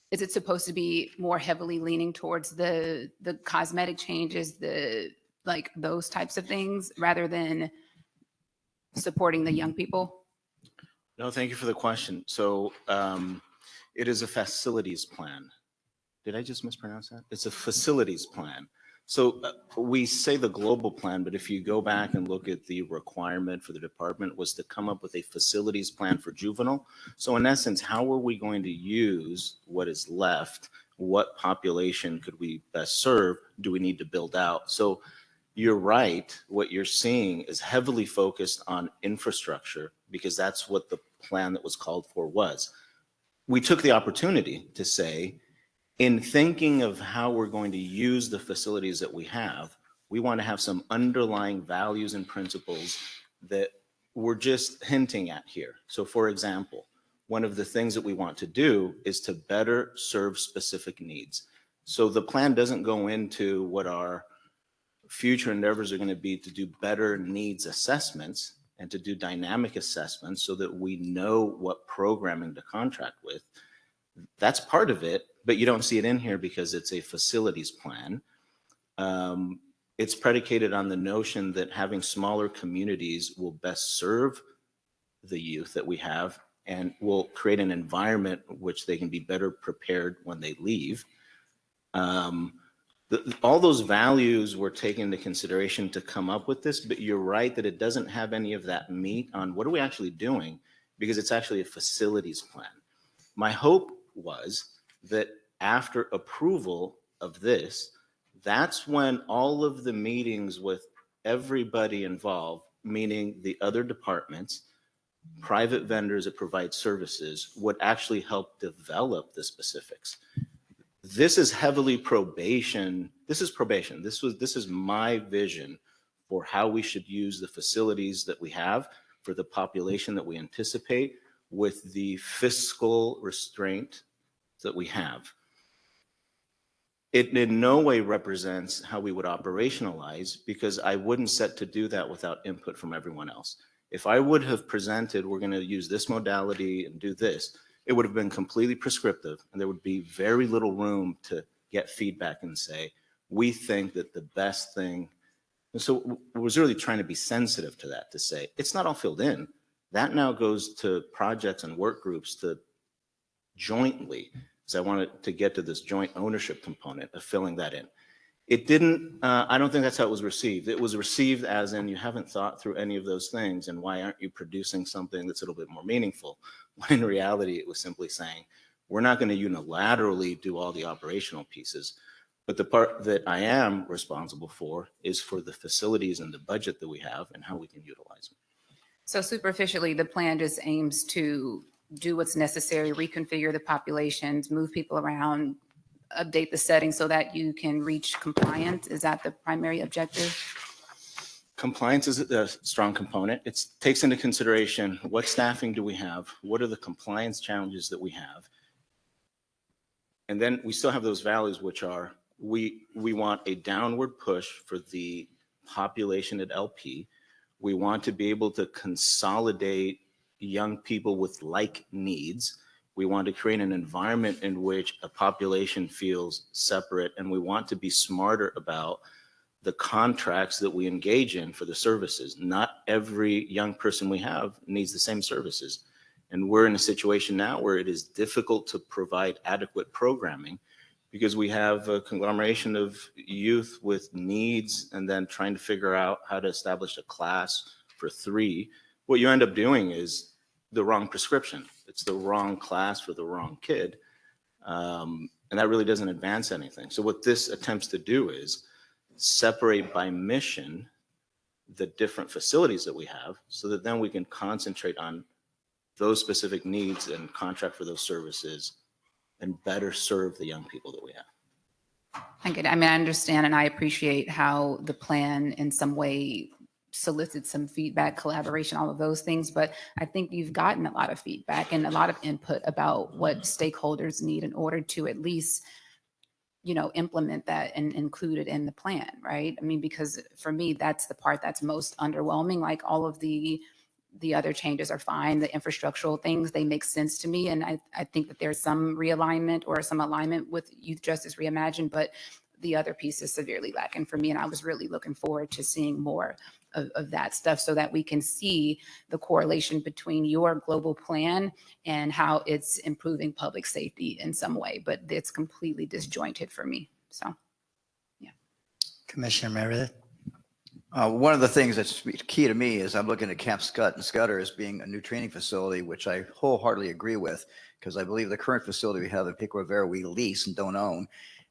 Is it supposed to be more heavily leaning towards the cosmetic changes, like those types of things, rather than supporting the young people? No, thank you for the question. So it is a facilities plan. Did I just mispronounce that? It's a facilities plan. So we say the global plan, but if you go back and look at the requirement for the department was to come up with a facilities plan for juvenile. So in essence, how are we going to use what is left? What population could we best serve? Do we need to build out? So you're right. What you're seeing is heavily focused on infrastructure because that's what the plan that was called for was. We took the opportunity to say, in thinking of how we're going to use the facilities that we have, we want to have some underlying values and principles that we're just hinting at here. So for example, one of the things that we want to do is to better serve specific needs. So the plan doesn't go into what our future endeavors are going to be to do better needs assessments and to do dynamic assessments so that we know what programming to contract with. That's part of it, but you don't see it in here because it's a facilities plan. It's predicated on the notion that having smaller communities will best serve the youth that we have and will create an environment which they can be better prepared when they leave. All those values were taken into consideration to come up with this, but you're right that it doesn't have any of that meat on what are we actually doing, because it's actually a facilities plan. My hope was that after approval of this, that's when all of the meetings with everybody involved, meaning the other departments, private vendors that provide services, would actually help develop the specifics. This is heavily probation. This is probation. This is my vision for how we should use the facilities that we have for the population that we anticipate with the fiscal restraint that we have. It in no way represents how we would operationalize, because I wouldn't set to do that without input from everyone else. If I would have presented, we're going to use this modality and do this, it would have been completely prescriptive, and there would be very little room to get feedback and say, we think that the best thing. And so I was really trying to be sensitive to that, to say, it's not all filled in. That now goes to projects and work groups to jointly, because I wanted to get to this joint ownership component of filling that in. It didn't, I don't think that's how it was received. It was received as in, you haven't thought through any of those things, and why aren't you producing something that's a little bit more meaningful? When in reality, it was simply saying, we're not going to unilaterally do all the operational pieces, but the part that I am responsible for is for the facilities and the budget that we have and how we can utilize them. So superficially, the plan just aims to do what's necessary, reconfigure the populations, move people around, update the settings so that you can reach compliance. Is that the primary objective? Compliance is a strong component. It takes into consideration what staffing do we have, what are the compliance challenges that we have, and then we still have those values, which are we want a downward push for the population at LP. We want to be able to consolidate young people with like needs. We want to create an environment in which a population feels separate, and we want to be smarter about the contracts that we engage in for the services. Not every young person we have needs the same services. And we're in a situation now where it is difficult to provide adequate programming because we have a conglomeration of youth with needs and then trying to figure out how to establish a class for 3. What you end up doing is the wrong prescription. It's the wrong class for the wrong kid. And that really doesn't advance anything. So what this attempts to do is separate by mission the different facilities that we have so that then we can concentrate on those specific needs and contract for those services and better serve the young people that we have. I get it. I mean, I understand and I appreciate how the plan in some way solicits some feedback, collaboration, all of those things. But I think you've gotten a lot of feedback and a lot of input about what stakeholders need in order to at least, you know, implement that and include it in the plan, right? I mean, because for me, that's the part that's most underwhelming. Like all of the other changes are fine. The infrastructural things, they make sense to me. And I think that there's some realignment or some alignment with Youth Justice Reimagined, but the other piece is severely lacking for me. And I was really looking forward to seeing more of that stuff so that we can see the correlation between your global plan and how it's improving public safety in some way, but it's completely disjointed for me. So, yeah. Commissioner Meredith. One of the things that's key to me is I'm looking at Camp Scudder as being a new training facility, which I wholeheartedly agree with, because I believe the current facility we have in Pico Rivera, we lease and don't own,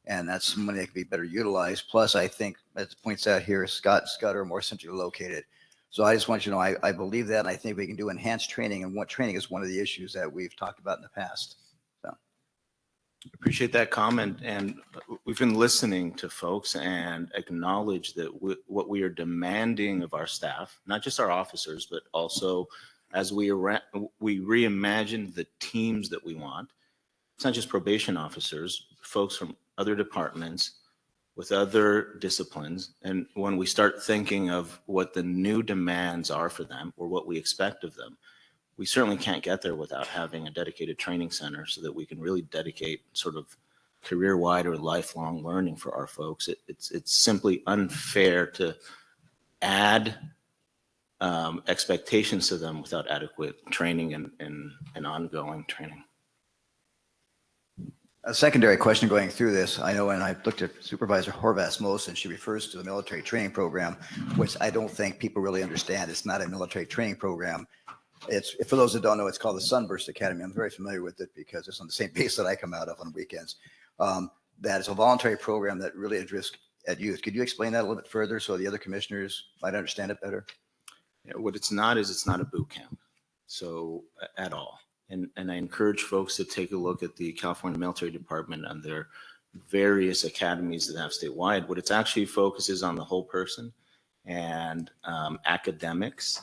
and that's money that could be better utilized. Plus, I think, as it points out here, Scudder are more centrally located. So I just want you to know, I believe that, and I think we can do enhanced training, and what training is one of the issues that we've talked about in the past. Appreciate that comment, and we've been listening to folks and acknowledge that what we are demanding of our staff, not just our officers, but also as we reimagine the teams that we want. It's not just probation officers, folks from other departments with other disciplines. And when we start thinking of what the new demands are for them or what we expect of them, we certainly can't get there without having a dedicated training center so that we can really dedicate sort of career-wide or lifelong learning for our folks. It's simply unfair to add expectations to them without adequate training and ongoing training. A secondary question going through this, I know when I looked at Supervisor Horvath's motion, she refers to the military training program, which I don't think people really understand. It's not a military training program. It's, for those that don't know, it's called the Sunburst Academy. I'm very familiar with it because it's on the same base that I come out of on weekends. That is a voluntary program that really addresses at youth. Could you explain that a little bit further so the other commissioners might understand it better? Yeah, what it's not is it's not a boot camp, so at all. And I encourage folks to take a look at the California Military Department and their various academies that have statewide. What it actually focuses on the whole person and academics.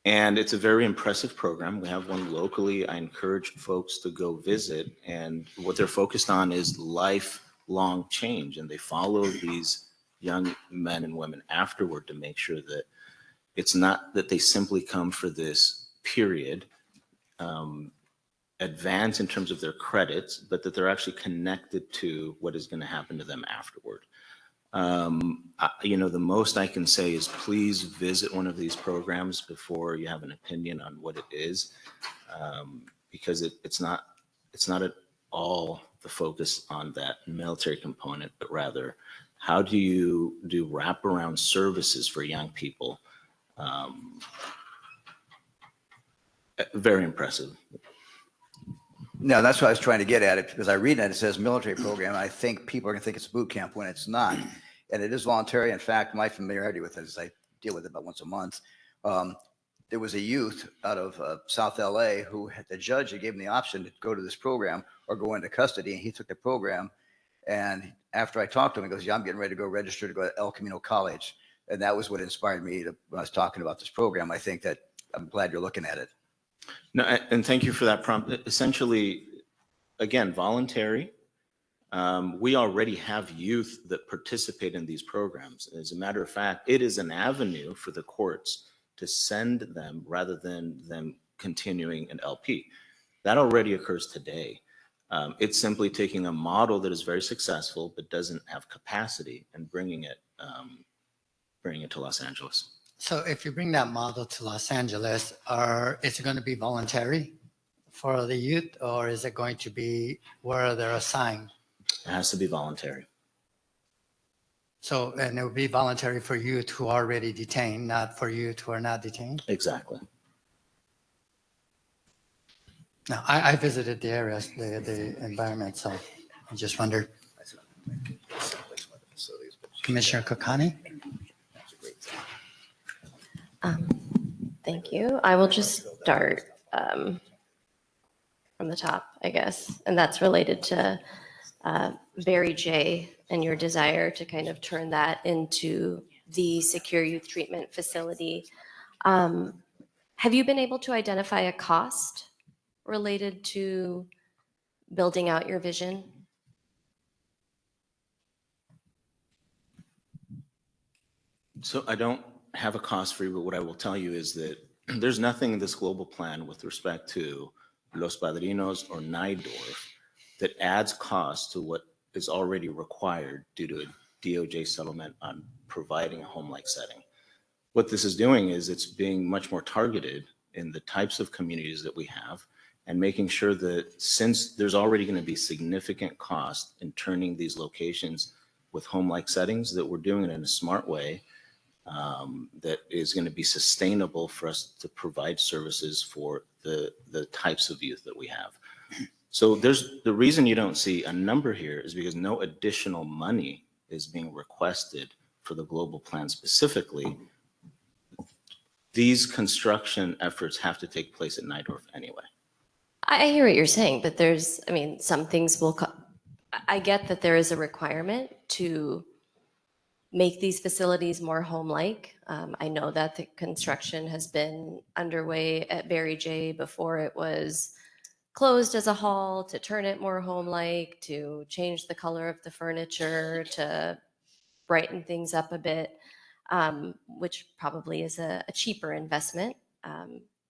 And it's a very impressive program. We have one locally. I encourage folks to go visit. And what they're focused on is lifelong change. And they follow these young men and women afterward to make sure that it's not that they simply come for this period, advance in terms of their credits, but that they're actually connected to what is going to happen to them afterward. You know, the most I can say is please visit one of these programs before you have an opinion on what it is, because it's not at all the focus on that military component, but rather how do you do wraparound services for young people? Very impressive. No, that's what I was trying to get at it, because I read it, it says military program. I think people are going to think it's a boot camp when it's not. And it is voluntary. In fact, my familiarity with it is I deal with it about once a month. There was a youth out of South LA who the judge gave him the option to go to this program or go into custody. And he took the program. And after I talked to him, he goes, yeah, I'm getting ready to go register to go to El Camino College. And that was what inspired me to, when I was talking about this program. I think that I'm glad you're looking at it. No, and thank you for that prompt. Essentially, again, voluntary. We already have youth that participate in these programs. As a matter of fact, it is an avenue for the courts to send them rather than them continuing an LP. That already occurs today. It's simply taking a model that is very successful but doesn't have capacity and bringing it to Los Angeles. So if you bring that model to Los Angeles, is it going to be voluntary for the youth, or is it going to be where they're assigned? It has to be voluntary. So, and it would be voluntary for youth who are already detained, not for youth who are not detained? Exactly. Now, I visited the areas, the environment, so I just wondered. Commissioner Kokani? Thank you. I will just start from the top, I guess, and that's related to Barry J. and your desire to kind of turn that into the secure youth treatment facility. Have you been able to identify a cost related to building out your vision? So I don't have a cost for you, but what I will tell you is that there's nothing in this global plan with respect to Los Padrinos or Nydorf that adds cost to what is already required due to a DOJ settlement on providing a home-like setting. What this is doing is it's being much more targeted in the types of communities that we have and making sure that since there's already going to be significant cost in turning these locations with home-like settings, that we're doing it in a smart way that is going to be sustainable for us to provide services for the types of youth that we have. So the reason you don't see a number here is because no additional money is being requested for the global plan specifically. These construction efforts have to take place at Nydorf anyway. I hear what you're saying, but there's, I mean, some things will, I get that there is a requirement to make these facilities more home-like. I know that the construction has been underway at Barry J before it was closed as a hall, to turn it more home-like, to change the color of the furniture, to brighten things up a bit, which probably is a cheaper investment,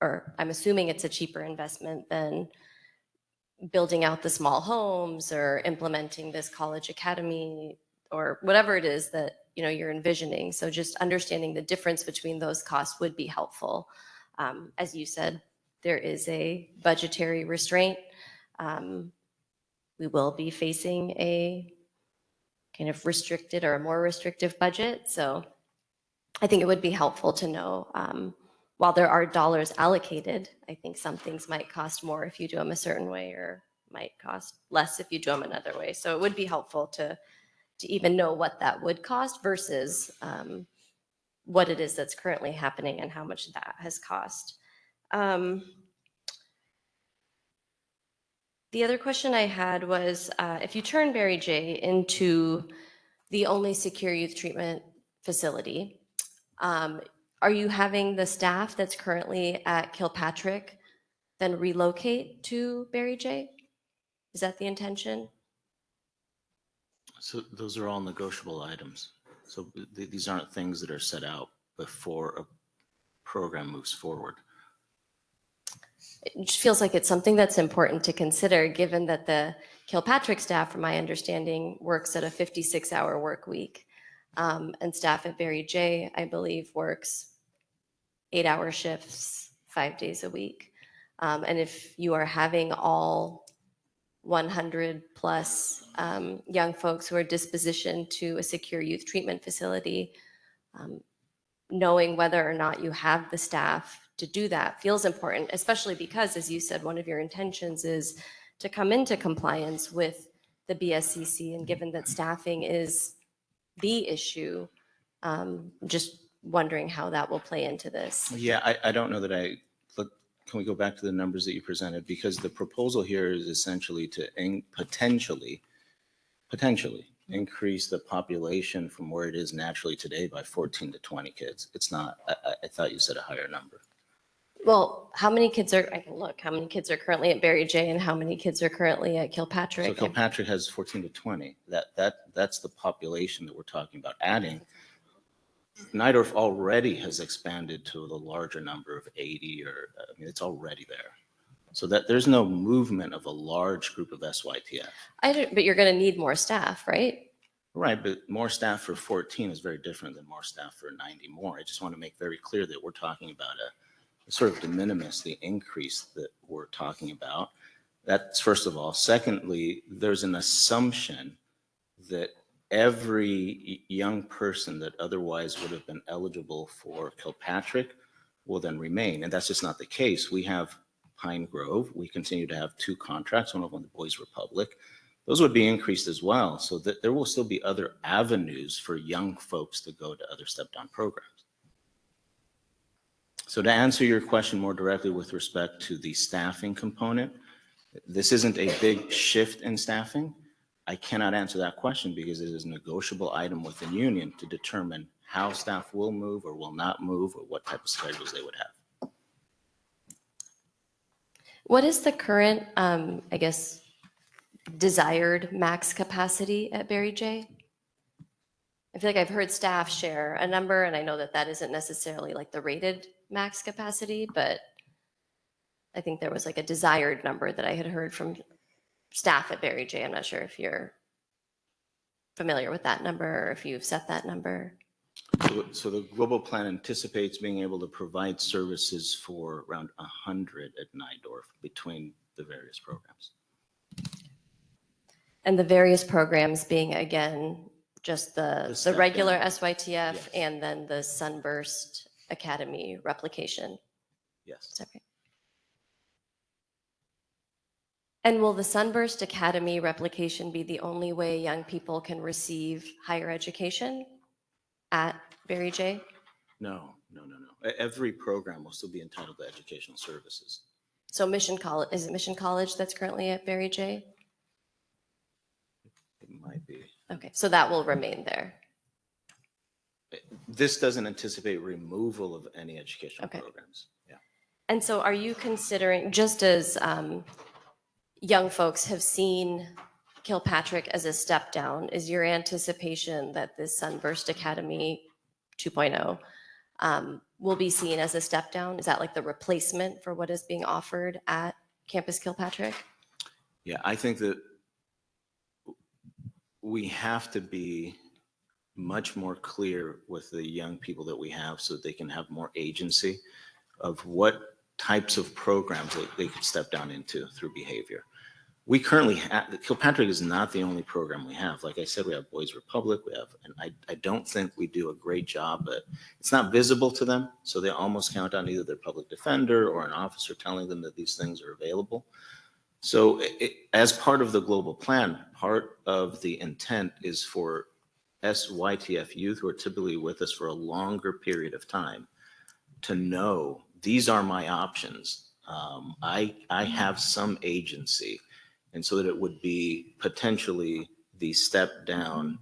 or I'm assuming it's a cheaper investment than building out the small homes or implementing this college academy or whatever it is that you're envisioning. So just understanding the difference between those costs would be helpful. As you said, there is a budgetary restraint. We will be facing a kind of restricted or a more restrictive budget. So I think it would be helpful to know, while there are dollars allocated, I think some things might cost more if you do them a certain way or might cost less if you do them another way. So it would be helpful to even know what that would cost versus what it is that's currently happening and how much that has cost. The other question I had was, if you turn Barry J into the only secure youth treatment facility, are you having the staff that's currently at Kilpatrick then relocate to Barry J? Is that the intention? So those are all negotiable items. So these aren't things that are set out before a program moves forward. It just feels like it's something that's important to consider, given that the Kilpatrick staff, from my understanding, works at a 56-hour work week. And staff at Barry J, I believe, works 8-hour shifts, 5 days a week. And if you are having all 100 plus young folks who are dispositioned to a secure youth treatment facility, knowing whether or not you have the staff to do that feels important, especially because, as you said, one of your intentions is to come into compliance with the BSCC, and given that staffing is the issue, just wondering how that will play into this. Yeah, I don't know that can we go back to the numbers that you presented? Because the proposal here is essentially to potentially increase the population from where it is naturally today by 14 to 20 kids. It's not, I thought you said a higher number. Well, how many kids are, I can look, how many kids are currently at Barry J and how many kids are currently at Kilpatrick? So Kilpatrick has 14 to 20. That's the population that we're talking about adding. Nydorf already has expanded to the larger number of 80, or I mean, it's already there. So that there's no movement of a large group of SYTF. But you're going to need more staff, right? Right, but more staff for 14 is very different than more staff for 90 more. I just want to make very clear that we're talking about a sort of de minimis, the increase that we're talking about. That's first of all. Secondly, there's an assumption that every young person that otherwise would have been eligible for Kilpatrick will then remain. And that's just not the case. We have Pine Grove. We continue to have 2 contracts, one of them the Boys Republic. Those would be increased as well, so that there will still be other avenues for young folks to go to other step-down programs. So to answer your question more directly with respect to the staffing component, this isn't a big shift in staffing. I cannot answer that question because it is a negotiable item with the union to determine how staff will move or will not move or what type of schedules they would have. What is the current, I guess, desired max capacity at Barry J? I feel like I've heard staff share a number, and I know that that isn't necessarily like the rated max capacity, but I think there was like a desired number that I had heard from staff at Barry J. I'm not sure if you're familiar with that number or if you've set that number. So the global plan anticipates being able to provide services for around 100 at Nydorf between the various programs. And the various programs being, again, just the step regular down. SYTF Yes. and then the Sunburst Academy replication. Yes. Is that right? And will the Sunburst Academy replication be the only way young people can receive higher education at Barry J? No. Every program will still be entitled to educational services. So Mission College, is it Mission College that's currently at Barry J? It might be. Okay, so that will remain there. This doesn't anticipate removal of any educational Okay. programs. Yeah. And so are you considering, just as young folks have seen Kilpatrick as a step down, is your anticipation that this Sunburst Academy 2.0 will be seen as a step down? Is that like the replacement for what is being offered at Campus Kilpatrick? Yeah, I think that we have to be much more clear with the young people that we have so that they can have more agency of what types of programs that they could step down into through behavior. We currently have, Kilpatrick is not the only program we have. Like I said, we have Boys Republic, and I don't think we do a great job, but it's not visible to them. So they almost count on either their public defender or an officer telling them that these things are available. So as part of the global plan, part of the intent is for SYTF youth who are typically with us for a longer period of time to know these are my options. I have some agency. And so that it would be potentially the step down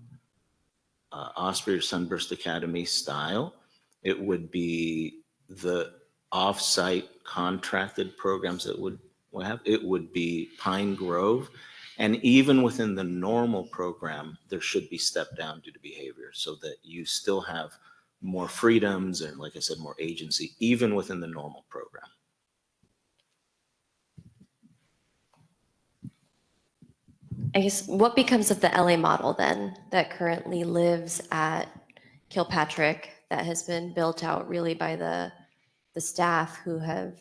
Osprey or Sunburst Academy style. It would be the off-site contracted programs that would have. It would be Pine Grove. And even within the normal program, there should be step down due to behavior so that you still have more freedoms and, like I said, more agency, even within the normal program. I guess what becomes of the LA model then that currently lives at Kilpatrick that has been built out really by the staff who have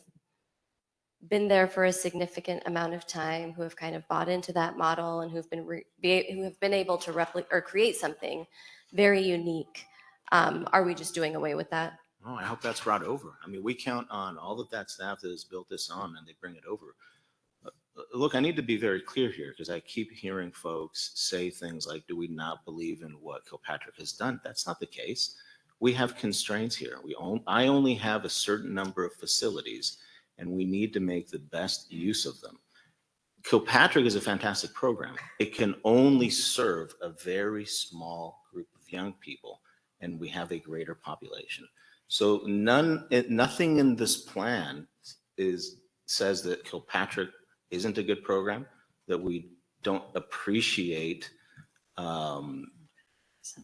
been there for a significant amount of time, who have kind of bought into that model and who have been able to replicate or create something very unique. Are we just doing away with that? Oh, I hope that's brought over. I mean, we count on all of that staff that has built this on and they bring it over. Look, I need to be very clear here because I keep hearing folks say things like, do we not believe in what Kilpatrick has done? That's not the case. We have constraints here. I only have a certain number of facilities and we need to make the best use of them. Kilpatrick is a fantastic program. It can only serve a very small group of young people and we have a greater population. So nothing in this plan says that Kilpatrick isn't a good program, that we don't appreciate.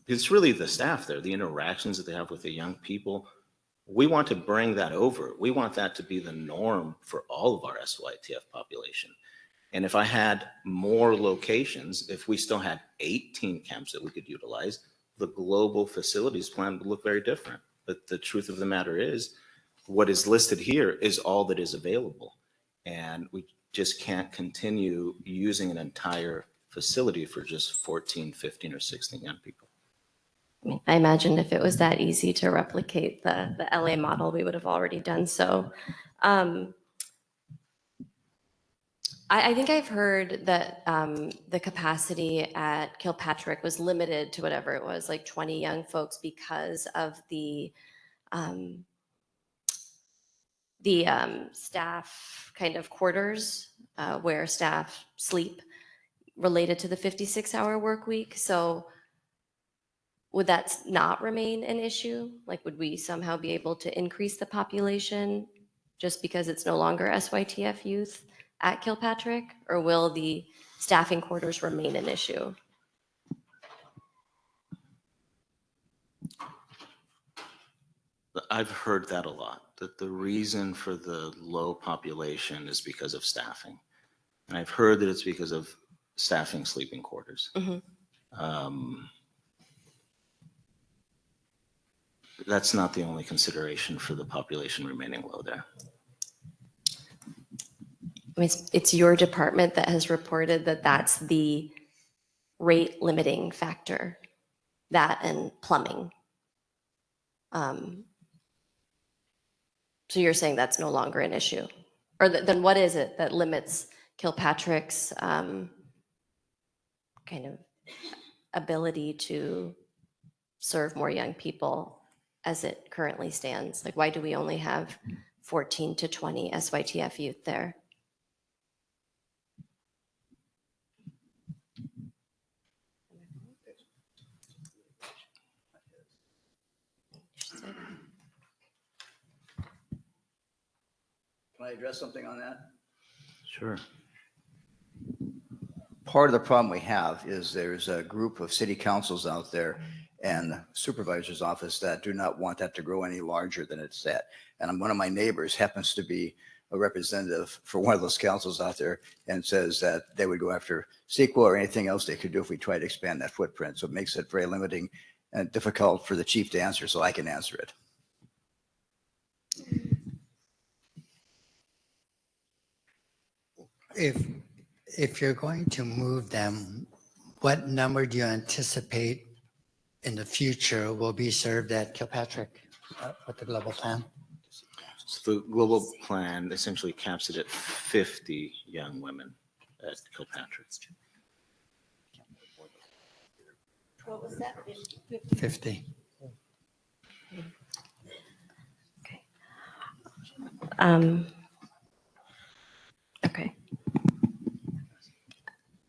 It's really the staff there, the interactions that they have with the young people. We want to bring that over. We want that to be the norm for all of our SYTF population. And if I had more locations, if we still had 18 camps that we could utilize, the global facilities plan would look very different. But the truth of the matter is, what is listed here is all that is available. And we just can't continue using an entire facility for just 14, 15, or 16 young people. I imagine if it was that easy to replicate the LA model, we would have already done so. I think I've heard that the capacity at Kilpatrick was limited to whatever it was, like 20 young folks because of the staff kind of quarters where staff sleep related to the 56-hour work week. So would that not remain an issue? Like, would we somehow be able to increase the population just because it's no longer SYTF youth at Kilpatrick? Or will the staffing quarters remain an issue? I've heard that a lot, that the reason for the low population is because of staffing. And I've heard that it's because of staffing sleeping quarters. Mm-hmm. That's not the only consideration for the population remaining low there. I mean, it's your department that has reported that that's the rate limiting factor, that and plumbing. So you're saying that's no longer an issue? Or then what is it that limits Kilpatrick's kind of ability to serve more young people as it currently stands? Like, why do we only have 14 to 20 SYTF youth there? Can I address something on that? Sure. Part of the problem we have is there's a group of city councils out there and the supervisor's office that do not want that to grow any larger than it's at. And one of my neighbors happens to be a representative for one of those councils out there and says that they would go after CEQA or anything else they could do if we try to expand that footprint. So it makes it very limiting and difficult for the chief to answer, so I can answer it. If you're going to move them, what number do you anticipate in the future will be served at Kilpatrick with the global plan? So the global plan essentially caps it at 50 young women at Kilpatrick. What was that? 50. Okay.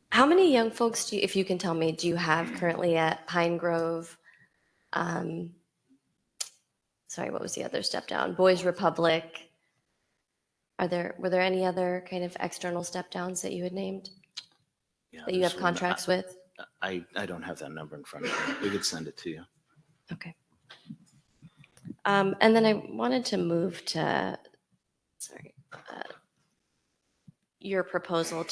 How many young folks if you can tell me, do you have currently at Pine Grove? Sorry, what was the other step down? Boys Republic. Were there any other kind of external step downs that you had named that you have contracts with? I don't have that number in front of me. We could send it to you. Okay. And then I wanted to move to, your proposal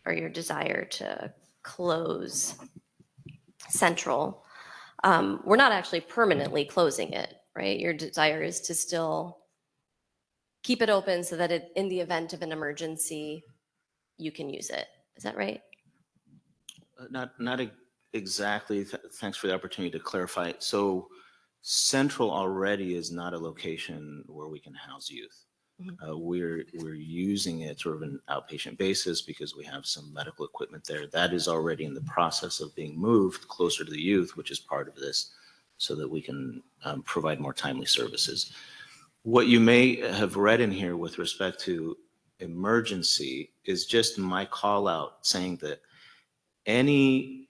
or your desire to close Central. We're not actually permanently closing it, right? Your desire is to still keep it open so that in the event of an emergency, you can use it. Is that right? Not exactly. Thanks for the opportunity to clarify. So Central already is not a location where we can house youth. We're using it sort of an outpatient basis because we have some medical equipment there. That is already in the process of being moved closer to the youth, which is part of this, so that we can provide more timely services. What you may have read in here with respect to emergency is just my call out saying that anything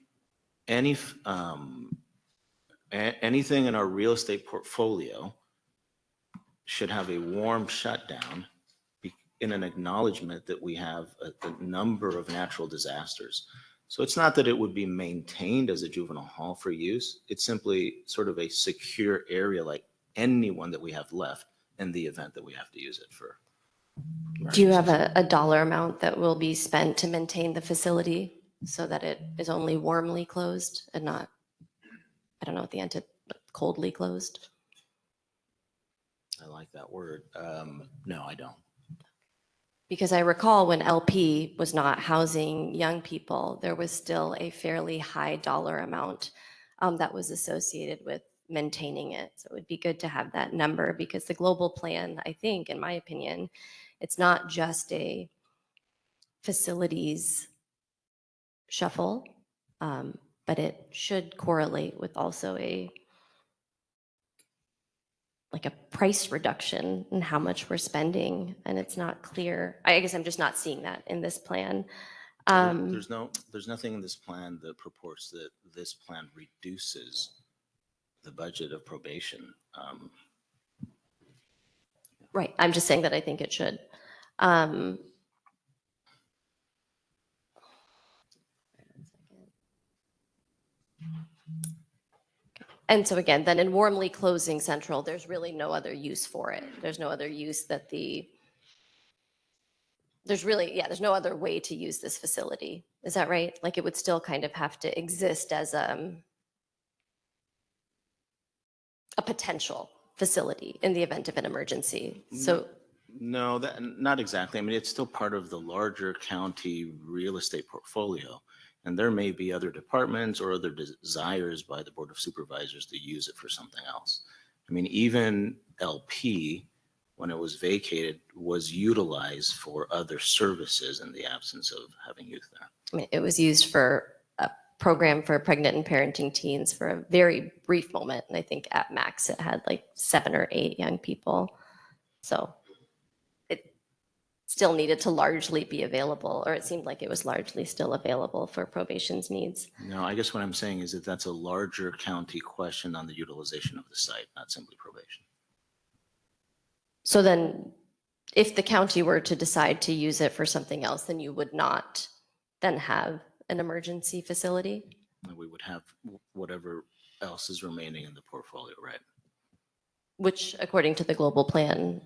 in our real estate portfolio should have a warm shutdown in an acknowledgement that we have a number of natural disasters. So it's not that it would be maintained as a juvenile hall for use. It's simply sort of a secure area like anyone that we have left in the event that we have to use it for. Do you have a dollar amount that will be spent to maintain the facility so that it is only warmly closed and not, I don't know what the end, coldly closed? I like that word. No, I don't. Because I recall when LP was not housing young people, there was still a fairly high dollar amount that was associated with maintaining it. So it would be good to have that number because the global plan, I think, in my opinion, it's not just a facilities shuffle, but it should correlate with also a price reduction in how much we're spending, and it's not clear. I guess I'm just not seeing that in this plan. There's nothing in this plan that purports that this plan reduces the budget of probation. Right. I'm just saying that I think it should. And so again, then in warmly closing Central, there's really no other use for it. There's no other use that there's no other way to use this facility. Is that right? Like it would still kind of have to exist as a potential facility in the event of an emergency. So No, not exactly. I mean, it's still part of the larger county real estate portfolio. And there may be other departments or other desires by the Board of Supervisors to use it for something else. I mean, even LP, when it was vacated, was utilized for other services in the absence of having youth there. I mean, it was used for a program for pregnant and parenting teens for a very brief moment. And I think at max it had like 7 or 8 young people. So it still needed to largely be available, or it seemed like it was largely still available for probation's needs. No, I guess what I'm saying is that that's a larger county question on the utilization of the site, not simply probation. So then if the county were to decide to use it for something else, then you would not then have an emergency facility? And we would have whatever else is remaining in the portfolio, right? Which, according to the global plan,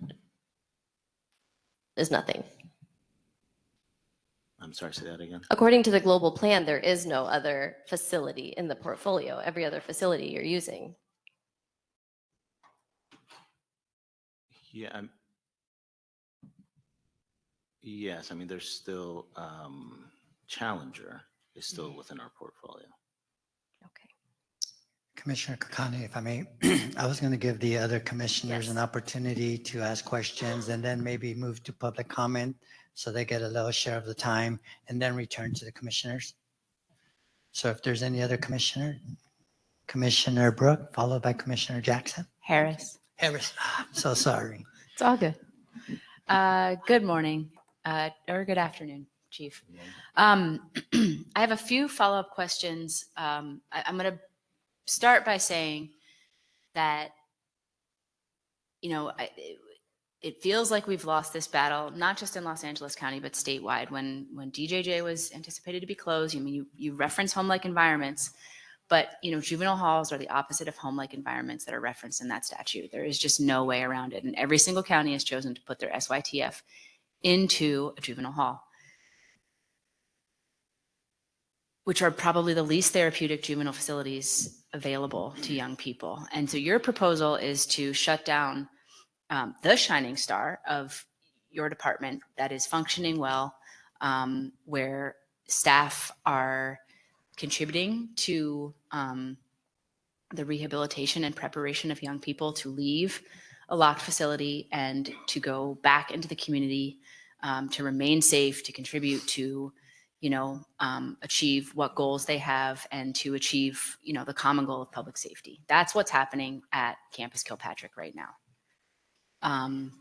is nothing. I'm sorry, say that again. According to the global plan, there is no other facility in the portfolio. Every other facility you're using. Yeah, yes, I mean, there's still, Challenger is still within our portfolio. Commissioner Kokani, if I may, I was going to give the other commissioners an opportunity to ask questions and then maybe move to public comment so they get a little share of the time and then return to the commissioners. So if there's any other commissioner, Commissioner Brooke, followed by Commissioner Jackson. Harris. Harris, so sorry. It's all good. Good morning, or good afternoon, Chief. I have a few follow-up questions. I'm going to start by saying that, you know, it feels like we've lost this battle, not just in Los Angeles County, but statewide. When DJJ was anticipated to be closed, I mean, you reference home-like environments, but, you know, juvenile halls are the opposite of home-like environments that are referenced in that statute. There is just no way around it. And every single county has chosen to put their SYTF into a juvenile hall, which are probably the least therapeutic juvenile facilities available to young people. And so your proposal is to shut down the shining star of your department that is functioning well, where staff are contributing to the rehabilitation and preparation of young people to leave a locked facility and to go back into the community, to remain safe, to contribute to, you know, achieve what goals they have and to achieve, you know, the common goal of public safety. That's what's happening at Campus Kilpatrick right now. And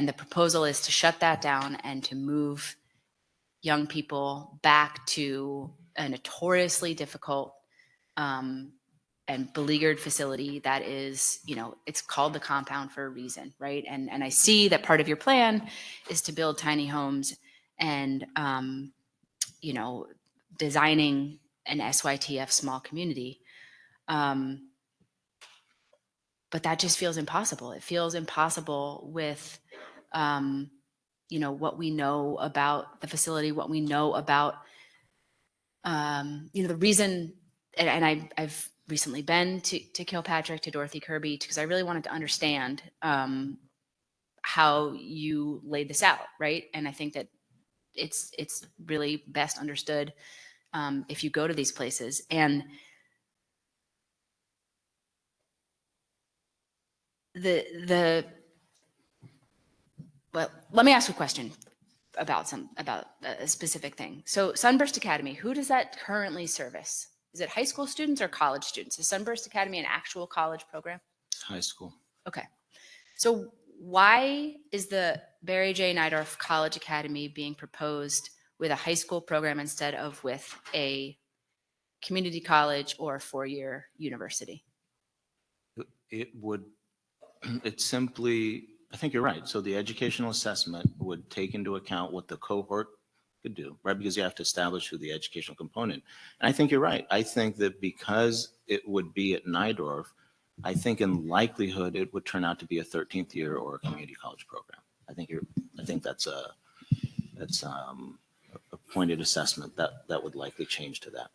the proposal is to shut that down and to move young people back to a notoriously difficult and beleaguered facility that is, you know, it's called the compound for a reason, right? And I see that part of your plan is to build tiny homes and, you know, designing an SYTF small community. But that just feels impossible. It feels impossible with, you know, what we know about the facility, what we know about, you know, the reason, and I've recently been to Kilpatrick, to Dorothy Kirby, because I really wanted to understand how you laid this out, right? And I think that it's really best understood if you go to these places. And well, let me ask you a question about a specific thing. So Sunburst Academy, who does that currently service? Is it high school students or college students? Is Sunburst Academy an actual college program? High school. Okay. So why is the Barry J. Neidorff College Academy being proposed with a high school program instead of with a community college or four-year university? It would, it's simply, I think you're right. So the educational assessment would take into account what the cohort could do, right? Because you have to establish who the educational component. And I think you're right. I think that because it would be at Neidorff, I think in likelihood it would turn out to be a 13th year or a community college program. I think that's a pointed assessment that would likely change to that.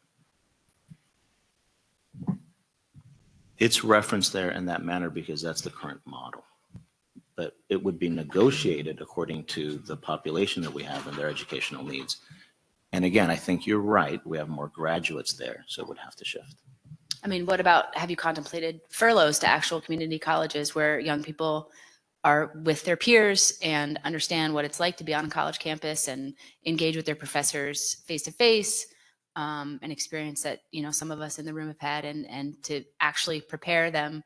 It's referenced there in that manner because that's the current model. But it would be negotiated according to the population that we have and their educational needs. And again, I think you're right. We have more graduates there, so it would have to shift. I mean, what about, have you contemplated furloughs to actual community colleges where young people are with their peers and understand what it's like to be on a college campus and engage with their professors face to face, an experience that, you know, some of us in the room have had, and to actually prepare them,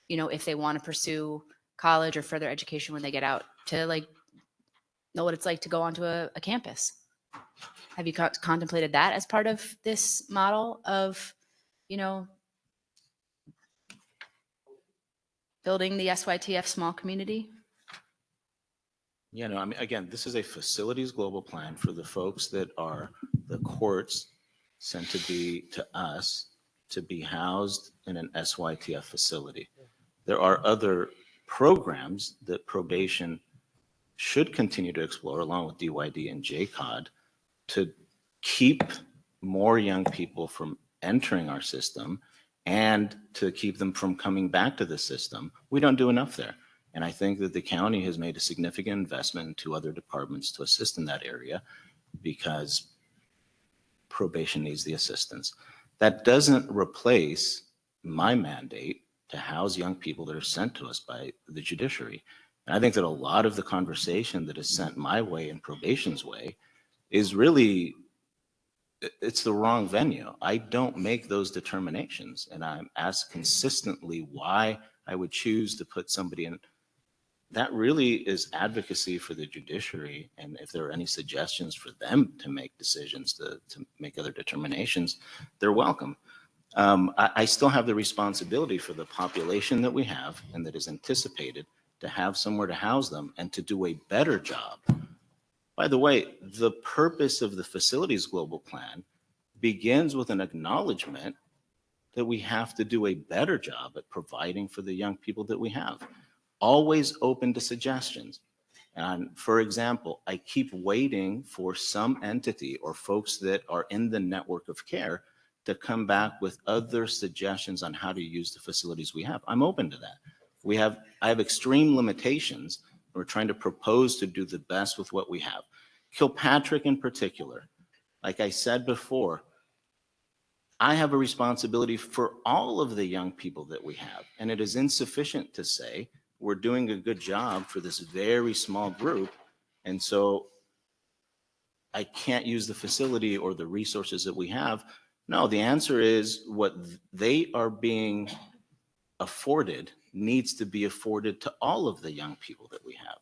you know, if they want to pursue college or further education when they get out, to like know what it's like to go onto a campus. Have you contemplated that as part of this model of, you know, building the SYTF small community? Yeah, no, I mean, again, this is a facilities global plan for the folks that are the courts sent to be to us to be housed in an SYTF facility. There are other programs that probation should continue to explore along with DYD and JCOD to keep more young people from entering our system and to keep them from coming back to the system. We don't do enough there. And I think that the county has made a significant investment in 2 other departments to assist in that area because probation needs the assistance. That doesn't replace my mandate to house young people that are sent to us by the judiciary. And I think that a lot of the conversation that is sent my way and probation's way is really, it's the wrong venue. I don't make those determinations. And I'm asked consistently why I would choose to put somebody in. That really is advocacy for the judiciary. And if there are any suggestions for them to make decisions, to make other determinations, they're welcome. I still have the responsibility for the population that we have and that is anticipated to have somewhere to house them and to do a better job. By the way, the purpose of the Facilities Global Plan begins with an acknowledgement that we have to do a better job at providing for the young people that we have. Always open to suggestions. And for example, I keep waiting for some entity or folks that are in the network of care to come back with other suggestions on how to use the facilities we have. I'm open to that. I have extreme limitations. We're trying to propose to do the best with what we have. Kilpatrick in particular, like I said before, I have a responsibility for all of the young people that we have, and it is insufficient to say we're doing a good job for this very small group, and so I can't use the facility or the resources that we have. No, the answer is what they are being afforded needs to be afforded to all of the young people that we have.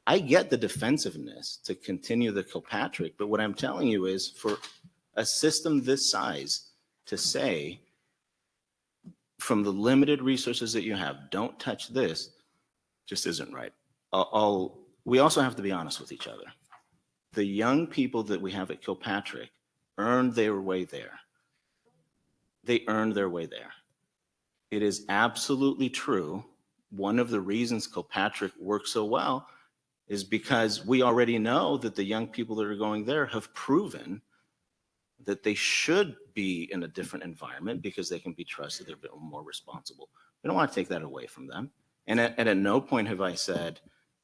I get the defensiveness to continue the Kilpatrick, but what I'm telling you is for a system this size to say, from the limited resources that you have, don't touch this, just isn't right. We also have to be honest with each other. The young people that we have at Kilpatrick earned their way there. They earned their way there. It is absolutely true. One of the reasons Kilpatrick works so well is because we already know that the young people that are going there have proven that they should be in a different environment because they can be trusted, they're a bit more responsible. We don't want to take that away from them. And at no point have I said,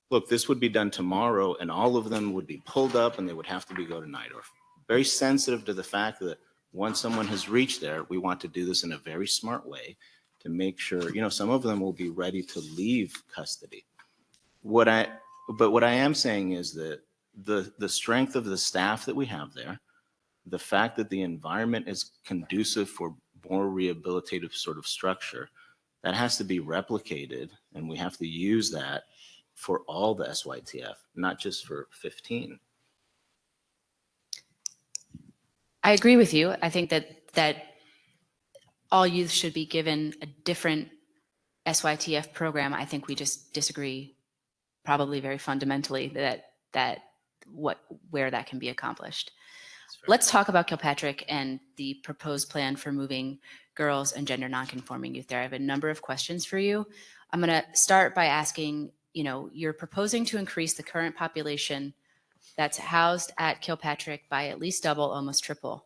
look, this would be done tomorrow and all of them would be pulled up and they would have to go to Najdorf. Very sensitive to the fact that once someone has reached there, we want to do this in a very smart way to make sure, some of them will be ready to leave custody. But what I am saying is that the strength of the staff that we have there, the fact that the environment is conducive for more rehabilitative sort of structure, that has to be replicated, and we have to use that for all the SYTF, not just for 15. I agree with you. I think that all youth should be given a different SYTF program. I think we just disagree probably very fundamentally where that can be accomplished. Let's talk about Kilpatrick and the proposed plan for moving girls and gender nonconforming youth there. I have a number of questions for you. I'm going to start by asking, you're proposing to increase the current population that's housed at Kilpatrick by at least double, almost triple.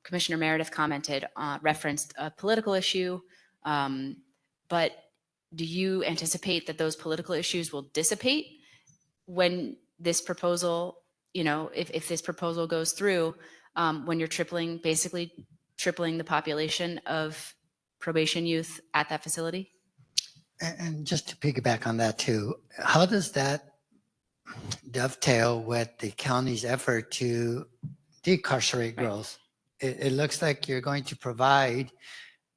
Commissioner Meredith referenced a political issue But do you anticipate that those political issues will dissipate when this proposal, if this proposal goes through, when you're basically tripling the population of probation youth at that facility? And just to piggyback on that too, how does that dovetail with the county's effort to decarcerate girls? It looks like you're going to provide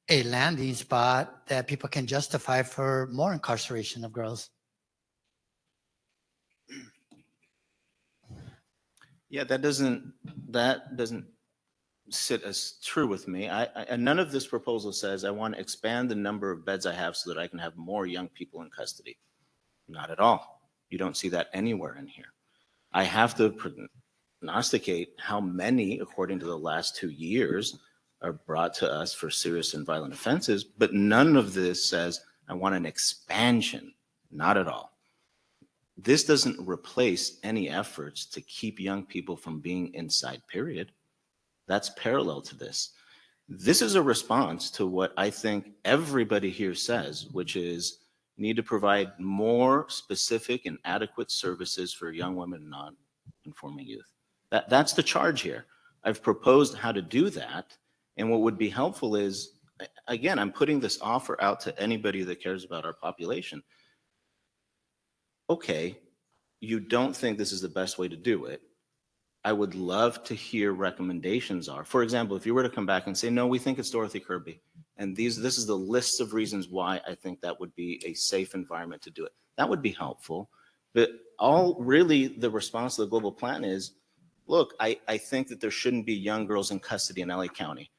a landing spot that people can justify for more incarceration of girls. Yeah, that doesn't sit as true with me. And none of this proposal says I want to expand the number of beds I have so that I can have more young people in custody. Not at all. You don't see that anywhere in here. I have to prognosticate how many, according to the last 2 years, are brought to us for serious and violent offenses, but none of this says I want an expansion. Not at all. This doesn't replace any efforts to keep young people from being inside, period. That's parallel to this. This is a response to what I think everybody here says, which is need to provide more specific and adequate services for young women and non-conforming youth. That's the charge here. I've proposed how to do that. And what would be helpful is, again, I'm putting this offer out to anybody that cares about our population. Okay, you don't think this is the best way to do it. I would love to hear recommendations are. For example, if you were to come back and say, no, we think it's Dorothy Kirby, and this is the list of reasons why I think that would be a safe environment to do it. That would be helpful. But really the response to the global plan is, look, I think that there shouldn't be young girls in custody in LA County.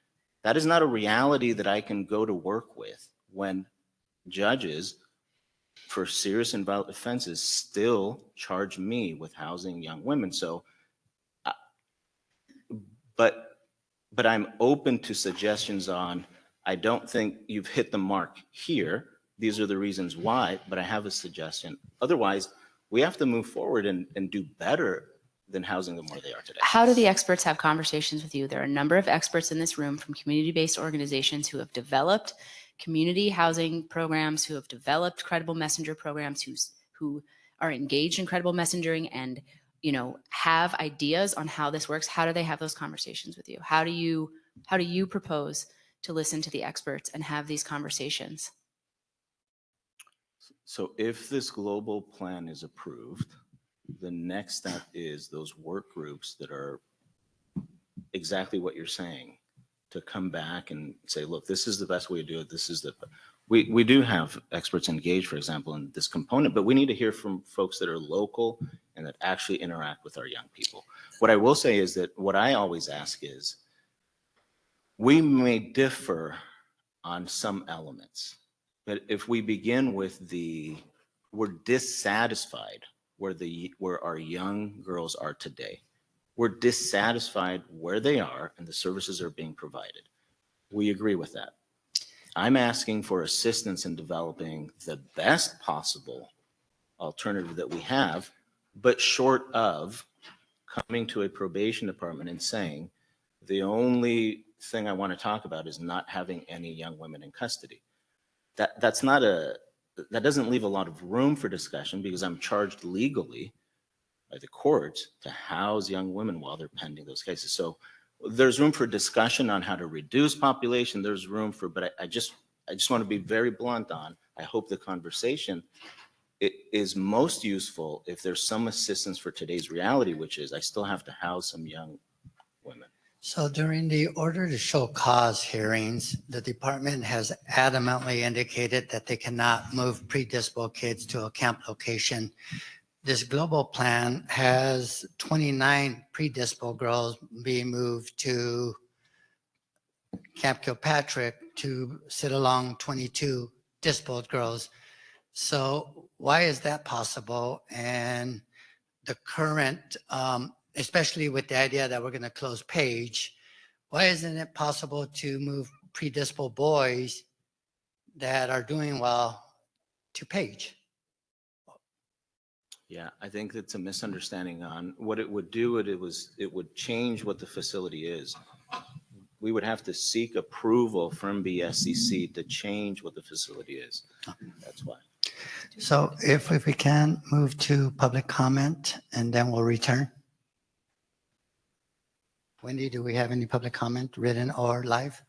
That is not a reality that I can go to work with when judges for serious and violent offenses still charge me with housing young women. So, but I'm open to suggestions on, I don't think you've hit the mark here. These are the reasons why, but I have a suggestion. Otherwise, we have to move forward and do better than housing them where they are today. How do the experts have conversations with you? There are a number of experts in this room from community-based organizations who have developed community housing programs, who have developed credible messenger programs, who are engaged in credible messengering and have ideas on how this works. How do they have those conversations with you? How do you propose to listen to the experts and have these conversations? So if this global plan is approved, the next step is those work groups that are exactly what you're saying, to come back and say, look, this is the best way to do it. We do have experts engaged, for example, in this component, but we need to hear from folks that are local and that actually interact with our young people. What I will say is that what I always ask is, we may differ on some elements, but if we begin with we're dissatisfied where our young girls are today. We're dissatisfied where they are and the services are being provided. We agree with that. I'm asking for assistance in developing the best possible alternative that we have, but short of coming to a probation department and saying, the only thing I want to talk about is not having any young women in custody. That doesn't leave a lot of room for discussion, because I'm charged legally by the courts to house young women while they're pending those cases. So there's room for discussion on how to reduce population. There's room for, but I just want to be very blunt on, I hope the conversation is most useful if there's some assistance for today's reality, which is I still have to house some young women. So during the order to show cause hearings, the department has adamantly indicated that they cannot move predispo kids to a camp location. This global plan has 29 predispo girls being moved to Camp Kilpatrick to sit along 22 dispo girls. So why is that possible? And the current, especially with the idea that we're going to close Page, why isn't it possible to move predispo boys that are doing well to Page? Yeah, I think it's a misunderstanding on what it would do. It would change what the facility is. we would have to seek approval from BSCC to change what the facility is. That's why. So if we can move to public comment and then we'll return. Wendy, do we have any public comment, written or live?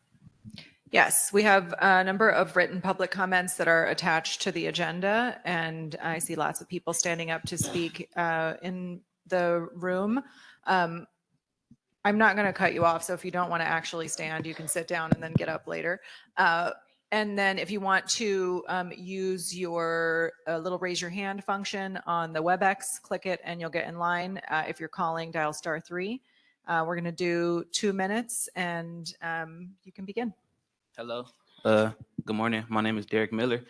Yes, we have a number of written public comments that are attached to the agenda, and I see lots of people standing up to speak in the room. I'm not going to cut you off, so if you don't want to actually stand, you can sit down and then get up later. And then if you want to use your little raise your hand function on the WebEx, click it and you'll get in line. If you're calling, dial *3. We're going to do 2 minutes and you can begin. Hello. Good morning. My name is Derek Miller.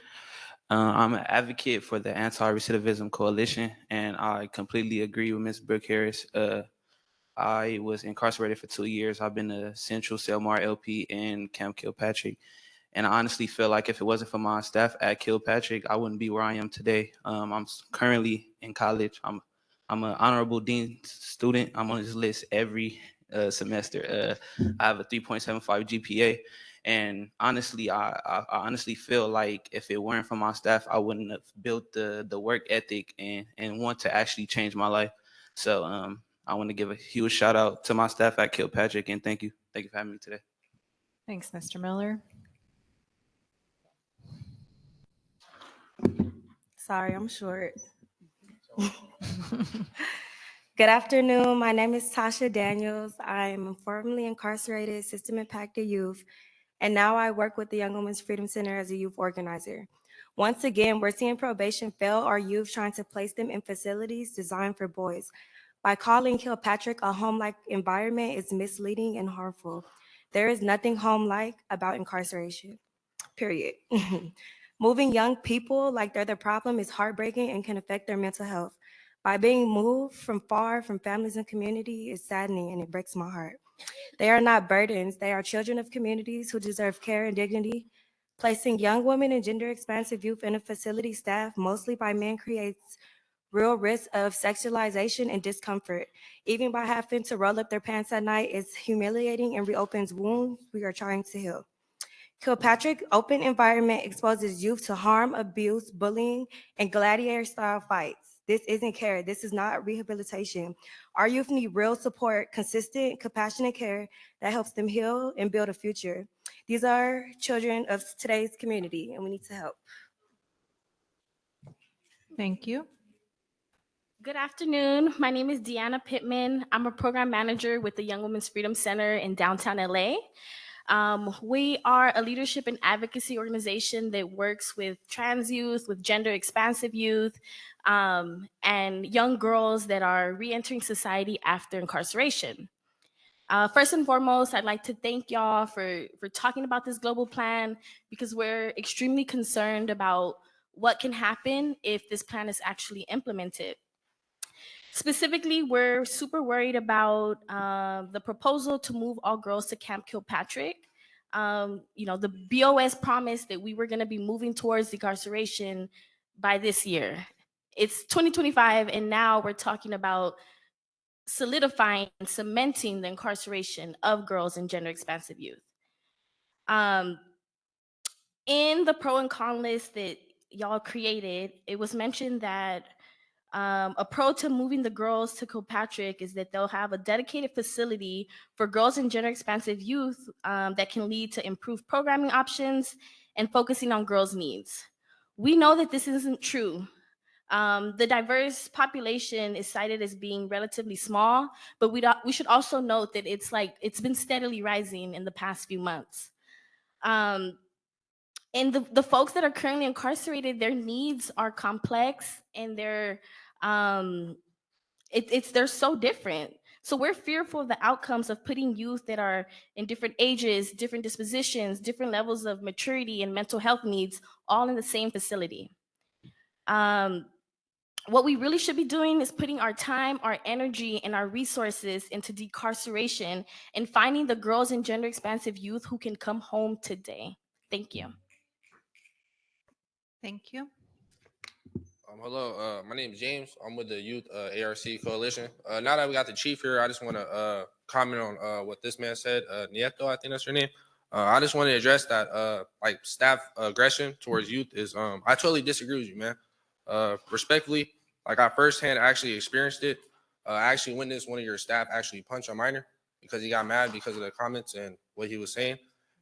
I'm an advocate for the Anti-Recidivism Coalition, and I completely agree with Ms. Brooke Harris. I was incarcerated for 2 years. I've been a Central, Selmar, LP, and Camp Kilpatrick. And I honestly feel like if it wasn't for my staff at Kilpatrick, I wouldn't be where I am today. I'm currently in college. I'm an honorable dean student. I'm on this list every semester. I have a 3.75 GPA. And honestly, I honestly feel like if it weren't for my staff, I wouldn't have built the work ethic and want to actually change my life. So I want to give a huge shout out to my staff at Kilpatrick, and thank you. Thank you for having me today. Thanks, Mr. Miller. Sorry, I'm short. Good afternoon. My name is Tasha Daniels. I am a formerly incarcerated system impacted youth, and now I work with the Young Women's Freedom Center as a youth organizer. Once again, we're seeing probation fail our youth, trying to place them in facilities designed for boys. By calling Kilpatrick a home-like environment is misleading and harmful. There is nothing home-like about incarceration, period. Moving young people like they're the problem is heartbreaking and can affect their mental health. By being moved from far from families and community is saddening, and it breaks my heart. They are not burdens. They are children of communities who deserve care and dignity. Placing young women and gender-expansive youth in a facility staffed mostly by men creates real risk of sexualization and discomfort. Even by having to roll up their pants at night is humiliating and reopens wounds we are trying to heal. Kilpatrick open environment exposes youth to harm, abuse, bullying, and gladiator-style fights. This isn't care. This is not rehabilitation. Our youth need real support, consistent, compassionate care that helps them heal and build a future. These are children of today's community, and we need to help. Thank you. Good afternoon. My name is Deanna Pittman. I'm a program manager with the Young Women's Freedom Center in downtown LA. We are a leadership and advocacy organization that works with trans youth, with gender expansive youth, and young girls that are re-entering society after incarceration. First and foremost, I'd like to thank y'all for talking about this global plan, because we're extremely concerned about what can happen if this plan is actually implemented. Specifically, we're super worried about the proposal to move all girls to Camp Kilpatrick. The BOS promised that we were going to be moving towards incarceration by this year. It's 2025, and now we're talking about solidifying and cementing the incarceration of girls and gender expansive youth. In the pro and con list that y'all created, it was mentioned that a pro to moving the girls to Kilpatrick is that they'll have a dedicated facility for girls and gender expansive youth that can lead to improved programming options and focusing on girls' needs. We know that this isn't true. The diverse population is cited as being relatively small, but we should also note that it's been steadily rising in the past few months. And the folks that are currently incarcerated, their needs are complex, and they're so different. So we're fearful of the outcomes of putting youth that are in different ages, different dispositions, different levels of maturity and mental health needs, all in the same facility. What we really should be doing is putting our time, our energy, and our resources into decarceration and finding the girls and gender expansive youth who can come home today. Thank you. Thank you. Hello, my name is James. I'm with the Youth ARC Coalition. Now that we got the chief here, I just want to comment on what this man said. Nieto, I think that's your name. I just want to address that like staff aggression towards youth is I totally disagree with you, man. Respectfully, like I firsthand actually experienced it. I actually witnessed one of your staff actually punch a minor because he got mad because of the comments and what he was saying.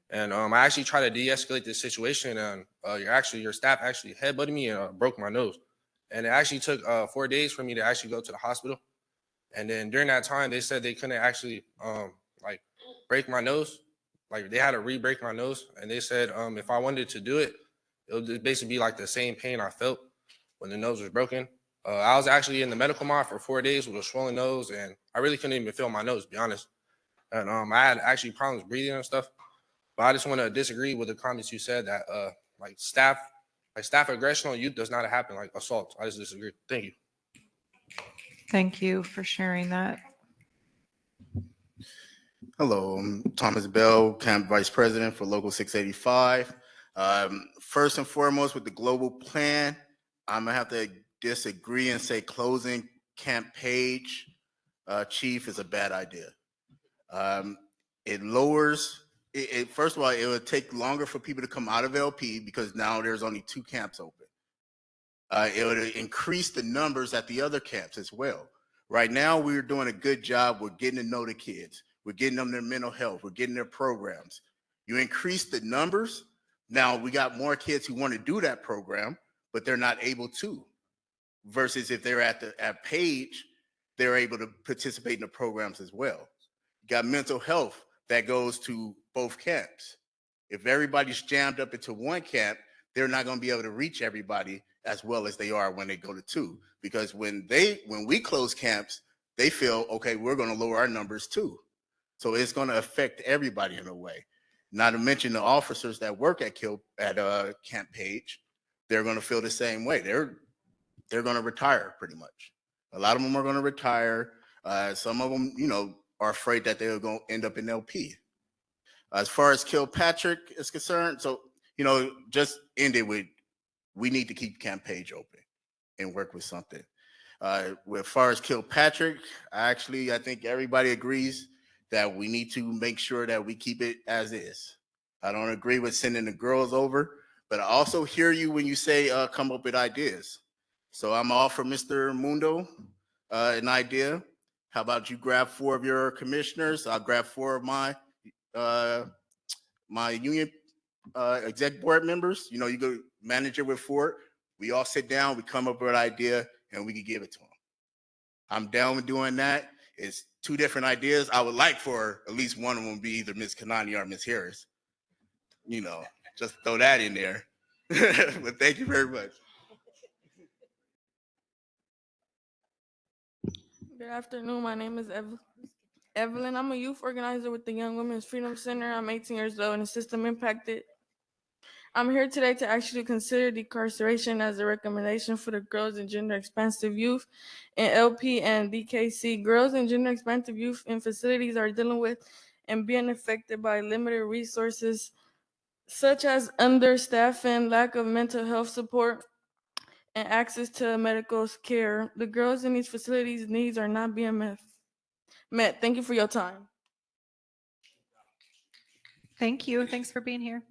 And I actually tried to de-escalate this situation, and your staff actually headbutted me and broke my nose. And it actually took 4 days for me to actually go to the hospital. And then during that time, they said they couldn't actually like break my nose. Like they had to re-break my nose. And they said if I wanted to do it, it would just basically be like the same pain I felt when the nose was broken. I was actually in the medical mod for 4 days with a swollen nose, and I really couldn't even feel my nose, to be honest. And I had actually problems breathing and stuff. But I just want to disagree with the comments you said that like staff aggression on youth does not happen like assault. I just disagree. Thank you. Thank you for sharing that. Hello, I'm Thomas Bell, Camp Vice President for Local 685. First and foremost, with the global plan, I'm gonna have to disagree and say closing Camp Page, Chief, is a bad idea. It lowers, first of all, it would take longer for people to come out of LP because now there's only 2 camps open. It would increase the numbers at the other camps as well. Right now, we're doing a good job. We're getting to know the kids. We're getting them their mental health. We're getting their programs. You increase the numbers. Now we got more kids who want to do that program, but they're not able to. Versus if they're at Page, they're able to participate in the programs as well. You got mental health that goes to both camps. If everybody's jammed up into one camp, they're not going to be able to reach everybody as well as they are when they go to 2. Because when we close camps, they feel, okay, we're going to lower our numbers too. So it's going to affect everybody in a way. Not to mention the officers that work at Camp Page, they're going to feel the same way. They're going to retire pretty much. A lot of them are going to retire. Some of them, are afraid that they're going to end up in LP. As far as Kilpatrick is concerned, so, just end it with, we need to keep Camp Page open and work with something. As far as Kilpatrick, I think everybody agrees that we need to make sure that we keep it as is. I don't agree with sending the girls over, but I also hear you when you say come up with ideas. So I'm all for Mr. Mundo, an idea. How about you grab 4 of your commissioners? I'll grab 4 of my union exec board members. You go manager with 4. We all sit down, we come up with an idea, and we can give it to them. I'm down with doing that. It's 2 different ideas. I would like for at least one of them to be either Ms. Kanani or Ms. Harris. Just throw that in there. But thank you very much. Good afternoon. My name is Evelyn. I'm a youth organizer with the Young Women's Freedom Center. I'm 18 years old and a system impacted. I'm here today to actually consider decarceration as a recommendation for the girls and gender expansive youth in LP and DKC. Girls and gender expansive youth in facilities are dealing with and being affected by limited resources such as understaffing, lack of mental health support, and access to medical care. The girls in these facilities' needs are not being met. Thank you for your time. Thank you. Thanks for being here.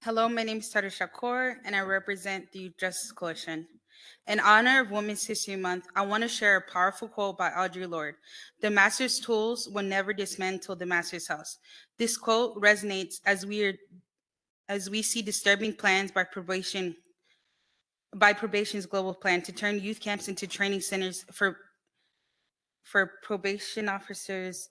Hello, my name is Tara Shakur, and I represent the Youth Justice Coalition. In honor of Women's History Month, I want to share a powerful quote by Audre Lorde: "The master's tools will never dismantle the master's house." This quote resonates as we see disturbing plans by Probation's global plan to turn youth camps into training centers for probation officers.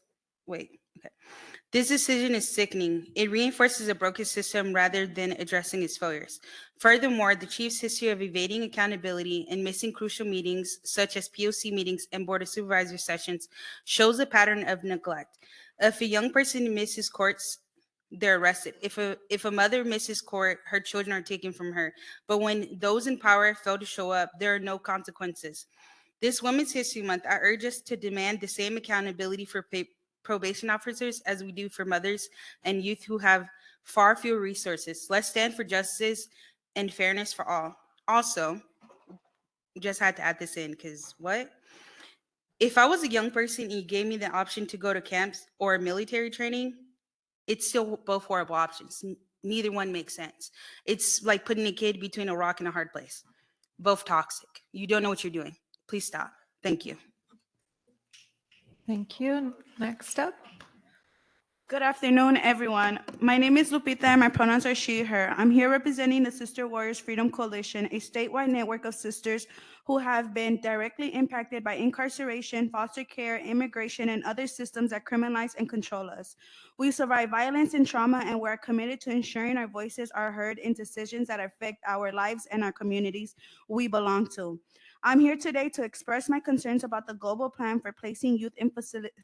This decision is sickening. It reinforces a broken system rather than addressing its failures. Furthermore, the chief's history of evading accountability and missing crucial meetings, such as POC meetings and Board of Supervisors sessions, shows a pattern of neglect. If a young person misses courts, they're arrested. If a mother misses court, her children are taken from her. But when those in power fail to show up, there are no consequences. This Women's History Month, I urge us to demand the same accountability for probation officers as we do for mothers and youth who have far fewer resources. Let's stand for justice and fairness for all. Also, Just had to add this in because what? If I was a young person and you gave me the option to go to camps or military training, it's still both horrible options. Neither one makes sense. It's like putting a kid between a rock and a hard place. Both toxic. You don't know what you're doing. Please stop. Thank you. Thank you. Next up. Good afternoon, everyone. My name is Lupita and my pronouns are she, her. I'm here representing the Sister Warriors Freedom Coalition, a statewide network of sisters who have been directly impacted by incarceration, foster care, immigration, and other systems that criminalize and control us. We survive violence and trauma, and we're committed to ensuring our voices are heard in decisions that affect our lives and our communities we belong to. I'm here today to express my concerns about the global plan for placing youth in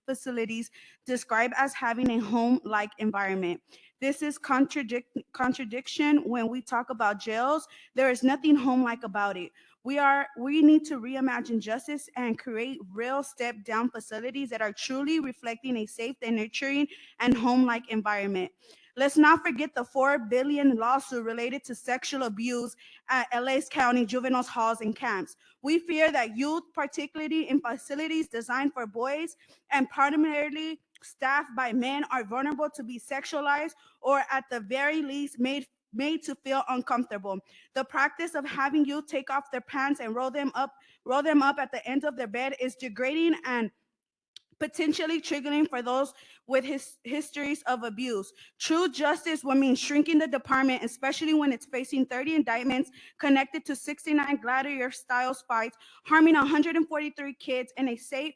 facilities described as having a home-like environment. This is contradiction when we talk about jails. There is nothing home-like about it. We need to reimagine justice and create real step-down facilities that are truly reflecting a safe and nurturing and home-like environment. Let's not forget the $4 billion lawsuit related to sexual abuse at LA's County juveniles halls and camps. We fear that youth, particularly in facilities designed for boys and primarily staffed by men, are vulnerable to be sexualized or at the very least made to feel uncomfortable. The practice of having youth take off their pants and roll them up at the ends of their bed is degrading and potentially triggering for those with histories of abuse. True justice would mean shrinking the department, especially when it's facing 30 indictments connected to 69 gladiator-style fights, harming 143 kids in a safe.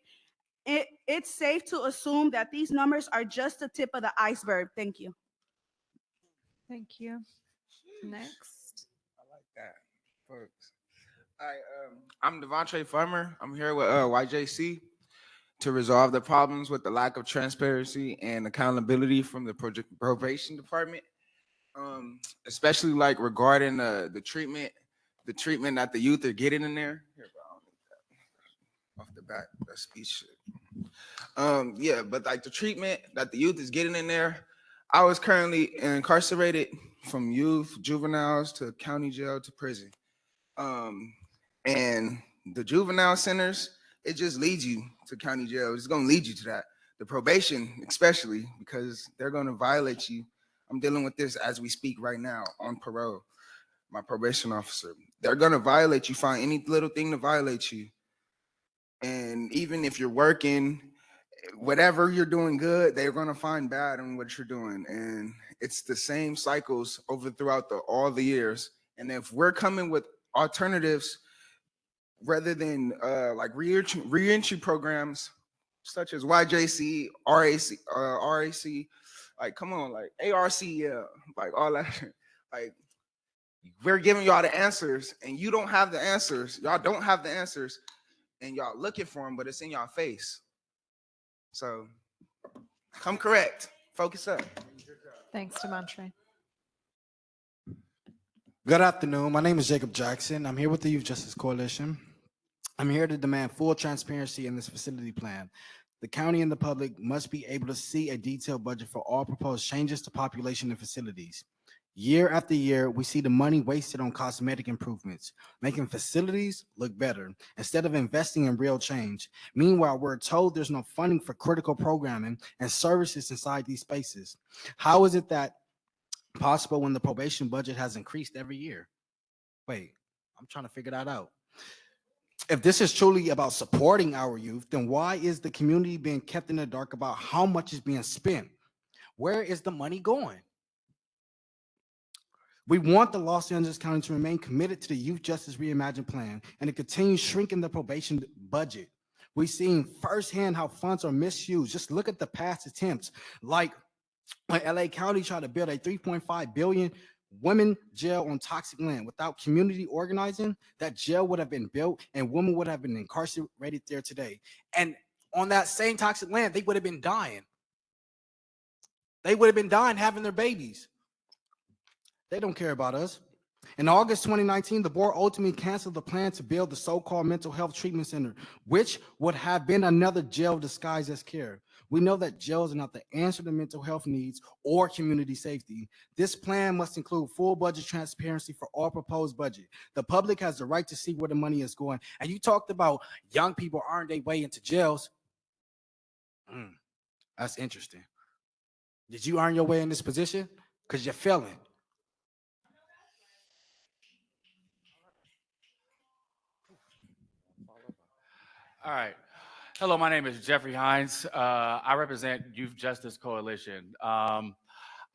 It's safe to assume that these numbers are just the tip of the iceberg. Thank you. Thank you. Next. I like that, folks. I'm Devontre Farmer. I'm here with YJC to resolve the problems with the lack of transparency and accountability from the probation department, especially like regarding the treatment that the youth are getting in there. Here, bro, I don't need that. Off the back, that speech shit. Yeah, but like the treatment that the youth is getting in there. I was currently incarcerated from youth, juveniles to county jail to prison. And the juvenile centers, it just leads you to county jail. It's going to lead you to that. The probation, especially, because they're going to violate you. I'm dealing with this as we speak right now on parole, my probation officer. They're going to violate you, find any little thing to violate you. And even if you're working, whatever you're doing good, they're going to find bad in what you're doing. And it's the same cycles throughout all the years. And if we're coming with alternatives rather than like reentry programs such as YJC, RAC, like come on, like ARC, yeah, like all that, like we're giving y'all the answers and you don't have the answers. Y'all don't have the answers and y'all looking for them, but it's in y'all face. So come correct, focus up. Thanks, Demontre. Good afternoon. My name is Jacob Jackson. I'm here with the Youth Justice Coalition. I'm here to demand full transparency in this facility plan. The county and the public must be able to see a detailed budget for all proposed changes to population and facilities. Year after year, we see the money wasted on cosmetic improvements, making facilities look better instead of investing in real change. Meanwhile, we're told there's no funding for critical programming and services inside these spaces. How is it that possible when the probation budget has increased every year? Wait, I'm trying to figure that out. If this is truly about supporting our youth, then why is the community being kept in the dark about how much is being spent? Where is the money going? We want the Los Angeles County to remain committed to the Youth Justice Reimagined Plan and to continue shrinking the probation budget. We've seen firsthand how funds are misused. Just look at the past attempts, like when LA County tried to build a $3.5 billion women jail on toxic land. Without community organizing, that jail would have been built and women would have been incarcerated there today. And on that same toxic land, they would have been dying. They would have been dying having their babies. They don't care about us. In August 2019, the board ultimately canceled the plan to build the so-called mental health treatment center, which would have been another jail disguised as care. We know that jails are not the answer to mental health needs or community safety. This plan must include full budget transparency for all proposed budget. The public has the right to see where the money is going. And you talked about young people earn their way into jails. That's interesting. Did you earn your way in this position? Because you're failing. All right. Hello, my name is Jeffrey Hines. I represent Youth Justice Coalition. I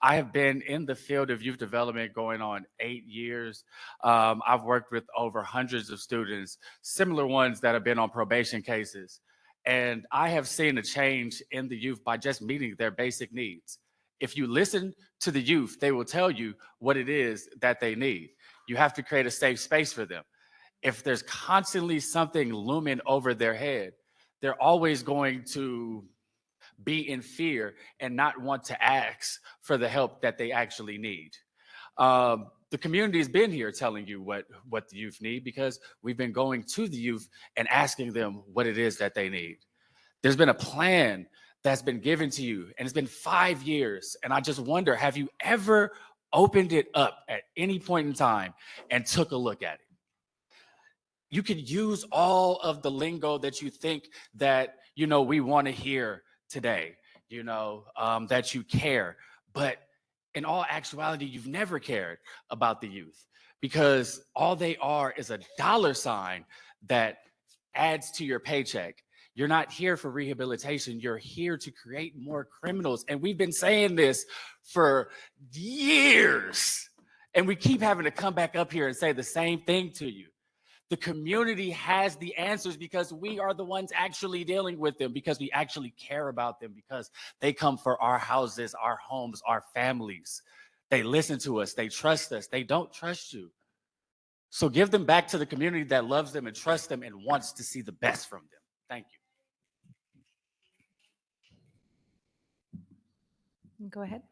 have been in the field of youth development going on 8 years. I've worked with over hundreds of students, similar ones that have been on probation cases. And I have seen a change in the youth by just meeting their basic needs. If you listen to the youth, they will tell you what it is that they need. You have to create a safe space for them. If there's constantly something looming over their head, they're always going to be in fear and not want to ask for the help that they actually need. The community has been here telling you what the youth need because we've been going to the youth and asking them what it is that they need. There's been a plan that's been given to you, and it's been 5 years. And I just wonder, have you ever opened it up at any point in time and took a look at it? You could use all of the lingo that you think that, we want to hear today, that you care. But in all actuality, you've never cared about the youth because all they are is a dollar sign that adds to your paycheck. You're not here for rehabilitation. You're here to create more criminals. And we've been saying this for years. And we keep having to come back up here and say the same thing to you. The community has the answers because we are the ones actually dealing with them, because we actually care about them, because they come for our houses, our homes, our families. They listen to us. They trust us. They don't trust you. So give them back to the community that loves them and trusts them and wants to see the best from them. Thank you. Go ahead.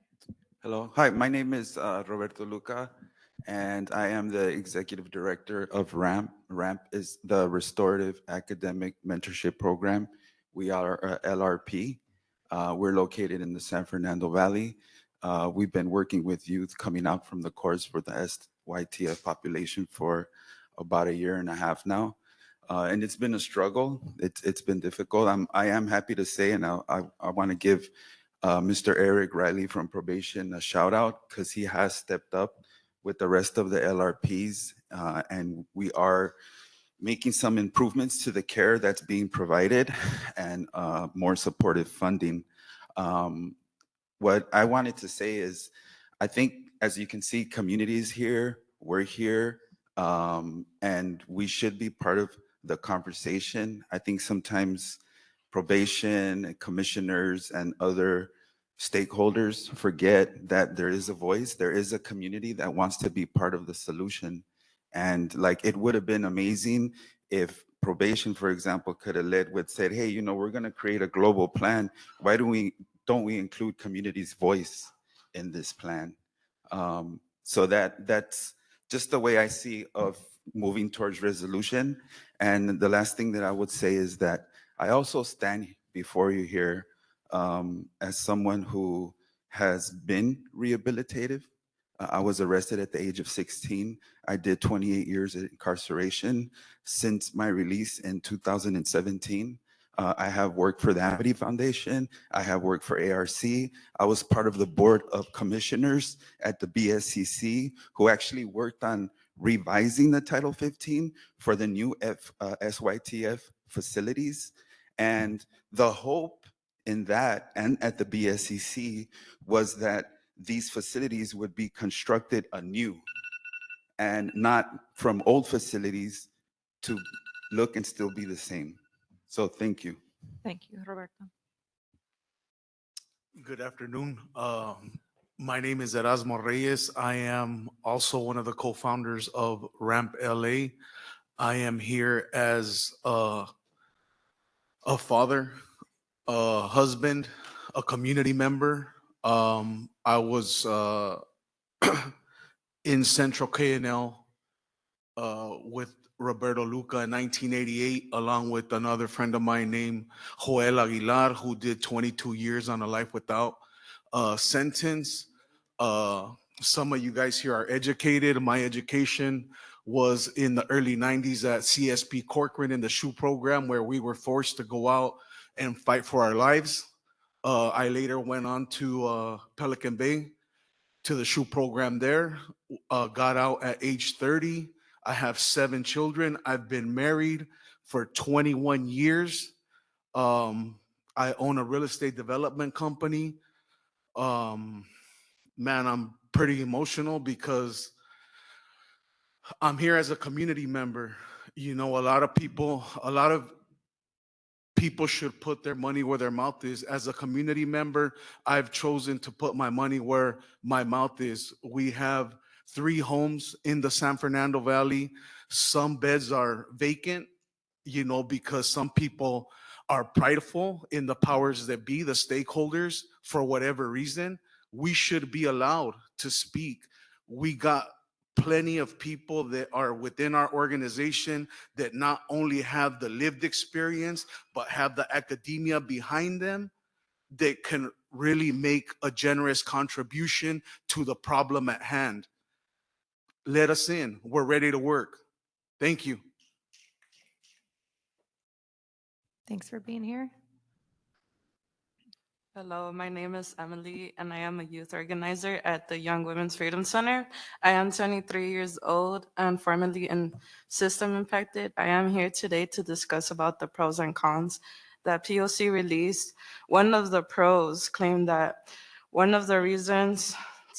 Hello. Hi, my name is Roberto Luca, and I am the executive director of RAMP. RAMP is the Restorative Academic Mentorship Program. We are a LRP. We're located in the San Fernando Valley. We've been working with youth coming out from the courts for the SYTF population for about 1.5 years now. And it's been a struggle. It's been difficult. I am happy to say, and I want to give Mr. Eric Riley from Probation a shout out because he has stepped up with the rest of the LRPs, and we are making some improvements to the care that's being provided and more supportive funding. What I wanted to say is, I think, as you can see, communities here, we're here, and we should be part of the conversation. I think sometimes probation and commissioners and other stakeholders forget that there is a voice, there is a community that wants to be part of the solution. And it would have been amazing if probation, for example, could have led with said, hey, we're going to create a global plan. Why don't we include community's voice in this plan? So that's just the way I see of moving towards resolution. And the last thing that I would say is that I also stand before you here as someone who has been rehabilitated. I was arrested at the age of 16. I did 28 years of incarceration. Since my release in 2017, I have worked for the Amity Foundation. I have worked for ARC. I was part of the board of commissioners at the BSCC who actually worked on revising the Title 15 for the new SYTF facilities. And the hope in that and at the BSCC was that these facilities would be constructed anew and not from old facilities to look and still be the same. So thank you. Thank you, Roberto. Good afternoon. My name is Erasmo Reyes. I am also one of the co-founders of RAMP LA. I am here as a father, a husband, a community member. I was in Central KNL with Roberto Luca in 1988, along with another friend of mine named Joel Aguilar, who did 22 years on a life without sentence. Some of you guys here are educated. My education was in the early 90s at CSP Corcoran in the SHU program, where we were forced to go out and fight for our lives. I later went on to Pelican Bay to the SHU program there, got out at age 30. I have 7 children. I've been married for 21 years. I own a real estate development company. Man, I'm pretty emotional because I'm here as a community member. You know, a lot of people should put their money where their mouth is. As a community member, I've chosen to put my money where my mouth is. We have 3 homes in the San Fernando Valley. Some beds are vacant, you know, because some people are prideful in the powers that be, the stakeholders, for whatever reason. We should be allowed to speak. We got plenty of people that are within our organization that not only have the lived experience, but have the academia behind them that can really make a generous contribution to the problem at hand. Let us in. We're ready to work. Thank you. Thanks for being here. Hello, my name is Emily, and I am a youth organizer at the Young Women's Freedom Center. I am 23 years old and formerly in system impacted. I am here today to discuss about the pros and cons that POC released. One of the pros claimed that one of the reasons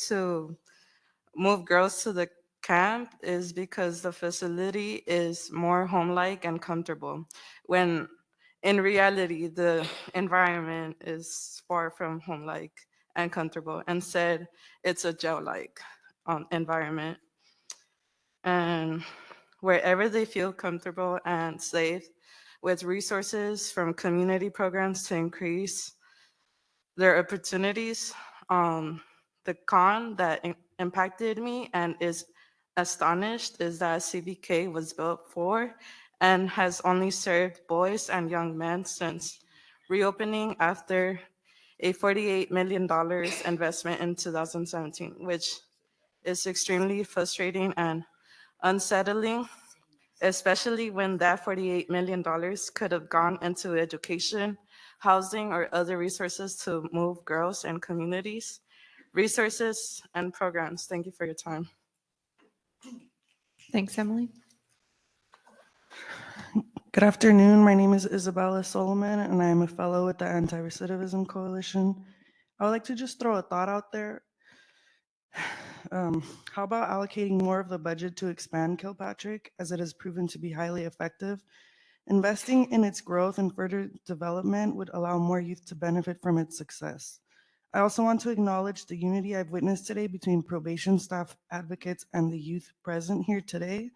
to move girls to the camp is because the facility is more home-like and comfortable, when in reality, the environment is far from home-like and comfortable. Instead, it's a jail-like environment. And wherever they feel comfortable and safe, with resources from community programs to increase their opportunities. The con that impacted me and is astonished is that CBK was built for and has only served boys and young men since reopening after a $48 million investment in 2017, which is extremely frustrating and unsettling, especially when that $48 million could have gone into education, housing, or other resources to move girls and communities, resources and programs. Thank you for your time. Thanks, Emily. Good afternoon. My name is Isabella Solomon, and I am a fellow with the Anti-Recidivism Coalition. I would like to just throw a thought out there. How about allocating more of the budget to expand Kilpatrick, as it has proven to be highly effective? Investing in its growth and further development would allow more youth to benefit from its success. I also want to acknowledge the unity I've witnessed today between probation staff, advocates, and the youth present here today.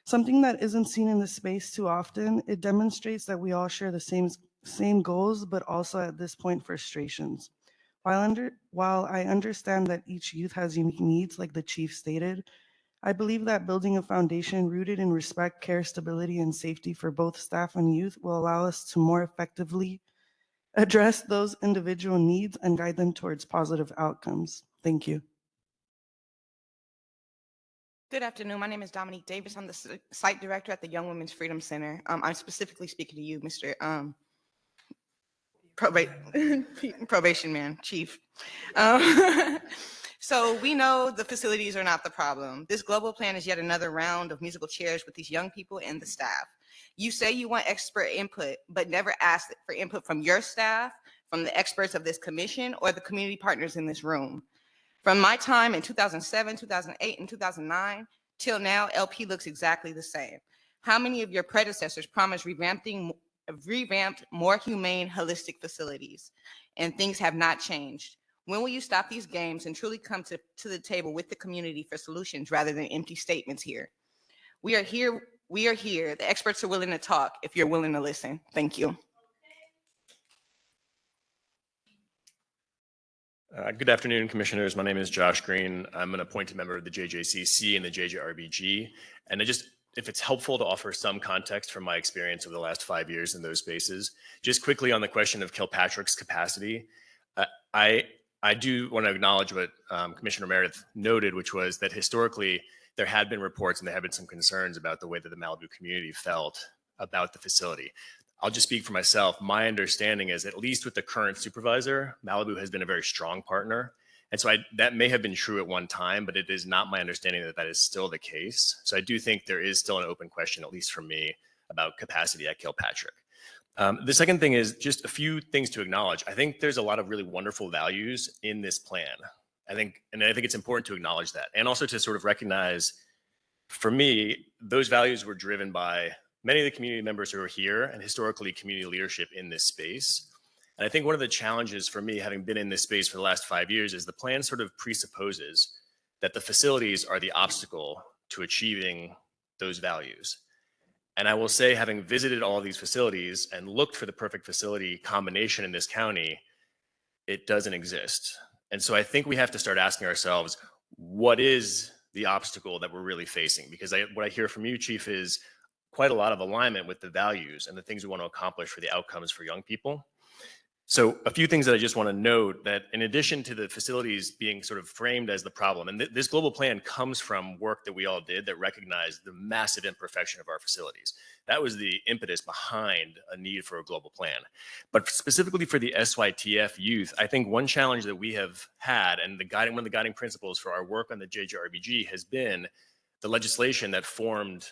Something that isn't seen in this space too often. It demonstrates that we all share the same goals, but also at this point frustrations. While I understand that each youth has unique needs, like the chief stated, I believe that building a foundation rooted in respect, care, stability, and safety for both staff and youth will allow us to more effectively address those individual needs and guide them towards positive outcomes. Thank you. Good afternoon. My name is Dominique Davis. I'm the site director at the Young Women's Freedom Center. I'm specifically speaking to you, Mr. Probation man, chief. So we know the facilities are not the problem. This global plan is yet another round of musical chairs with these young people and the staff. You say you want expert input, but never ask for input from your staff, from the experts of this commission, or the community partners in this room. From my time in 2007, 2008, and 2009 till now, LP looks exactly the same. How many of your predecessors promised revamped, more humane, holistic facilities? And things have not changed. When will you stop these games and truly come to the table with the community for solutions rather than empty statements here? We are here. The experts are willing to talk if you're willing to listen. Thank you. Good afternoon, commissioners. My name is Josh Green. I'm an appointed member of the JJCC and the JJRBG. And I just if it's helpful to offer some context from my experience over the last 5 years in those spaces, just quickly on the question of Kilpatrick's capacity, I do want to acknowledge what Commissioner Meredith noted, which was that historically there had been reports and there had been some concerns about the way that the Malibu community felt about the facility. I'll just speak for myself. My understanding is, at least with the current supervisor, Malibu has been a very strong partner. And so that may have been true at one time, but it is not my understanding that that is still the case. So I do think there is still an open question, at least for me, about capacity at Kilpatrick. The second thing is just a few things to acknowledge. I think there's a lot of really wonderful values in this plan. I think it's important to acknowledge that, and also to sort of recognize, for me, those values were driven by many of the community members who are here and historically community leadership in this space. And I think one of the challenges for me, having been in this space for the last 5 years, is the plan sort of presupposes that the facilities are the obstacle to achieving those values. And I will say, having visited all of these facilities and looked for the perfect facility combination in this county, it doesn't exist. And so I think we have to start asking ourselves, what is the obstacle that we're really facing? Because what I hear from you, Chief, is quite a lot of alignment with the values and the things we want to accomplish for the outcomes for young people. So a few things that I just want to note, that in addition to the facilities being sort of framed as the problem, and this global plan comes from work that we all did that recognized the massive imperfection of our facilities. That was the impetus behind a need for a global plan. But specifically for the SYTF youth, I think one challenge that we have had, and one of the guiding principles for our work on the JJRBG, has been the legislation that formed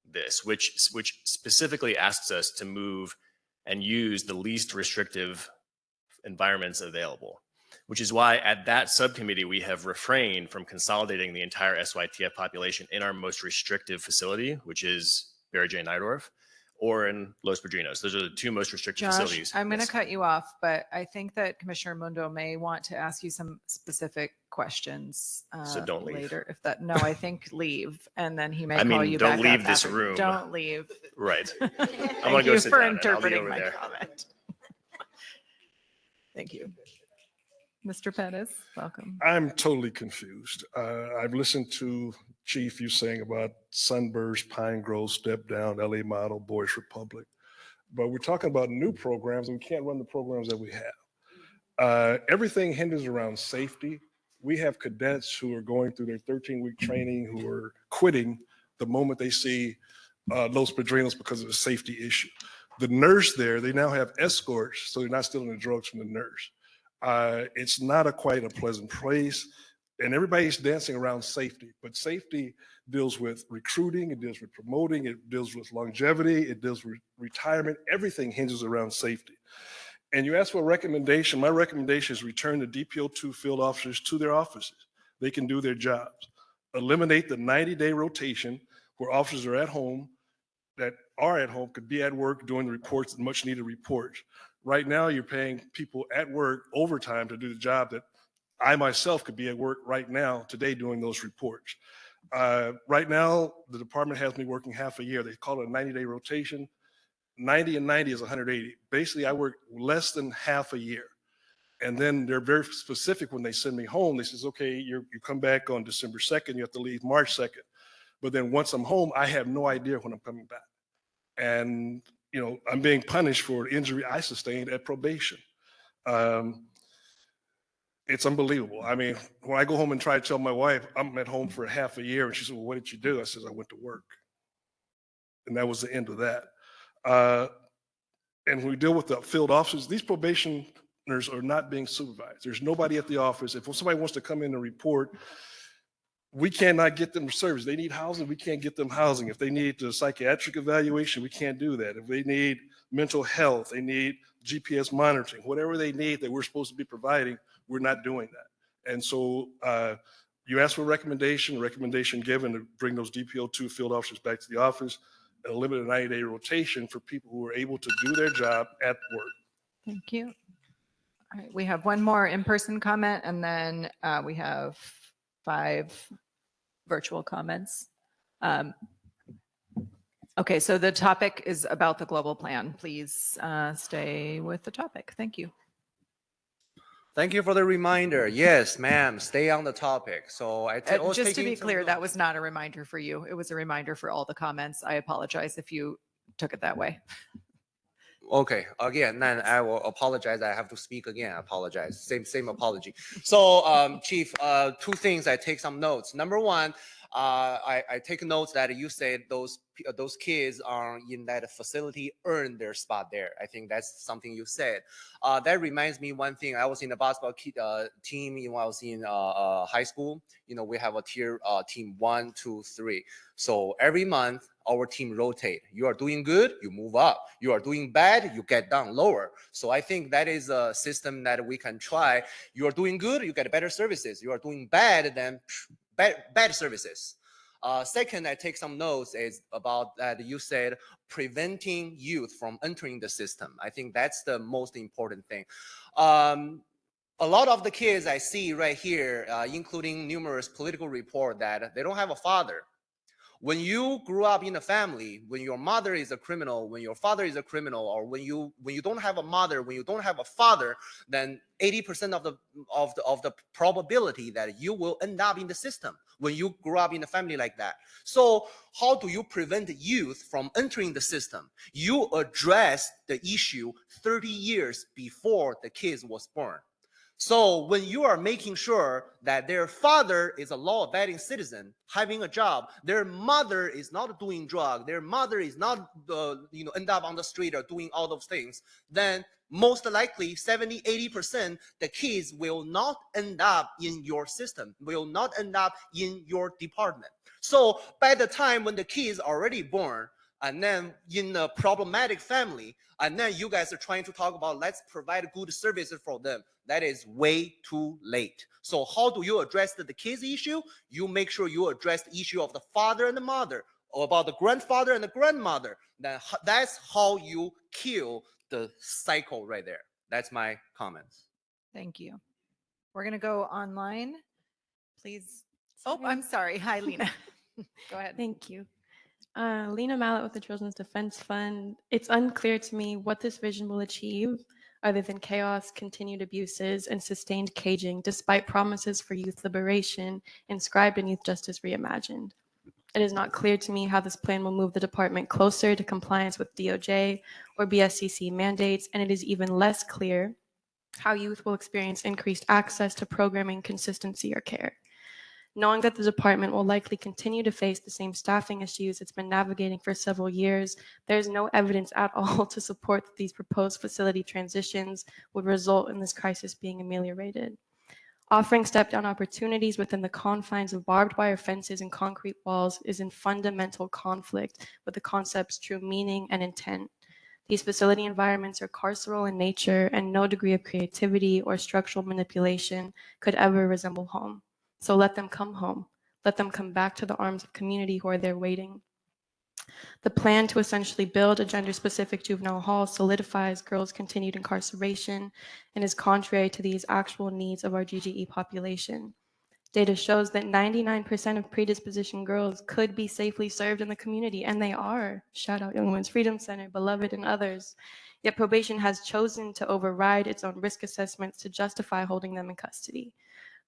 this, which specifically asks us to move and use the least restrictive environments available, which is why at that subcommittee, we have refrained from consolidating the entire SYTF population in our most restrictive facility, which is Barry J. Nydorf, or in Los Padrinos. Those are the two most restricted Josh, facilities. I'm going to Yes. cut you off, but I think that Commissioner Mundo may want to ask you some specific questions So don't leave. later. No, I think leave, and then he may I call mean, you don't back leave up this after. room. Don't leave. Right. I'm Thank gonna go you sit for down and I'll be interpreting over my there. comment. Thank you. Mr. Pettis, welcome. I'm totally confused. I've listened to Chief, you saying about Sunburst, Pine Grove, Step Down, LA Model, Boys Republic. But we're talking about new programs and we can't run the programs that we have. Everything hinders around safety. We have cadets who are going through their 13-week training who are quitting the moment they see Los Padrinos because of a safety issue. The nurse there, they now have escorts, so they're not stealing the drugs from the nurse. It's not quite a pleasant place, and everybody's dancing around safety, but safety deals with recruiting, it deals with promoting, it deals with longevity, it deals with retirement. Everything hinges around safety. And you asked for a recommendation. My recommendation is return the DPO2 field officers to their offices. They can do their jobs. Eliminate the 90-day rotation where officers are at home, could be at work doing the reports, much needed reports. Right now, you're paying people at work overtime to do the job that I myself could be at work right now today doing those reports. Right now, the department has me working half a year. They call it a 90-day rotation. 90 and 90 is 180. Basically, I work less than half a year. And then they're very specific when they send me home. They says, okay, you come back on December 2nd, you have to leave March 2nd. But then once I'm home, I have no idea when I'm coming back. And, I'm being punished for an injury I sustained at probation. It's unbelievable. I mean, when I go home and try to tell my wife I'm at home for half a year, and she said, well, what did you do? I said, I went to work. And that was the end of that. And when we deal with the field officers, these probationers are not being supervised. There's nobody at the office. If somebody wants to come in and report, we cannot get them service. They need housing, we can't get them housing. If they need the psychiatric evaluation, we can't do that. If they need mental health, they need GPS monitoring, whatever they need that we're supposed to be providing, we're not doing that. And so you asked for a recommendation given to bring those DPO2 field officers back to the office, and a limited 90-day rotation for people who are able to do their job at work. Thank you. All right, we have one more in-person comment, and then we have 5 virtual comments. Okay, so the topic is about the global plan. Please stay with the topic. Thank you. Thank you for the reminder. Yes, ma'am, stay on the topic. So I was Just to taking be some clear, that notes. was not a reminder for you. It was a reminder for all the comments. I apologize if you took it that way. Okay, again, then I will apologize. I have to speak again. I apologize. Same apology. So, Chief, two things. I take some notes. Number one, I take notes that you said those kids are in that facility earn their spot there. I think that's something you said. That reminds me one thing. I was in the basketball team when I was in high school. You know, we have a tier team 1, 2, 3. So every month our team rotate. You are doing good, you move up. You are doing bad, you get down lower. So I think that is a system that we can try. You are doing good, you get better services. You are doing bad, then bad services. Second, I take some notes is about that you said preventing youth from entering the system. I think that's the most important thing. A lot of the kids I see right here, including numerous political report that they don't have a father. When you grew up in a family, when your mother is a criminal, when your father is a criminal, or when you don't have a mother, when you don't have a father, then 80% of the probability that you will end up in the system when you grew up in a family like that. So how do you prevent youth from entering the system? You address the issue 30 years before the kids was born. So when you are making sure that their father is a law-abiding citizen, having a job, their mother is not doing drugs, their mother is not end up on the street or doing all those things, then most likely 70-80% the kids will not end up in your system, will not end up in your department. So by the time when the kids are already born, and then in a problematic family, and then you guys are trying to talk about let's provide good services for them. That is way too late. So how do you address the kids issue? You make sure you address the issue of the father and the mother, or about the grandfather and the grandmother. That's how you kill the cycle right there. That's my comments. Thank you. We're going to go online. Please. Oh, I'm sorry. Hi, Lena. Go ahead. Thank you. Lena Mallet with the Children's Defense Fund. It's unclear to me what this vision will achieve other than chaos, continued abuses, and sustained caging, despite promises for youth liberation inscribed in Youth Justice Reimagined. It is not clear to me how this plan will move the department closer to compliance with DOJ or BSCC mandates, and it is even less clear how youth will experience increased access to programming, consistency, or care. Knowing that the department will likely continue to face the same staffing issues it's been navigating for several years, there is no evidence at all to support that these proposed facility transitions would result in this crisis being ameliorated. Offering step-down opportunities within the confines of barbed wire fences and concrete walls is in fundamental conflict with the concept's true meaning and intent. These facility environments are carceral in nature, and no degree of creativity or structural manipulation could ever resemble home. So let them come home. Let them come back to the arms of community who are there waiting. The plan to essentially build a gender-specific juvenile hall solidifies girls' continued incarceration and is contrary to these actual needs of our GGE population. Data shows that 99% of predispositioned girls could be safely served in the community, and they are. Shout out Young Women's Freedom Center, Beloved, and others. Yet probation has chosen to override its own risk assessments to justify holding them in custody.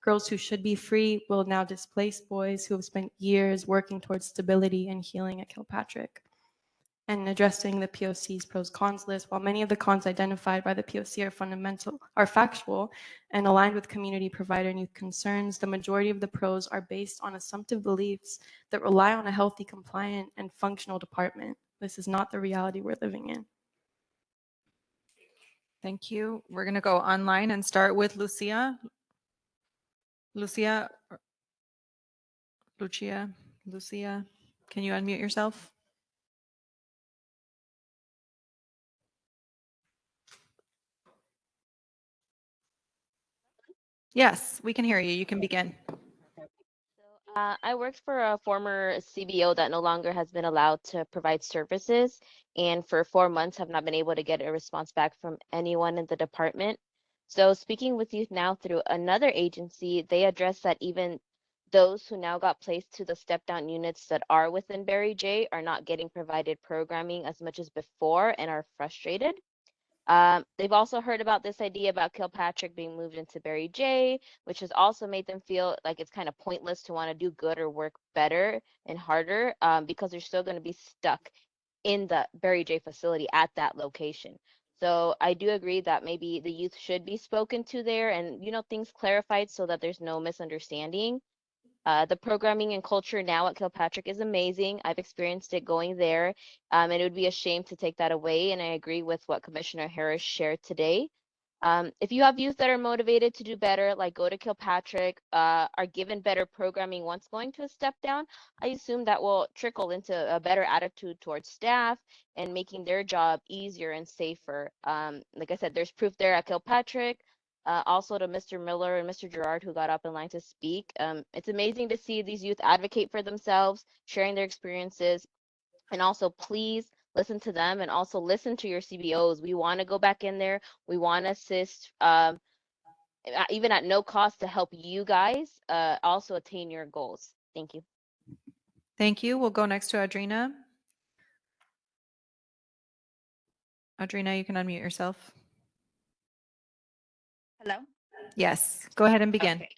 Girls who should be free will now displace boys who have spent years working towards stability and healing at Kilpatrick. And addressing the POC's pros cons list, while many of the cons identified by the POC are factual and aligned with community provider and youth concerns, the majority of the pros are based on assumptive beliefs that rely on a healthy, compliant, and functional department. This is not the reality we're living in. Thank you. We're going to go online and start with Lucia. Lucia, can you unmute yourself? Yes, we can hear you. You can begin. I worked for a former CBO that no longer has been allowed to provide services, and for 4 months have not been able to get a response back from anyone in the department. So speaking with you now through another agency, they address that even those who now got placed to the step-down units that are within Barry J are not getting provided programming as much as before and are frustrated. They've also heard about this idea about Kilpatrick being moved into Barry J, which has also made them feel like it's kind of pointless to want to do good or work better and harder because they're still going to be stuck in the Barry J facility at that location. So I do agree that maybe the youth should be spoken to there and, things clarified so that there's no misunderstanding. The programming and culture now at Kilpatrick is amazing. I've experienced it going there, and it would be a shame to take that away. And I agree with what Commissioner Harris shared today. If you have youth that are motivated to do better, like go to Kilpatrick, are given better programming once going to a step down, I assume that will trickle into a better attitude towards staff and making their job easier and safer. Like I said, there's proof there at Kilpatrick. Also to Mr. Miller and Mr. Gerard who got up in line to speak. It's amazing to see these youth advocate for themselves, sharing their experiences, and also please listen to them and also listen to your CBOs. We want to go back in there. We want to assist, even at no cost to help you guys also attain your goals. Thank you. Thank you. We'll go next to Audrina. Audrina, you can unmute yourself. Hello? Yes, go ahead and begin. Okay.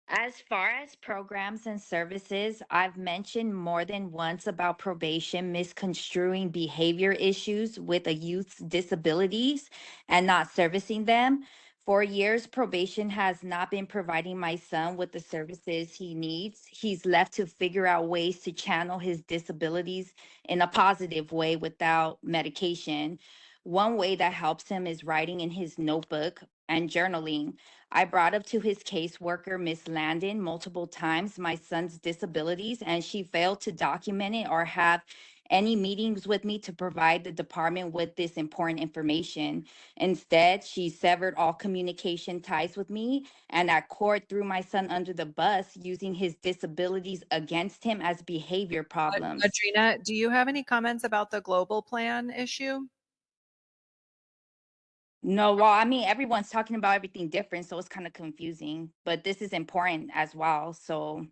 As far as programs and services, I've mentioned more than once about probation misconstruing behavior issues with a youth's disabilities and not servicing them. For years, probation has not been providing my son with the services he needs. He's left to figure out ways to channel his disabilities in a positive way without medication. One way that helps him is writing in his notebook and journaling. I brought up to his caseworker, Miss Landon, multiple times my son's disabilities, and she failed to document it or have any meetings with me to provide the department with this important information. Instead, she severed all communication ties with me and at court threw my son under the bus using his disabilities against him as behavior problems. Audrina, do you have any comments about the global plan issue? No, well, I mean, everyone's talking about everything different, so it's kind of confusing, but this is important as well. So,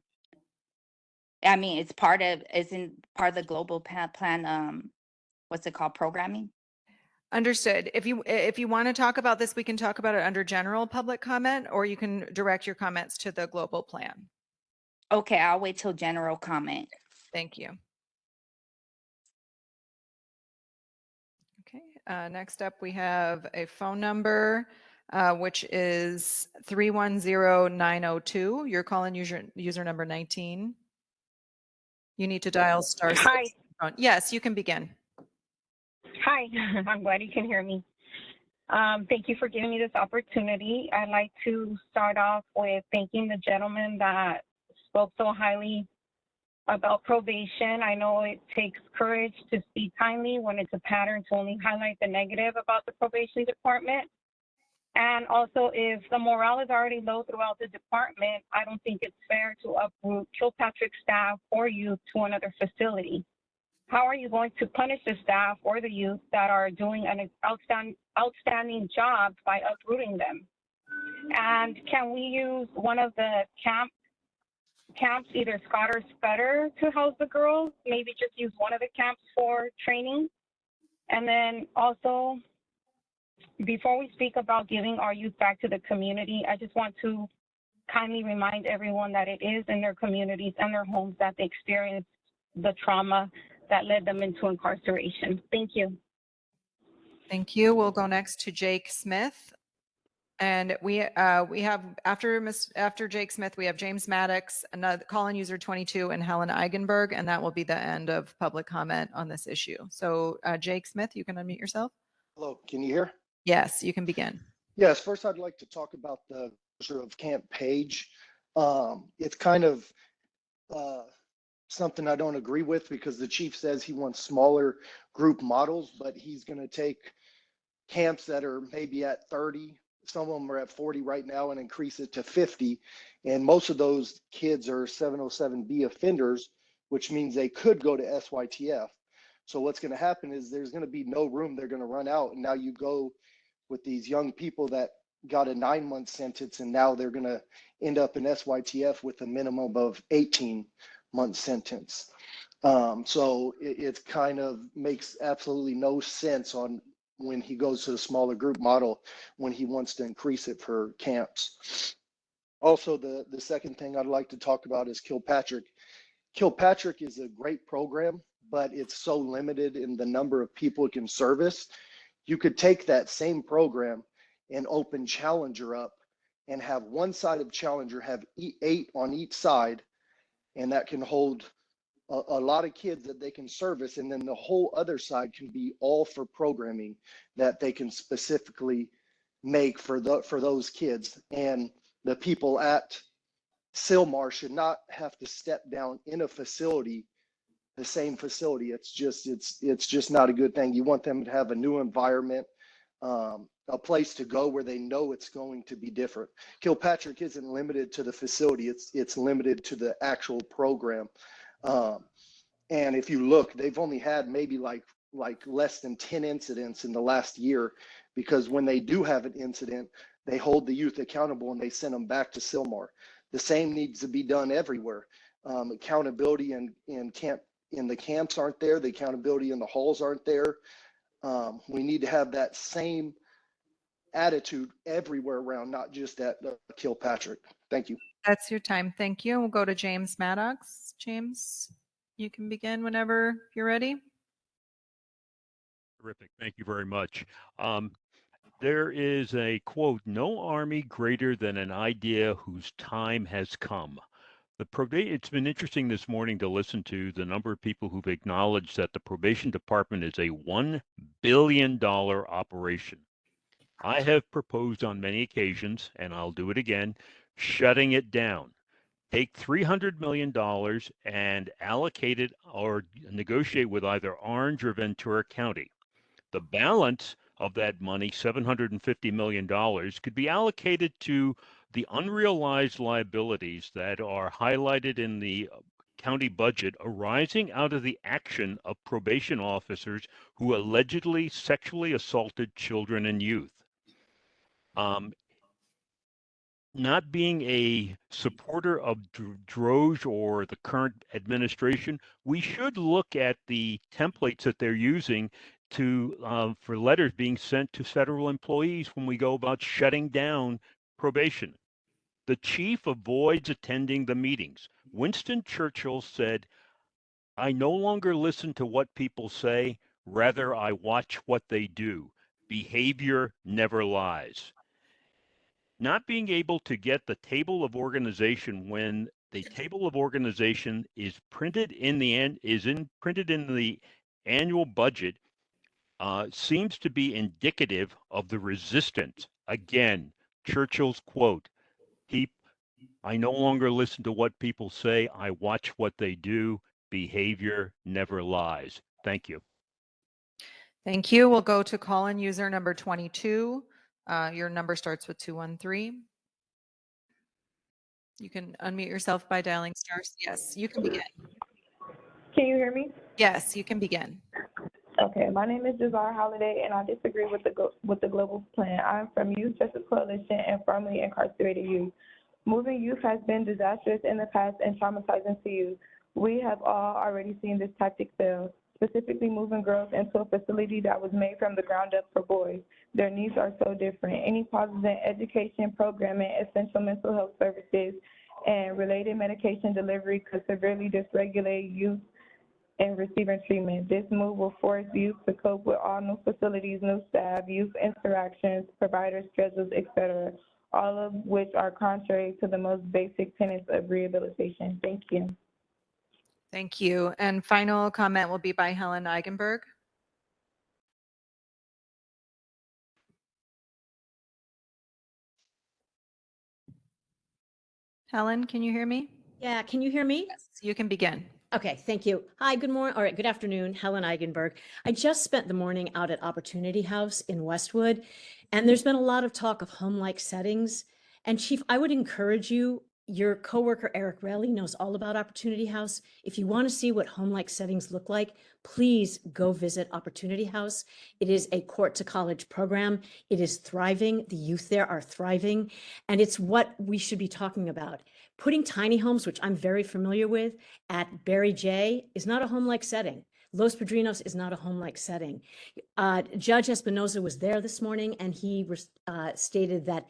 I mean, isn't part of the global plan, what's it called, programming? Understood. If you want to talk about this, we can talk about it under general public comment, or you can direct your comments to the global plan. Okay, I'll wait till general comment. Thank you. Okay, next up we have a phone number, which is 310902. You're calling user number 19. You need to dial star six. Hi. Yes, you can begin. Hi, I'm glad you can hear me. Thank you for giving me this opportunity. I'd like to start off with thanking the gentleman that spoke so highly about probation. I know it takes courage to speak kindly when it's a pattern to only highlight the negative about the probation department. And also, if the morale is already low throughout the department, I don't think it's fair to uproot Kilpatrick staff or youth to another facility. How are you going to punish the staff or the youth that are doing an outstanding job by uprooting them? And can we use one of the camps, either Scott or Scudder, to house the girls? Maybe just use one of the camps for training. And then also, before we speak about giving our youth back to the community, I just want to kindly remind everyone that it is in their communities and their homes that they experience the trauma that led them into incarceration. Thank you. Thank you. We'll go next to Jake Smith. And we have after Jake Smith, we have James Maddox, another call-in user 22, and Helen Eigenberg, and that will be the end of public comment on this issue. So Jake Smith, you can unmute yourself. Hello, can you hear? Yes, you can begin. Yes, first I'd like to talk about the closure of Camp Page. It's kind of something I don't agree with because the chief says he wants smaller group models, but he's going to take camps that are maybe at 30. Some of them are at 40 right now and increase it to 50. And most of those kids are 707B offenders, which means they could go to SYTF. So what's going to happen is there's going to be no room. They're going to run out. And now you go with these young people that got a 9-month sentence, and now they're going to end up in SYTF with a minimum of 18-month sentence. So it kind of makes absolutely no sense on when he goes to the smaller group model, when he wants to increase it for camps. Also, the second thing I'd like to talk about is Kilpatrick. Kilpatrick is a great program, but it's so limited in the number of people it can service. You could take that same program and open Challenger up and have one side of Challenger have 8 on each side, and that can hold a lot of kids that they can service, and then the whole other side can be all for programming that they can specifically make for those kids. And the people at Sylmar should not have to step down in a facility, the same facility. It's just not a good thing. You want them to have a new environment, a place to go where they know it's going to be different. Kilpatrick isn't limited to the facility. It's limited to the actual program. And if you look, they've only had maybe like less than 10 incidents in the last year, because when they do have an incident, they hold the youth accountable and they send them back to Sylmar. The same needs to be done everywhere. Accountability in the camps aren't there. The accountability in the halls aren't there. We need to have that same attitude everywhere around, not just at Kilpatrick. Thank you. That's your time. Thank you. We'll go to James Maddox. James, you can begin whenever you're ready. Terrific. Thank you very much. There is a quote, "No army greater than an idea whose time has come." It's been interesting this morning to listen to the number of people who've acknowledged that the probation department is a $1 billion operation. I have proposed on many occasions, and I'll do it again, shutting it down. Take $300 million and allocate it or negotiate with either Orange or Ventura County. The balance of that money, $750 million, could be allocated to the unrealized liabilities that are highlighted in the county budget arising out of the action of probation officers who allegedly sexually assaulted children and youth. Not being a supporter of Droge or the current administration, we should look at the templates that they're using to for letters being sent to federal employees when we go about shutting down probation. The chief avoids attending the meetings. Winston Churchill said, "I no longer listen to what people say, rather I watch what they do. Behavior never lies." Not being able to get the table of organization when the table of organization is printed in the annual budget seems to be indicative of the resistance. Again, Churchill's quote, "I no longer listen to what people say, I watch what they do. Behavior never lies." Thank you. Thank you. We'll go to call-in user number 22. Your number starts with 213. You can unmute yourself by dialing stars. Yes, you can begin. Can you hear me? Yes, you can begin. Okay, my name is Jazar Holiday, and I disagree with the global plan. I'm from Youth Justice Coalition and formerly incarcerated youth. Moving youth has been disastrous in the past and traumatizing to youth. We have all already seen this tactic fail, specifically moving girls into a facility that was made from the ground up for boys. Their needs are so different. Any pauses in education, programming, essential mental health services, and related medication delivery could severely dysregulate youth in receiving treatment. This move will force youth to cope with all new facilities, new staff, youth interactions, provider schedules, etc., all of which are contrary to the most basic tenets of rehabilitation. Thank you. Thank you. And final comment will be by Helen Eigenberg. Helen, can you hear me? Yeah, can you hear me? Yes, you can begin. Okay, thank you. Hi, good morning. All right, good afternoon. Helen Eigenberg. I just spent the morning out at Opportunity House in Westwood, and there's been a lot of talk of home-like settings. And Chief, I would encourage you, your coworker Eric Raleigh knows all about Opportunity House. If you want to see what home-like settings look like, please go visit Opportunity House. It is a court to college program. It is thriving. The youth there are thriving, and it's what we should be talking about. Putting tiny homes, which I'm very familiar with, at Barry J is not a home-like setting. Los Padrinos is not a home-like setting. Judge Espinoza was there this morning, and he stated that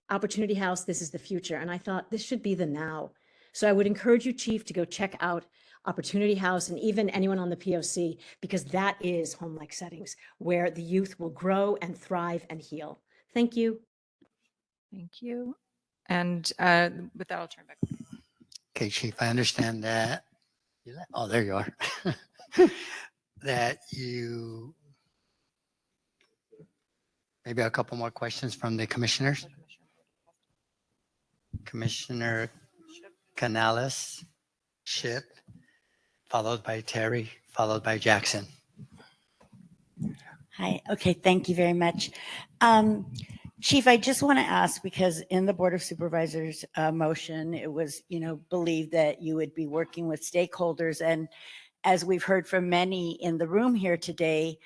Opportunity House, this is the future. And I thought this should be the now. So I would encourage you, Chief, to go check out Opportunity House and even anyone on the POC, because that is home-like settings where the youth will grow and thrive and heal. Thank you. Thank you. And with that, I'll turn back. Okay, Chief, I understand that. Oh, there you are. That you, maybe a couple more questions from the commissioners. Commissioner Canales, Ship, followed by Terry, followed by Jackson. Hi. Okay. Thank you very much. Chief, I just want to ask, because in the Board of Supervisors motion, it was, believed that you would be working with stakeholders. And as we've heard from many in the room here today,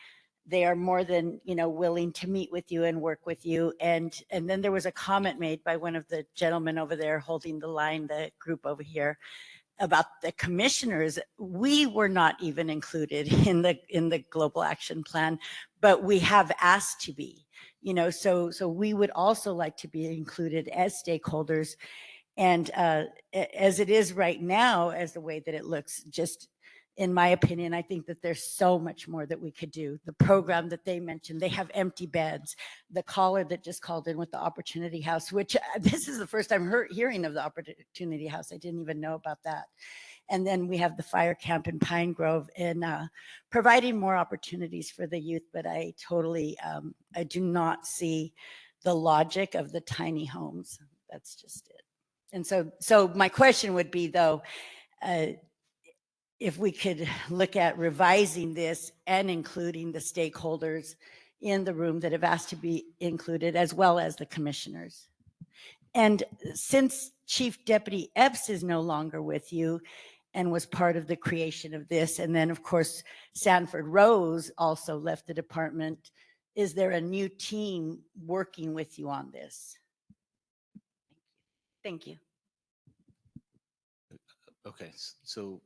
they are more than, willing to meet with you and work with you. And then there was a comment made by one of the gentlemen over there holding the line, the group over here, about the commissioners. We were not even included in the global action plan, but we have asked to be, so we would also like to be included as stakeholders. And as it is right now, as the way that it looks, just in my opinion, I think that there's so much more that we could do. The program that they mentioned, they have empty beds. The caller that just called in with the Opportunity House, which this is the first time hearing of the Opportunity House. I didn't even know about that. And then we have the fire camp in Pine Grove, and providing more opportunities for the youth. But I totally, I do not see the logic of the tiny homes. That's just it. And so my question would be, though, if we could look at revising this and including the stakeholders in the room that have asked to be included, as well as the commissioners. And since Chief Deputy Epps is no longer with you and was part of the creation of this, and then of course Sanford Rose also left the department, is there a new team working with you on this? Thank you. Okay, so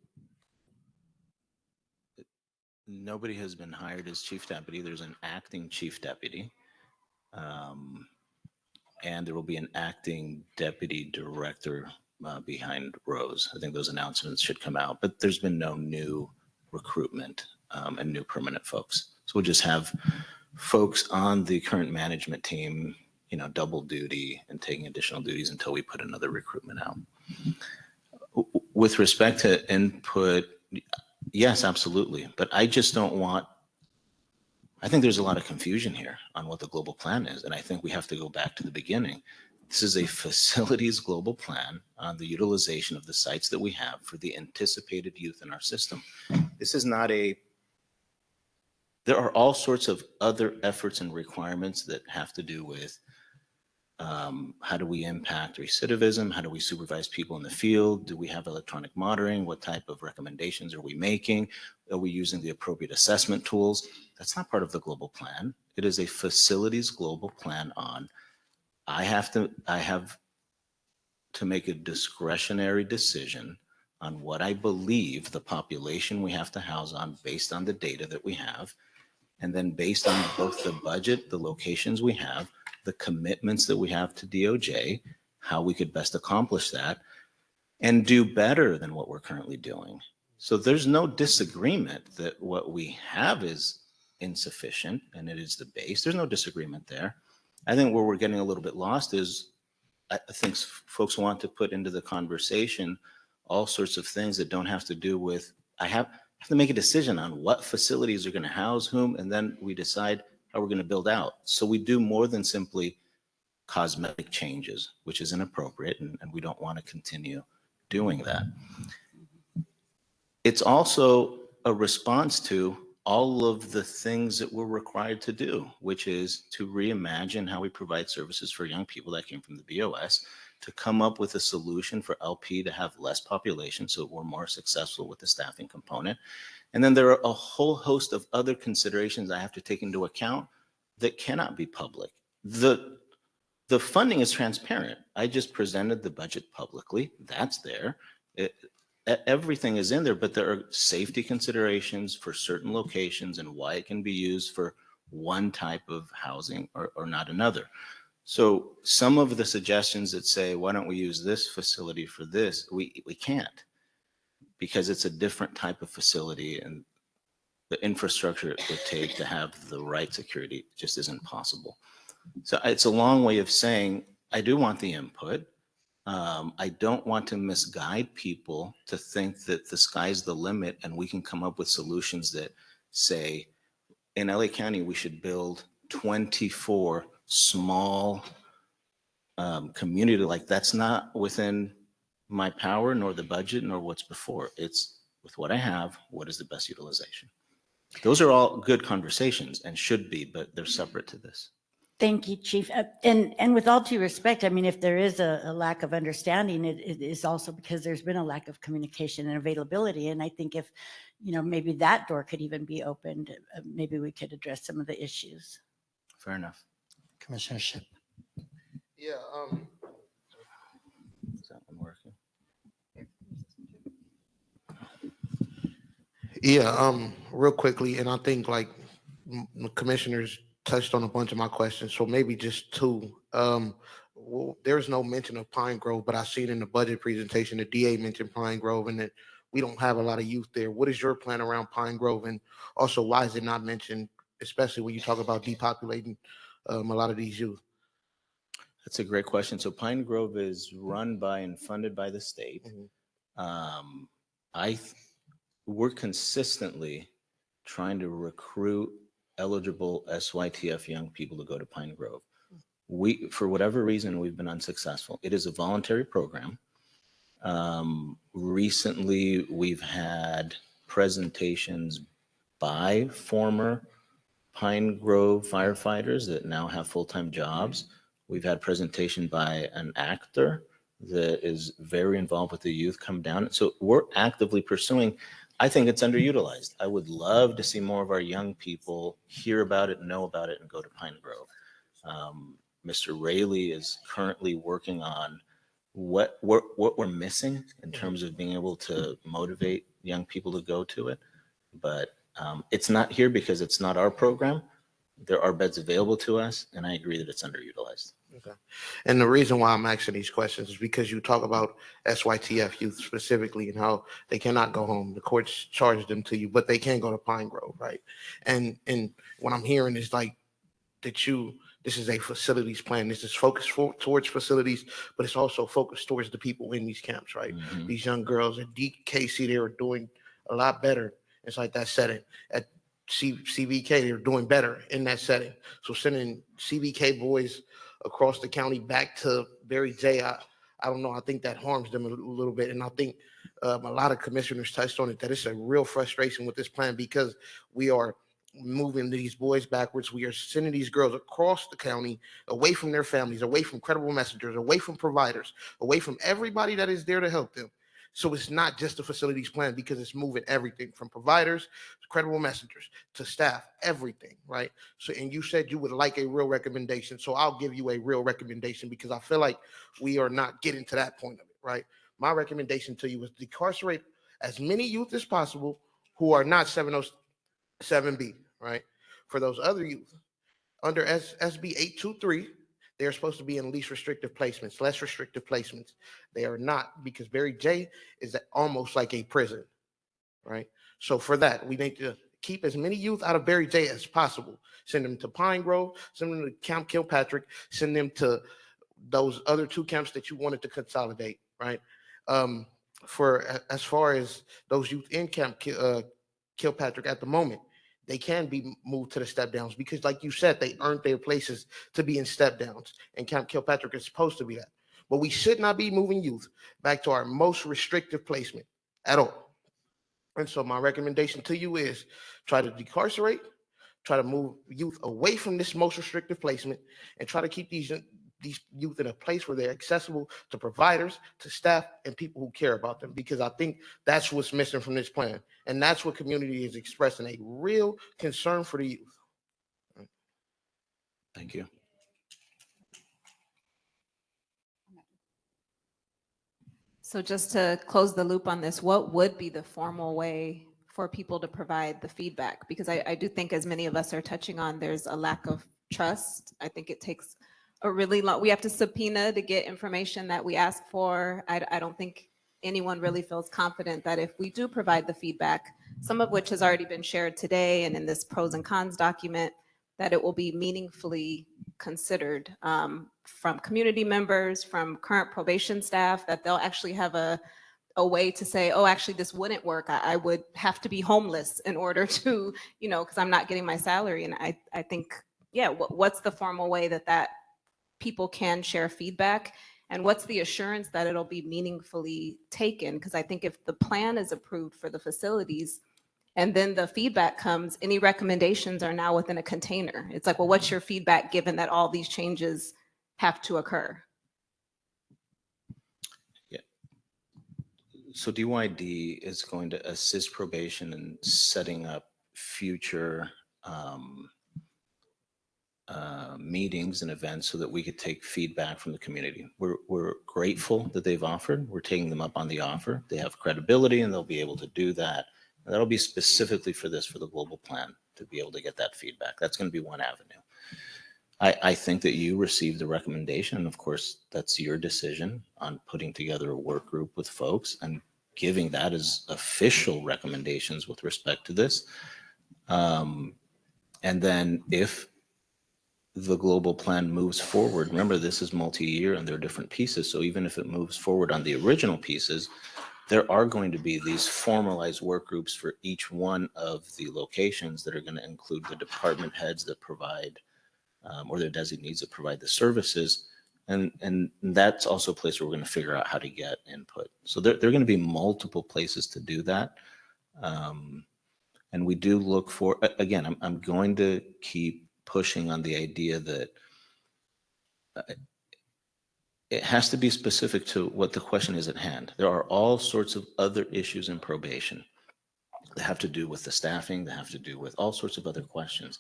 nobody has been hired as chief deputy. There's an acting chief deputy. And there will be an acting deputy director behind Rose. I think those announcements should come out, but there's been no new recruitment and new permanent folks. So we'll just have folks on the current management team, double duty and taking additional duties until we put another recruitment out. With respect to input, yes, absolutely. But I just don't want, I think there's a lot of confusion here on what the global plan is. And I think we have to go back to the beginning. This is a facilities global plan on the utilization of the sites that we have for the anticipated youth in our system. This is not there are all sorts of other efforts and requirements that have to do with how do we impact recidivism? How do we supervise people in the field? Do we have electronic monitoring? What type of recommendations are we making? Are we using the appropriate assessment tools? That's not part of the global plan. It is a facilities global plan on, I have to make a discretionary decision on what I believe the population we have to house on based on the data that we have. And then based on both the budget, the locations we have, the commitments that we have to DOJ, how we could best accomplish that and do better than what we're currently doing. So there's no disagreement that what we have is insufficient and it is the base. There's no disagreement there. I think where we're getting a little bit lost is I think folks want to put into the conversation all sorts of things that don't have to do with, I have to make a decision on what facilities are going to house whom, and then we decide how we're going to build out. So we do more than simply cosmetic changes, which is inappropriate, and we don't want to continue doing that. It's also a response to all of the things that we're required to do, which is to reimagine how we provide services for young people that came from the BOS, to come up with a solution for LP to have less population so we're more successful with the staffing component. And then there are a whole host of other considerations I have to take into account that cannot be public. The funding is transparent. I just presented the budget publicly. That's there. everything is in there, but there are safety considerations for certain locations and why it can be used for one type of housing or not another. So some of the suggestions that say, why don't we use this facility for this? We can't, because it's a different type of facility, and the infrastructure it would take to have the right security just isn't possible. So it's a long way of saying, I do want the input. I don't want to misguide people to think that the sky's the limit and we can come up with solutions that say, in LA County, we should build 24 small community. Like, that's not within my power, nor the budget, nor what's before. It's with what I have, what is the best utilization? Those are all good conversations and should be, but they're separate to this. Thank you, Chief. And with all due respect, I mean, if there is a lack of understanding, it is also because there's been a lack of communication and availability. And I think if, maybe that door could even be opened, maybe we could address some of the issues. Fair enough. Commissioner Ship. Yeah. Is that one working? Yeah. Real quickly, and I think like the commissioners touched on a bunch of my questions, so maybe just two. Well, there's no mention of Pine Grove, but I seen in the budget presentation the DA mentioned Pine Grove, and that we don't have a lot of youth there. What is your plan around Pine Grove, and also why is it not mentioned, especially when you talk about depopulating a lot of these youth? That's a great question. So Pine Grove is run by and funded by the state. We're consistently trying to recruit eligible SYTF young people to go to Pine Grove. For whatever reason, we've been unsuccessful. It is a voluntary program. Recently, we've had presentations by former Pine Grove firefighters that now have full-time jobs. We've had presentation by an actor that is very involved with the youth come down. So we're actively pursuing. I think it's underutilized. I would love to see more of our young people hear about it, know about it, and go to Pine Grove. Mr. Raley is currently working on what we're missing in terms of being able to motivate young people to go to it. But it's not here because it's not our program. There are beds available to us, and I agree that it's underutilized. Okay. And the reason why I'm asking these questions is because you talk about SYTF youth specifically and how they cannot go home. The courts charge them to you, but they can go to Pine Grove, right? And what I'm hearing is like that this is a facilities plan. This is focused towards facilities, but it's also focused towards the people in these camps, right? Mm-hmm. These young girls at DKC, they were doing a lot better. It's like that setting. At CVK, they're doing better in that setting. So sending CVK boys across the county back to Barry J, I don't know. I think that harms them a little bit. And I think a lot of commissioners touched on it, that it's a real frustration with this plan because we are moving these boys backwards. We are sending these girls across the county, away from their families, away from credible messengers, away from providers, away from everybody that is there to help them. So it's not just a facilities plan because it's moving everything from providers to credible messengers to staff, everything, right? So, and you said you would like a real recommendation. So I'll give you a real recommendation because I feel like we are not getting to that point of it, right? My recommendation to you is decarcerate as many youth as possible who are not 707B, right? For those other youth under SB 823, they're supposed to be in least restrictive placements, less restrictive placements. They are not, because Barry J is almost like a prison, right? So for that, we need to keep as many youth out of Barry J as possible. Send them to Pine Grove, send them to Camp Kilpatrick, send them to those other two camps that you wanted to consolidate, right? For as far as those youth in Camp Kilpatrick at the moment, they can be moved to the step downs because, like you said, they earned their places to be in step downs, and Camp Kilpatrick is supposed to be that. But we should not be moving youth back to our most restrictive placement at all. And so my recommendation to you is try to decarcerate, try to move youth away from this most restrictive placement, and try to keep these youth in a place where they're accessible to providers, to staff, and people who care about them, because I think that's what's missing from this plan. And that's what community is expressing, a real concern for the youth. Thank you. So just to close the loop on this, what would be the formal way for people to provide the feedback? Because I do think, as many of us are touching on, there's a lack of trust. I think it takes a really long, we have to subpoena to get information that we ask for. I don't think anyone really feels confident that if we do provide the feedback, some of which has already been shared today and in this pros and cons document, that it will be meaningfully considered from community members, from current probation staff, that they'll actually have a way to say, oh, actually, this wouldn't work. I would have to be homeless in order to, because I'm not getting my salary. And I think, yeah, what's the formal way that people can share feedback? And what's the assurance that it'll be meaningfully taken? Because I think if the plan is approved for the facilities, and then the feedback comes, any recommendations are now within a container. It's like, well, what's your feedback given that all these changes have to occur? Yeah. So DYD is going to assist probation in setting up future meetings and events so that we could take feedback from the community. We're grateful that they've offered. We're taking them up on the offer. They have credibility and they'll be able to do that. And that'll be specifically for this, for the global plan, to be able to get that feedback. That's going to be one avenue. I think that you received the recommendation. And of course, that's your decision on putting together a work group with folks and giving that as official recommendations with respect to this. And then if the global plan moves forward, remember this is multi-year and there are different pieces. So even if it moves forward on the original pieces, there are going to be these formalized work groups for each one of the locations that are going to include the department heads that provide or their designees that provide the services. And that's also a place where we're going to figure out how to get input. So there are going to be multiple places to do that. And we do look for, again, I'm going to keep pushing on the idea that it has to be specific to what the question is at hand. There are all sorts of other issues in probation that have to do with the staffing, that have to do with all sorts of other questions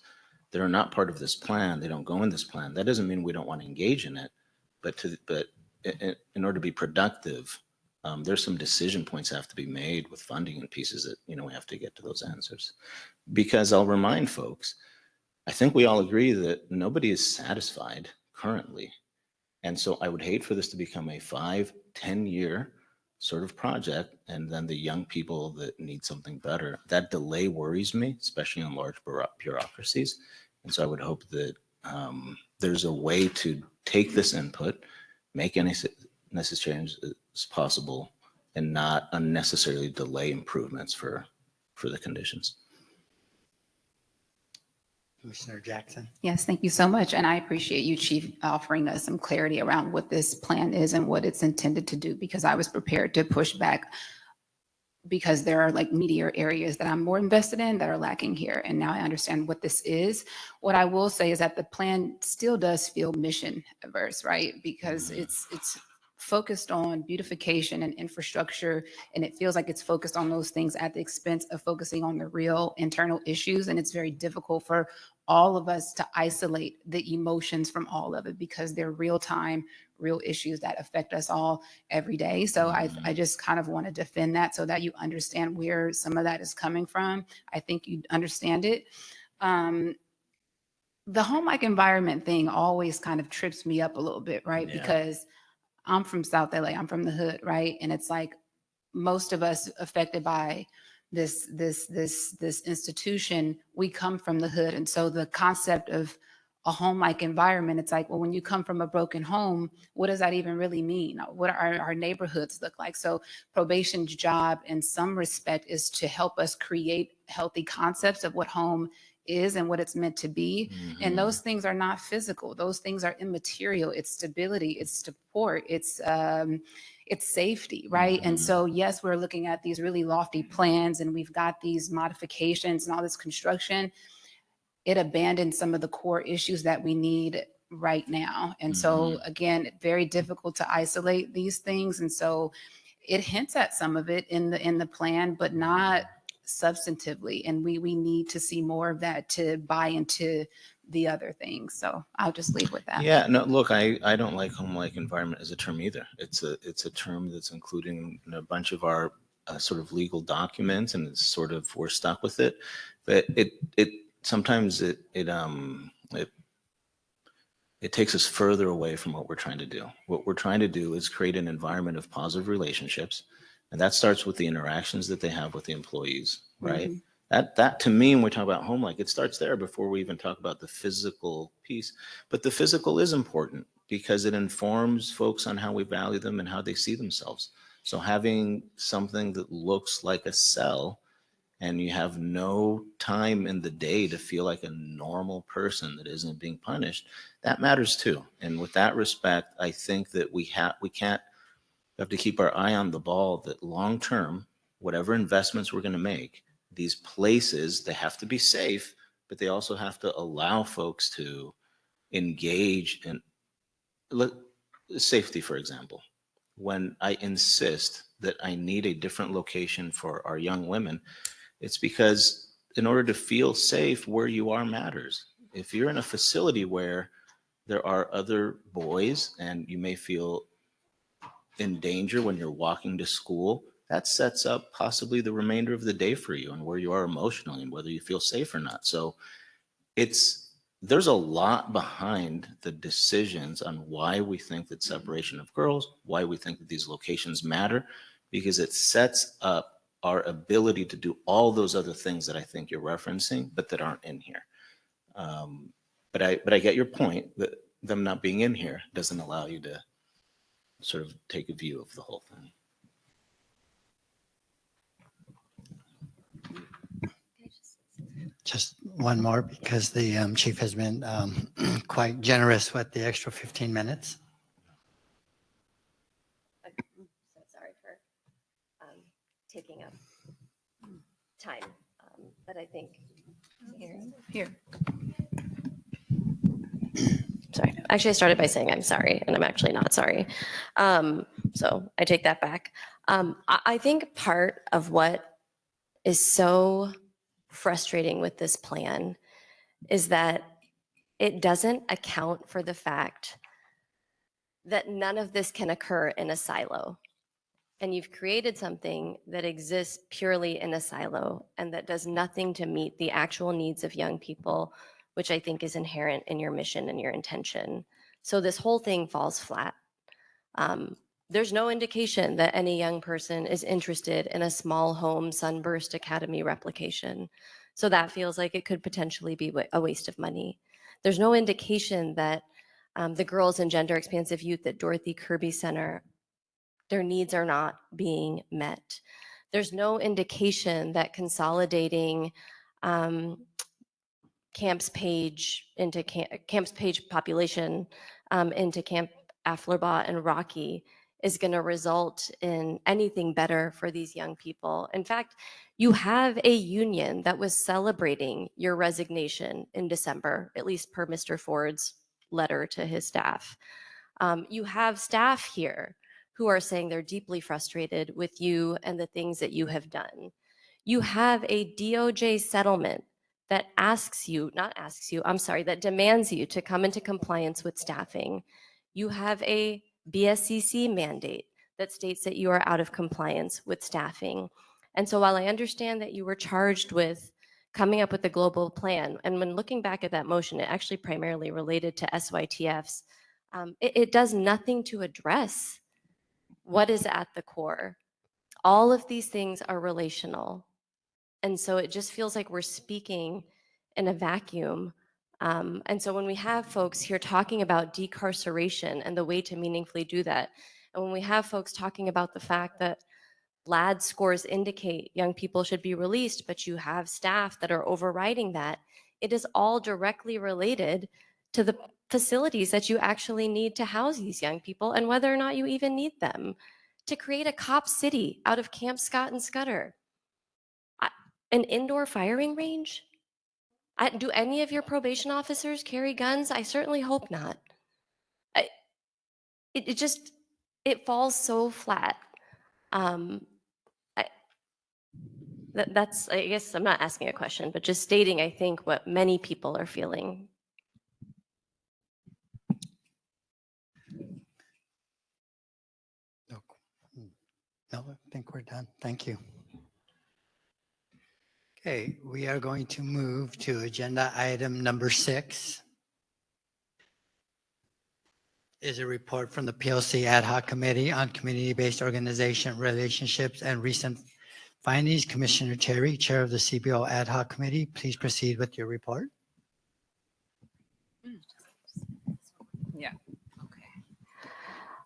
that are not part of this plan. They don't go in this plan. That doesn't mean we don't want to engage in it, but in order to be productive, there's some decision points that have to be made with funding and pieces that, we have to get to those answers. Because I'll remind folks, I think we all agree that nobody is satisfied currently. And so I would hate for this to become a 5-10 year sort of project, and then the young people that need something better. That delay worries me, especially on large bureaucracies. And so I would hope that there's a way to take this input, make any necessary changes as possible, and not unnecessarily delay improvements for the conditions. Commissioner Jackson. Yes, thank you so much. And I appreciate you, Chief, offering us some clarity around what this plan is and what it's intended to do, because I was prepared to push back because there are like meatier areas that I'm more invested in that are lacking here. And now I understand what this is. What I will say is that the plan still does feel mission averse, right? Because it's focused on beautification and infrastructure, and it feels like it's focused on those things at the expense of focusing on the real internal issues. And it's very difficult for all of us to isolate the emotions from all of it, because they're real time, real issues that affect us all every day. So I just kind of want to defend that so that you understand where some of that is coming from. I think you understand it. The home-like environment thing always kind of trips me up a little bit, right? Yeah. Because I'm from South LA, I'm from the hood, right? And it's like most of us affected by this institution, we come from the hood. And so the concept of a home-like environment, it's like, well, when you come from a broken home, what does that even really mean? What are our neighborhoods look like? So probation's job in some respect is to help us create healthy concepts of what home is and what it's meant to be. And those things are not physical. Those things are immaterial. It's stability, it's support, it's safety, right? And so, yes, we're looking at these really lofty plans and we've got these modifications and all this construction. It abandons some of the core issues that we need right now. And so, again, very difficult to isolate these things. And so it hints at some of it in the plan, but not substantively. And we need to see more of that to buy into the other things. So I'll just leave with that. Yeah, no, look, I don't like home-like environment as a term either. It's a term that's including in a bunch of our sort of legal documents, and it's sort of, we're stuck with it. But it sometimes it takes us further away from what we're trying to do. What we're trying to do is create an environment of positive relationships, and that starts with the interactions that they have with the employees, right? Mhm. That to me, when we talk about home, like, it starts there before we even talk about the physical piece. But the physical is important because it informs folks on how we value them and how they see themselves. So having something that looks like a cell and you have no time in the day to feel like a normal person that isn't being punished, that matters too. And with that respect, I think that we have to keep our eye on the ball that long term, whatever investments we're going to make, these places, they have to be safe, but they also have to allow folks to engage in safety, for example. When I insist that I need a different location for our young women, it's because in order to feel safe, where you are matters. If you're in a facility where there are other boys and you may feel in danger when you're walking to school, that sets up possibly the remainder of the day for you and where you are emotionally and whether you feel safe or not. So there's a lot behind the decisions on why we think that separation of girls, why we think that these locations matter, because it sets up our ability to do all those other things that I think you're referencing, but that aren't in here. But I get your point that them not being in here doesn't allow you to sort of take a view of the whole thing. Just one more, because the chief has been quite generous with the extra 15 minutes. So sorry for taking up time, but I think Here. Sorry. Actually, I started by saying I'm sorry, and I'm actually not sorry. So I take that back. I think part of what is so frustrating with this plan is that it doesn't account for the fact that none of this can occur in a silo. And you've created something that exists purely in a silo and that does nothing to meet the actual needs of young people, which I think is inherent in your mission and your intention. So this whole thing falls flat. There's no indication that any young person is interested in a small home Sunburst Academy replication. So that feels like it could potentially be a waste of money. There's no indication that the girls and gender expansive youth at Dorothy Kirby Center, their needs are not being met. There's no indication that consolidating Camps Page into Camps Page population into Camp Afflerbach and Rocky is going to result in anything better for these young people. In fact, you have a union that was celebrating your resignation in December, at least per Mr. Ford's letter to his staff. You have staff here who are saying they're deeply frustrated with you and the things that you have done. You have a DOJ settlement that that demands you to come into compliance with staffing. You have a BSCC mandate that states that you are out of compliance with staffing. And so while I understand that you were charged with coming up with a global plan, and when looking back at that motion, it actually primarily related to SYTFs, it does nothing to address what is at the core. All of these things are relational. And so it just feels like we're speaking in a vacuum. And so when we have folks here talking about decarceration and the way to meaningfully do that, and when we have folks talking about the fact that LAD scores indicate young people should be released, but you have staff that are overriding that, it is all directly related to the facilities that you actually need to house these young people and whether or not you even need them. To create a cop city out of Camp Scott and Scudder, an indoor firing range? Do any of your probation officers carry guns? I certainly hope not. It falls so flat. That's, I guess I'm not asking a question, but just stating, I think, what many people are feeling No, I think we're done. Thank you. Okay, we are going to move to agenda item number 6. Is a report from the PLC Ad Hoc Committee on Community-Based Organization Relationships and Recent Findings. Commissioner Terry, Chair of the CBO Ad Hoc Committee, please proceed with your report. Yeah.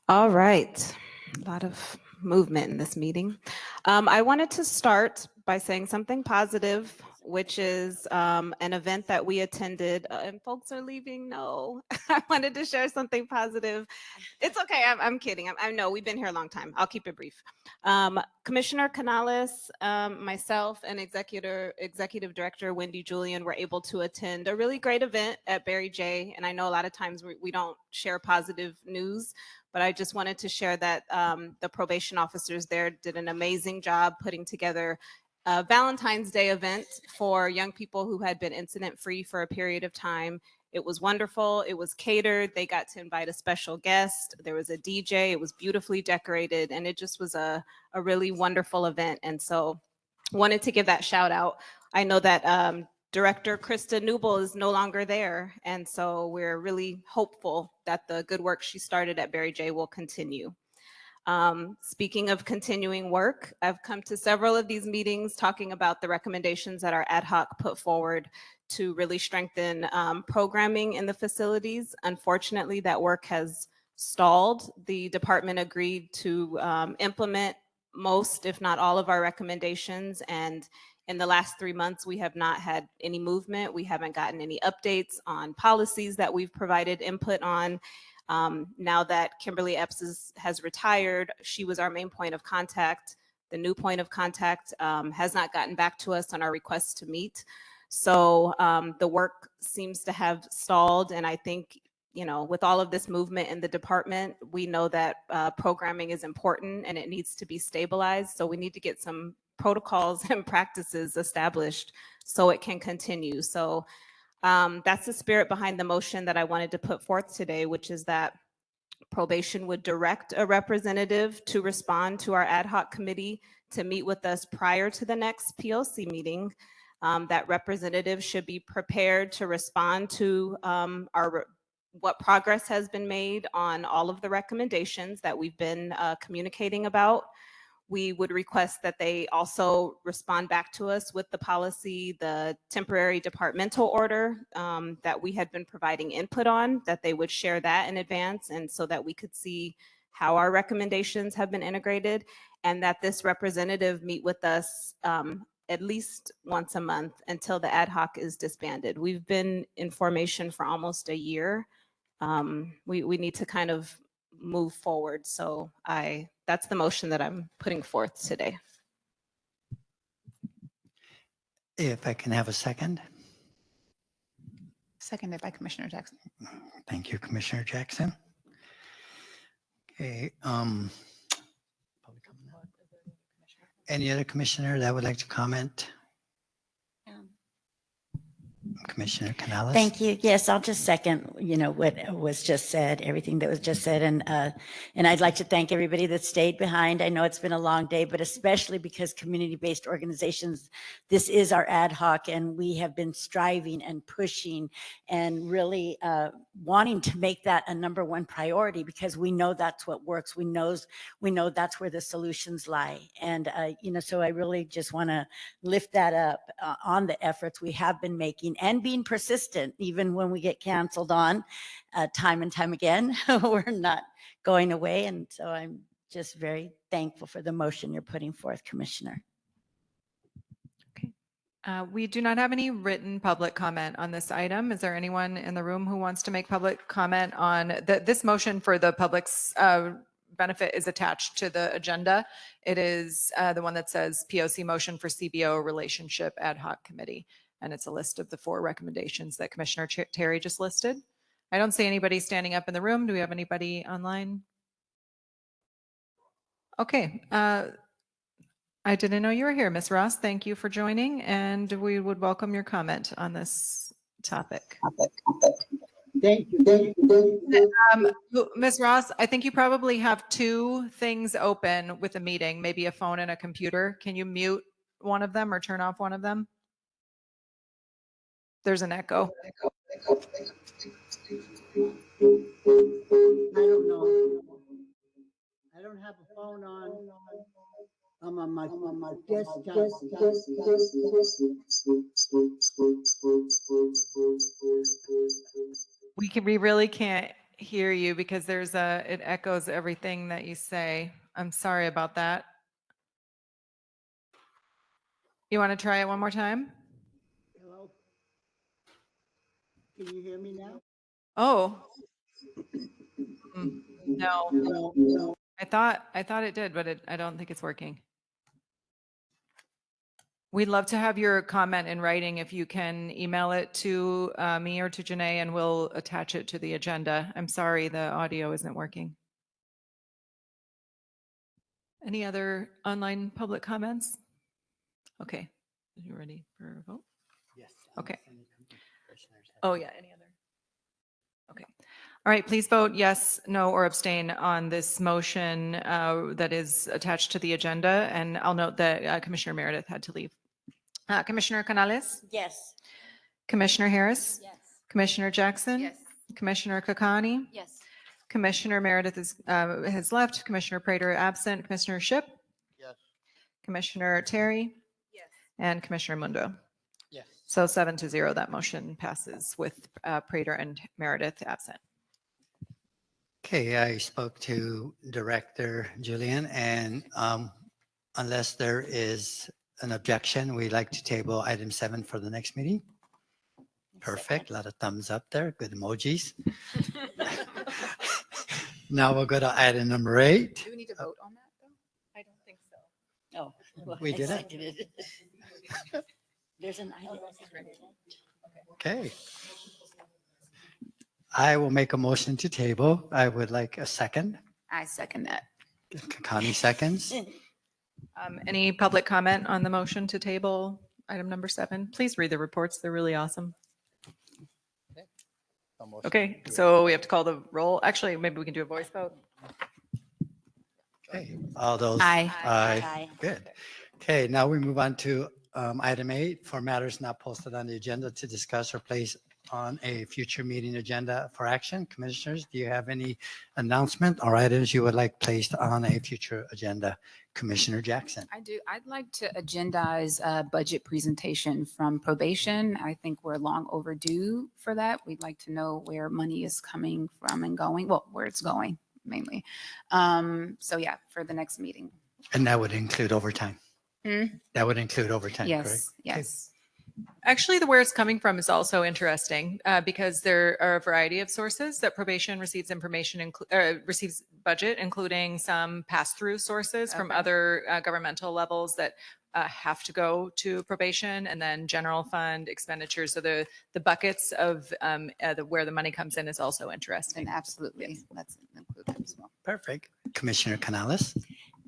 All right. A lot of movement in this meeting. I wanted to start by saying something positive, which is an event that we attended, and folks are leaving. No, I wanted to share something positive. It's okay. I'm kidding. I know we've been here a long time. I'll keep it brief. Commissioner Canales, myself, and Executive Director Wendy Julian were able to attend a really great event at Barry J. And I know a lot of times we don't share positive news, but I just wanted to share that the probation officers there did an amazing job putting together a Valentine's Day event for young people who had been incident-free for a period of time. It was wonderful. It was catered. They got to invite a special guest. There was a DJ. It was beautifully decorated, and it just was a really wonderful event. And so wanted to give that shout out. I know that Director Krista Newble is no longer there, and so we're really hopeful that the good work she started at Barry J will continue. Speaking of continuing work, I've come to several of these meetings talking about the recommendations that our ad hoc put forward to really strengthen programming in the facilities. Unfortunately, that work has stalled. The department agreed to implement most, if not all, of our recommendations. And in the last 3 months, we have not had any movement. We haven't gotten any updates on policies that we've provided input on. Now that Kimberly Epps has retired, she was our main point of contact. The new point of contact has not gotten back to us on our requests to meet. So the work seems to have stalled. And I think, you know, with all of this movement in the department, we know that programming is important and it needs to be stabilized. So we need to get some protocols and practices established so it can continue. So that's the spirit behind the motion that I wanted to put forth today, which is that probation would direct a representative to respond to our ad hoc committee to meet with us prior to the next PLC meeting. That representative should be prepared to respond to what progress has been made on all of the recommendations that we've been communicating about. We would request that they also respond back to us with the policy, the temporary departmental order that we had been providing input on, that they would share that in advance, and so that we could see how our recommendations have been integrated, and that this representative meet with us at least once a month until the ad hoc is disbanded. We've been in formation for almost a year. We need to kind of move forward. So that's the motion that I'm putting forth today. If I can have a second. Seconded by Commissioner Jackson. Thank you, Commissioner Jackson. Okay. Any other commissioner that would like to comment? Commissioner Canales. Thank you. Yes, I'll just second, you know, what was just said, everything that was just said. And I'd like to thank everybody that stayed behind. I know it's been a long day, but especially because community-based organizations, this is our ad hoc, and we have been striving and pushing and really wanting to make that a #1 priority, because we know that's what works. We know that's where the solutions lie. And, you know, so I really just want to lift that up on the efforts we have been making and being persistent, even when we get canceled on time and time again. We're not going away. And so I'm just very thankful for the motion you're putting forth, Commissioner. We do not have any written public comment on this item. Is there anyone in the room who wants to make public comment on this motion for the public's benefit is attached to the agenda. It is the one that says POC motion for CBO relationship ad hoc committee. And it's a list of the 4 recommendations that Commissioner Terry just listed. I don't see anybody standing up in the room. Do we have anybody online? Okay. I didn't know you were here, Ms. Ross. Thank you for joining, and we would welcome your comment on this topic. Thank you. Ms. Ross, I think you probably have two things open with the meeting, maybe a phone and a computer. Can you mute one of them or turn off one of them? There's an echo. I don't know. I don't have a phone on. I'm on my desktop. We really can't hear you because it echoes everything that you say. I'm sorry about that. You want to try it one more time? Hello? Can you hear me now? Oh. No. No. I thought it did, but I don't think it's working. We'd love to have your comment in writing if you can email it to me or to Janae, and we'll attach it to the agenda. I'm sorry the audio isn't working. Any other online public comments? Okay. Are you ready for a vote? Yes. Okay. Oh, yeah. Any other? Okay. All right. Please vote yes, no, or abstain on this motion that is attached to the agenda. And I'll note that Commissioner Meredith had to leave. Commissioner Canales? Yes. Commissioner Harris? Yes. Commissioner Jackson? Yes. Commissioner Kakani? Yes. Commissioner Meredith has left. Commissioner Prater absent. Commissioner Ship? Yes. Commissioner Terry? Yes. And Commissioner Mundo? Yes. So 7-0, that motion passes with Prater and Meredith absent. Okay, I spoke to Director Julian, and unless there is an objection, we'd like to table item 7 for the next meeting. Perfect, a lot of thumbs up there, good emojis. Now we'll go to item number 8. Do we need to vote on that though? I don't think so. Oh, well, We I did it? seconded it. There's an item. Okay. I will make a motion to table. I would like a second. I second that. Connie seconds. Any public comment on the motion to table item number 7? Please read the reports. They're really awesome. Okay, so we have to call the roll. Actually, maybe we can do a voice vote. Okay, all those. Aye. Aye. Good. Okay, now we move on to item 8 for matters not posted on the agenda to discuss or place on a future meeting agenda for action. Commissioners, do you have any announcement or items you would like placed on a future agenda? Commissioner Jackson. I do. I'd like to agendize a budget presentation from probation. I think we're long overdue for that. We'd like to know where money is coming from and going, well, where it's going mainly. So yeah, for the next meeting. And that would include overtime. That would include overtime, correct? Yes, yes. Actually, the where it's coming from is also interesting because there are a variety of sources that probation receives information, receives budget, including some pass-through sources from Okay. other governmental levels that have to go to probation, and then general fund expenditures. So the buckets of where the money comes in is also interesting. And absolutely, let's include that as well. Perfect. Commissioner Canales.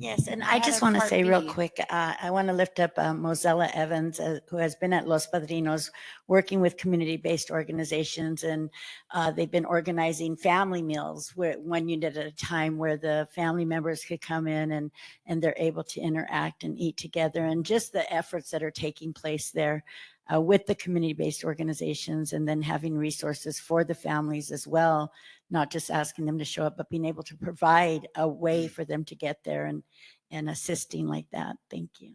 Yes, and I I had just a want to part say real B. quick, I want to lift up Mozella Evans, who has been at Los Padrinos working with community-based organizations, and they've been organizing family meals where 1 unit at a time, where the family members could come in and they're able to interact and eat together, and just the efforts that are taking place there with the community-based organizations, and then having resources for the families as well, not just asking them to show up, but being able to provide a way for them to get there and assisting like that. Thank you.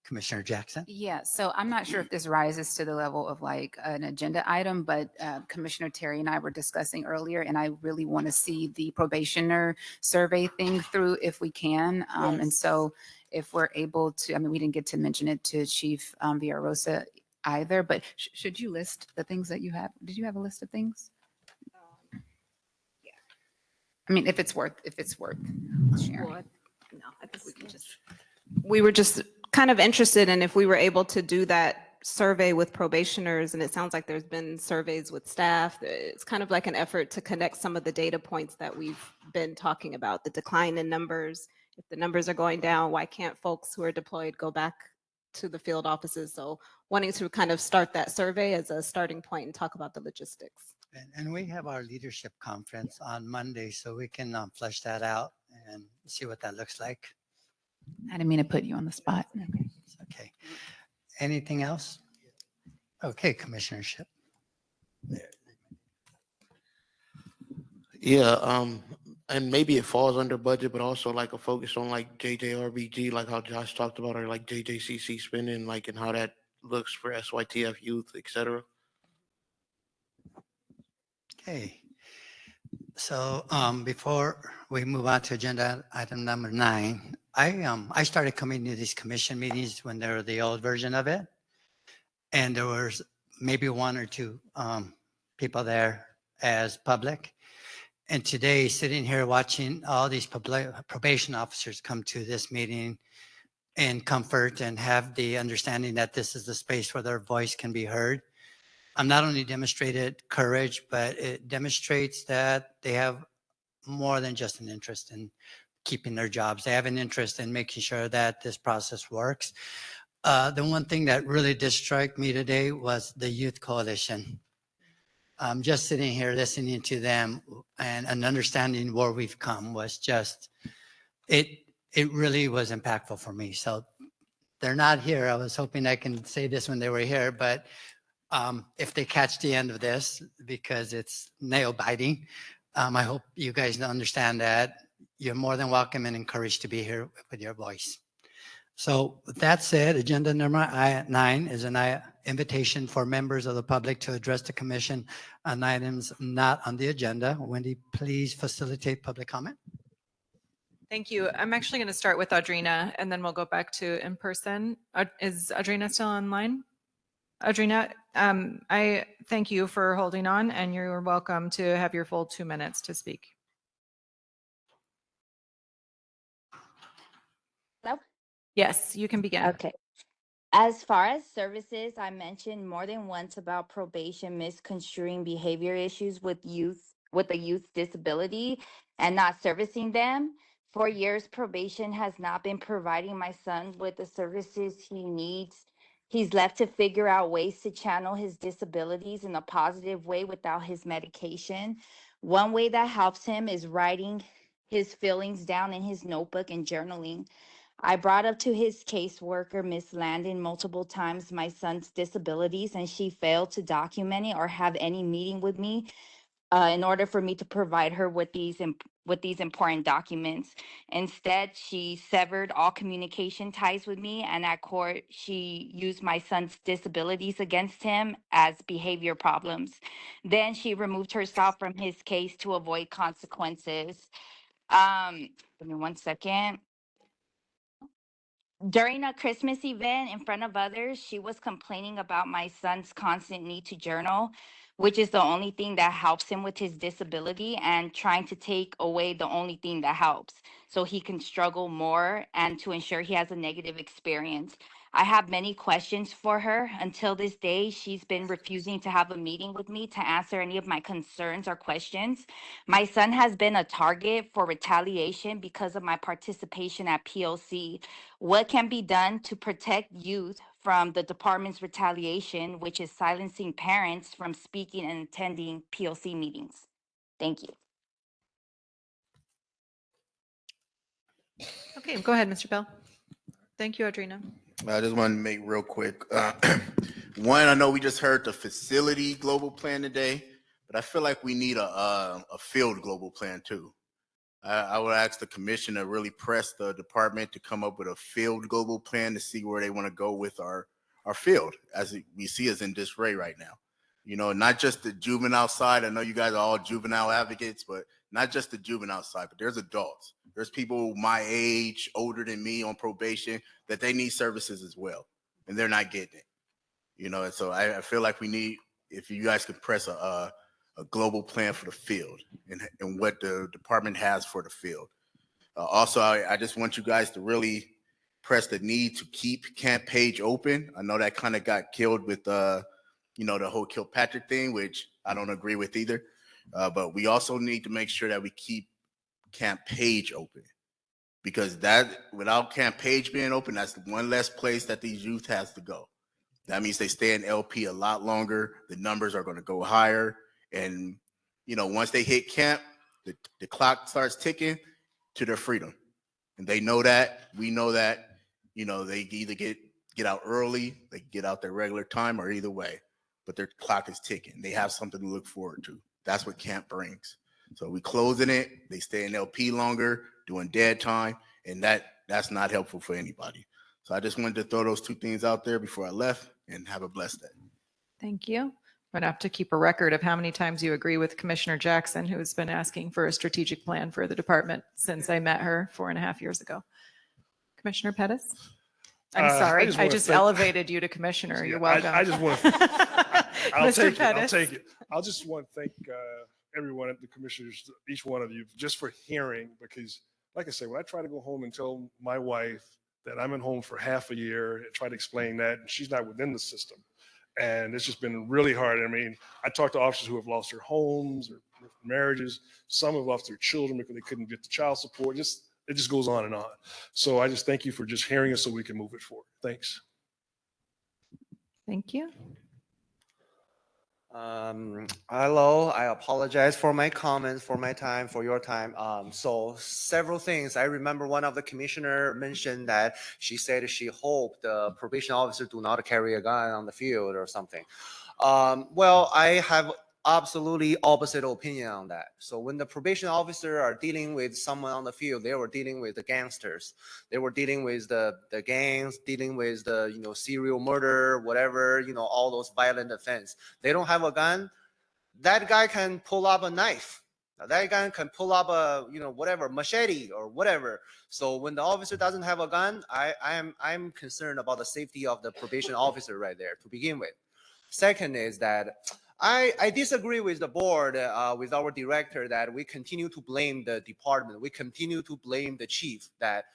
Commissioner Jackson. Yeah, so I'm not sure if this rises to the level of like an agenda item, but Commissioner Terry and I were discussing earlier, and I really want to see the probationer survey thing through if we can. And Yes. so if we're able to, I mean, we didn't get to mention it to Chief Villarosa either, but should you list the things that you have? Did you have a list of things? I mean, if it's worth sharing. No, I think we can just. We were just kind of interested in if we were able to do that survey with probationers, and it sounds like there's been surveys with staff. It's kind of like an effort to connect some of the data points that we've been talking about, the decline in numbers. If the numbers are going down, why can't folks who are deployed go back to the field offices? So wanting to kind of start that survey as a starting point and talk about the logistics. And we have our leadership conference on Monday, so we can flesh that out and see what that looks like. I didn't mean to put you on the spot. Okay. Anything else? Okay, Commissioner Ship. Yeah, and maybe it falls under budget, but also like a focus on like JJRBG, like how Josh talked about, or like JJCC spending, like and how that looks for SYTF youth, et cetera. Okay. So before we move on to agenda item number 9, I started coming to these commission meetings when they were the old version of it. And there was maybe 1 or 2 people there as public. And today, sitting here watching all these probation officers come to this meeting in comfort and have the understanding that this is the space where their voice can be heard, not only demonstrated courage, but it demonstrates that they have more than just an interest in keeping their jobs. They have an interest in making sure that this process works. The one thing that really did strike me today was the Youth Coalition. Just sitting here listening to them and understanding where we've come was just, it really was impactful for me. So they're not here. I was hoping I can say this when they were here, but if they catch the end of this, because it's nail biting, I hope you guys understand that you're more than welcome and encouraged to be here with your voice. So with that said, agenda number 9 is an invitation for members of the public to address the commission on items not on the agenda. Wendy, please facilitate public comment. Thank you. I'm actually going to start with Audrina and then we'll go back to in person. Is Audrina still online? Audrina, I thank you for holding on and you're welcome to have your full 2 minutes to speak. Hello? Yes, you can begin. Okay. As far as services, I mentioned more than once about probation misconstruing behavior issues with a youth disability and not servicing them. For years, probation has not been providing my son with the services he needs. He's left to figure out ways to channel his disabilities in a positive way without his medication. One way that helps him is writing his feelings down in his notebook and journaling. I brought up to his caseworker, Miss Landon, multiple times my son's disabilities, and she failed to document it or have any meeting with me in order for me to provide her with these important documents. Instead, she severed all communication ties with me, and at court, she used my son's disabilities against him as behavior problems. Then she removed herself from his case to avoid consequences. Give me 1 second. During a Christmas event in front of others, she was complaining about my son's constant need to journal, which is the only thing that helps him with his disability, and trying to take away the only thing that helps so he can struggle more and to ensure he has a negative experience. I have many questions for her. Until this day, she's been refusing to have a meeting with me to answer any of my concerns or questions. My son has been a target for retaliation because of my participation at POC. What can be done to protect youth from the department's retaliation, which is silencing parents from speaking and attending POC meetings? Thank you. Okay, go ahead, Mr. Bell. Thank you, Audrina. I just wanted to make real quick. One, I know we just heard the facility global plan today, but I feel like we need a field global plan too. I would ask the commission to really press the department to come up with a field global plan to see where they want to go with our field, as we see is in disarray right now. You know, not just the juvenile side. I know you guys are all juvenile advocates, but not just the juvenile side, but there's adults. There's people my age, older than me on probation that they need services as well, and they're not getting it. You know, and so I feel like we need, if you guys could press a global plan for the field and what the department has for the field. Also, I just want you guys to really press the need to keep Camp Page open. I know that kind of got killed with, you know, the whole Kilpatrick thing, which I don't agree with either. But we also need to make sure that we keep Camp Page open, because that, without Camp Page being open, that's one less place that these youth has to go. That means they stay in LP a lot longer. The numbers are going to go higher. And, once they hit camp, the clock starts ticking to their freedom. And they know that, we know that, they either get out early, they get out their regular time, or either way, but their clock is ticking. They have something to look forward to. That's what camp brings. So we closing it, they stay in LP longer, doing dead time, and that's not helpful for anybody. So I just wanted to throw those two things out there before I left, and have a blessed day. Thank you. I'm going to have to keep a record of how many times you agree with Commissioner Jackson, who's been asking for a strategic plan for the department since I met her 4.5 years ago. Commissioner Pettis? I'm sorry. I just elevated you to commissioner. You're welcome. I just want to, I'll Mr. take it. I'll Pettis. take it. I just want to thank everyone at the commissioners, each one of you, just for hearing, because like I say, when I try to go home and tell my wife that I'm at home for half a year and try to explain that, and she's not within the system. And it's just been really hard. I mean, I talked to officers who have lost their homes or marriages. Some have lost their children because they couldn't get the child support. It just goes on and on. So I just thank you for just hearing us so we can move it forward. Thanks. Thank you. Hello, I apologize for my comments, for my time, for your time. So several things. I remember one of the commissioner mentioned that she said she hoped the probation officer do not carry a gun on the field or something. Well, I have absolutely opposite opinion on that. So when the probation officer are dealing with someone on the field, they were dealing with the gangsters. They were dealing with the gangs, dealing with the, serial murder, whatever, all those violent offense. They don't have a gun. That guy can pull up a knife. That guy can pull up a, whatever, machete or whatever. So when the officer doesn't have a gun, I'm concerned about the safety of the probation officer right there to begin with. Second is that I disagree with the board, with our director, that we continue to blame the department. We continue to blame the chief, that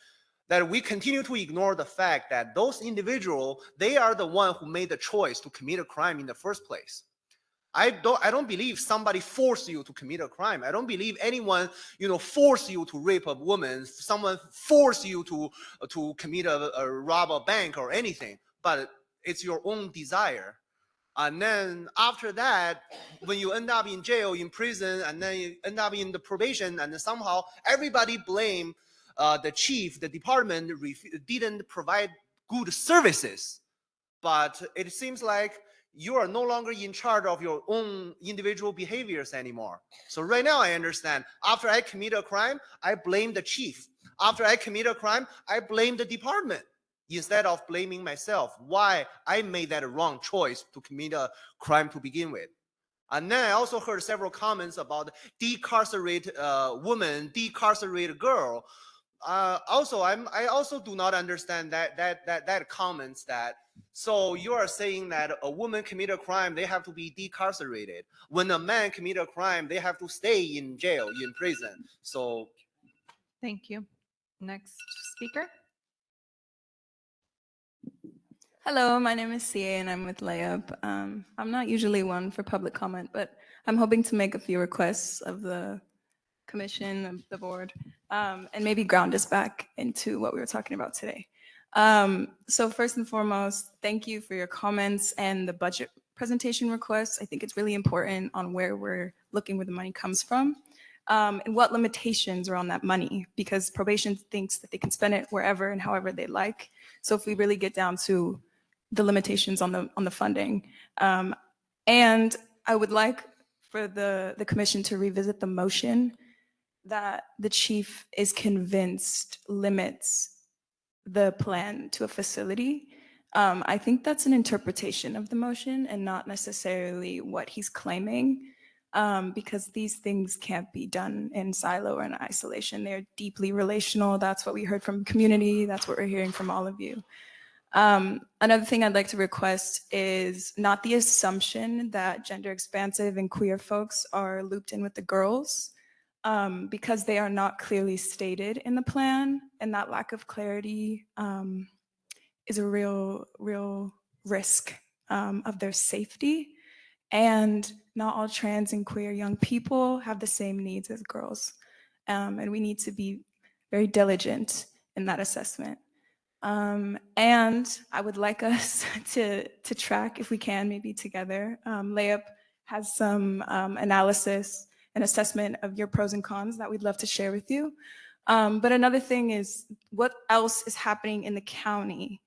we continue to ignore the fact that those individuals, they are the one who made the choice to commit a crime in the first place. I don't believe somebody forced you to commit a crime. I don't believe anyone, forced you to rape a woman. Someone forced you to commit rob a bank or anything. But it's your own desire. And then after that, when you end up in jail, in prison, and then you end up in the probation, and then somehow everybody blame the chief, the department didn't provide good services. But it seems like you are no longer in charge of your own individual behaviors anymore. So right now I understand, after I commit a crime, I blame the chief. After I commit a crime, I blame the department, instead of blaming myself, why I made that wrong choice to commit a crime to begin with. And then I also heard several comments about decarcerate woman, decarcerate girl. I also do not understand that comments that, so you are saying that a woman commit a crime, they have to be decarcerated. When a man commit a crime, they have to stay in jail, in prison. So. Thank you. Next speaker. Hello, my name is CA and I'm with Layup. I'm not usually one for public comment, but I'm hoping to make a few requests of the commission, of the board, and maybe ground us back into what we were talking about today. So first and foremost, thank you for your comments and the budget presentation requests. I think it's really important on where we're looking where the money comes from, and what limitations are on that money, because probation thinks that they can spend it wherever and however they like. So if we really get down to the limitations on the funding, and I would like for the commission to revisit the motion that the chief is convinced limits the plan to a facility. I think that's an interpretation of the motion and not necessarily what he's claiming, because these things can't be done in silo or in isolation. They're deeply relational. That's what we heard from community. That's what we're hearing from all of you. Another thing I'd like to request is not the assumption that gender expansive and queer folks are looped in with the girls, because they are not clearly stated in the plan, and that lack of clarity is a real risk of their safety. And not all trans and queer young people have the same needs as girls, and we need to be very diligent in that assessment. And I would like us to track, if we can, maybe together, Layup has some analysis and assessment of your pros and cons that we'd love to share with you. But another thing is what else is happening in the county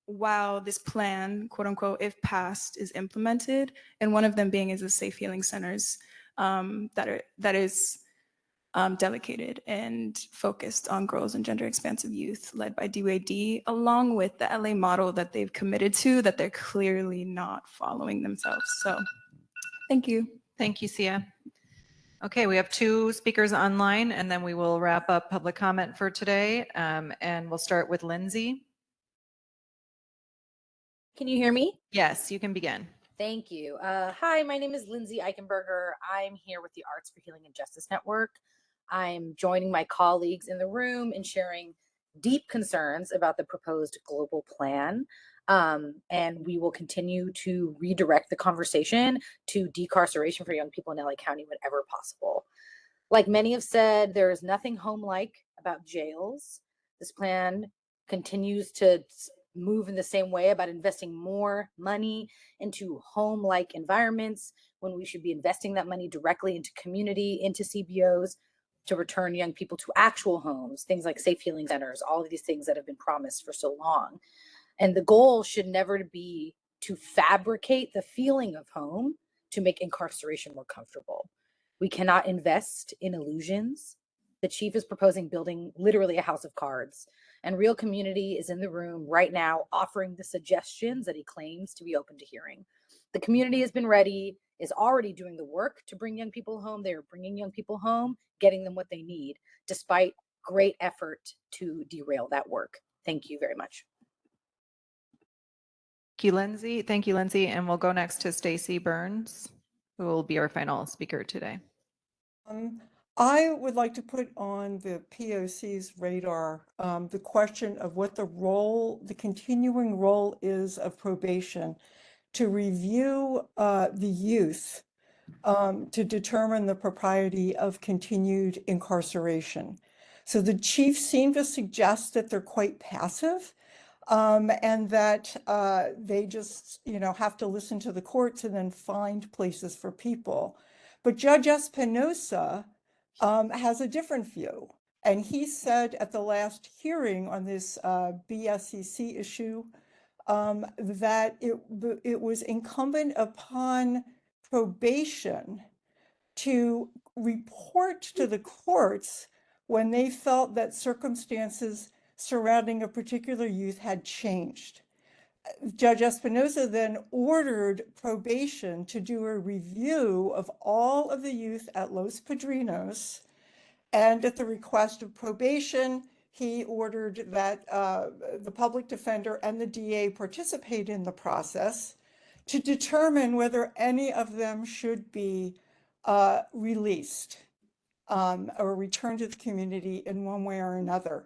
while this plan, quote unquote, if passed, is implemented. And one of them being is the safe healing centers that is dedicated and focused on girls and gender expansive youth led by DYD, along with the LA model that they've committed to that they're clearly not following themselves. So thank you. Thank you, Sia. Okay, we have 2 speakers online, and then we will wrap up public comment for today. And we'll start with Lindsay. Can you hear me? Yes, you can begin. Thank you. Hi, my name is Lindsay Eichenberger. I'm here with the Arts for Healing and Justice Network. I'm joining my colleagues in the room in sharing deep concerns about the proposed global plan. And we will continue to redirect the conversation to decarceration for young people in LA County whenever possible. Like many have said, there is nothing home-like about jails. This plan continues to move in the same way about investing more money into home-like environments when we should be investing that money directly into community, into CBOs, to return young people to actual homes, things like safe healing centers, all of these things that have been promised for so long. And the goal should never be to fabricate the feeling of home to make incarceration more comfortable. We cannot invest in illusions. The chief is proposing building literally a house of cards, and Real Community is in the room right now offering the suggestions that he claims to be open to hearing. The community has been ready, is already doing the work to bring young people home. They are bringing young people home, getting them what they need, despite great effort to derail that work. Thank you very much. Thank you, Lindsay. Thank you, Lindsay. And we'll go next to Stacy Burns, who will be our final speaker today. I would like to put on the POC's radar the question of what the continuing role is of probation to review the youth to determine the propriety of continued incarceration. So the chief seemed to suggest that they're quite passive and that they just, have to listen to the courts and then find places for people. But Judge Espinosa has a different view. And he said at the last hearing on this BSCC issue that it was incumbent upon probation to report to the courts when they felt that circumstances surrounding a particular youth had changed. Judge Espinosa then ordered probation to do a review of all of the youth at Los Padrinos, and at the request of probation, he ordered that the public defender and the DA participate in the process to determine whether any of them should be released or returned to the community in one way or another.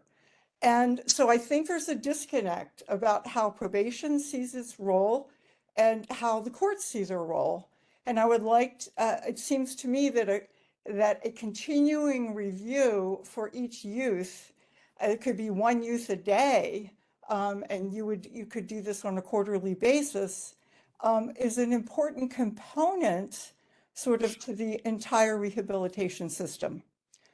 And so I think there's a disconnect about how probation sees its role and how the court sees their role. And I would like, it seems to me that a continuing review for each youth, it could be one youth a day, and you could do this on a quarterly basis, is an important component sort of to the entire rehabilitation system.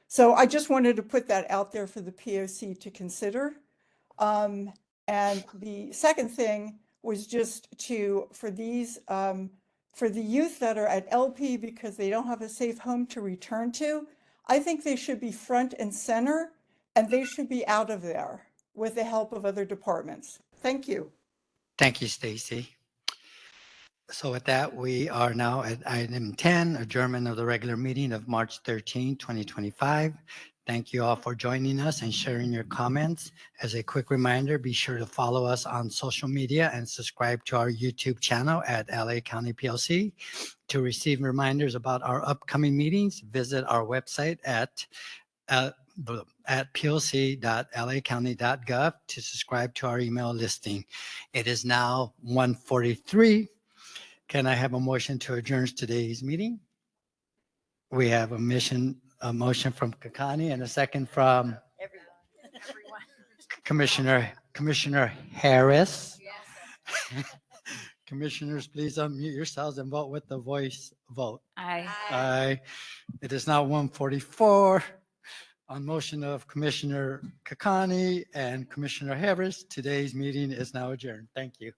So I just wanted to put that out there for the POC to consider. And the second thing was just for the youth that are at LP because they don't have a safe home to return to, I think they should be front and center, and they should be out of there with the help of other departments. Thank you. Thank you, Stacy. So with that, we are now at item 10, adjournment of the regular meeting of March 13, 2025. Thank you all for joining us and sharing your comments. As a quick reminder, be sure to follow us on social media and subscribe to our YouTube channel at LA County PLC. To receive reminders about our upcoming meetings, visit our website at plc.lacounty.gov to subscribe to our email listing. It is now 1:43. Can I have a motion to adjourn today's meeting? We have a motion from Kakani and a second from Commissioner Harris. Commissioners, please unmute yourselves and vote with the voice vote. Aye. Aye. It is now 1:44. On motion of Commissioner Kakani and Commissioner Harris, today's meeting is now adjourned. Thank you.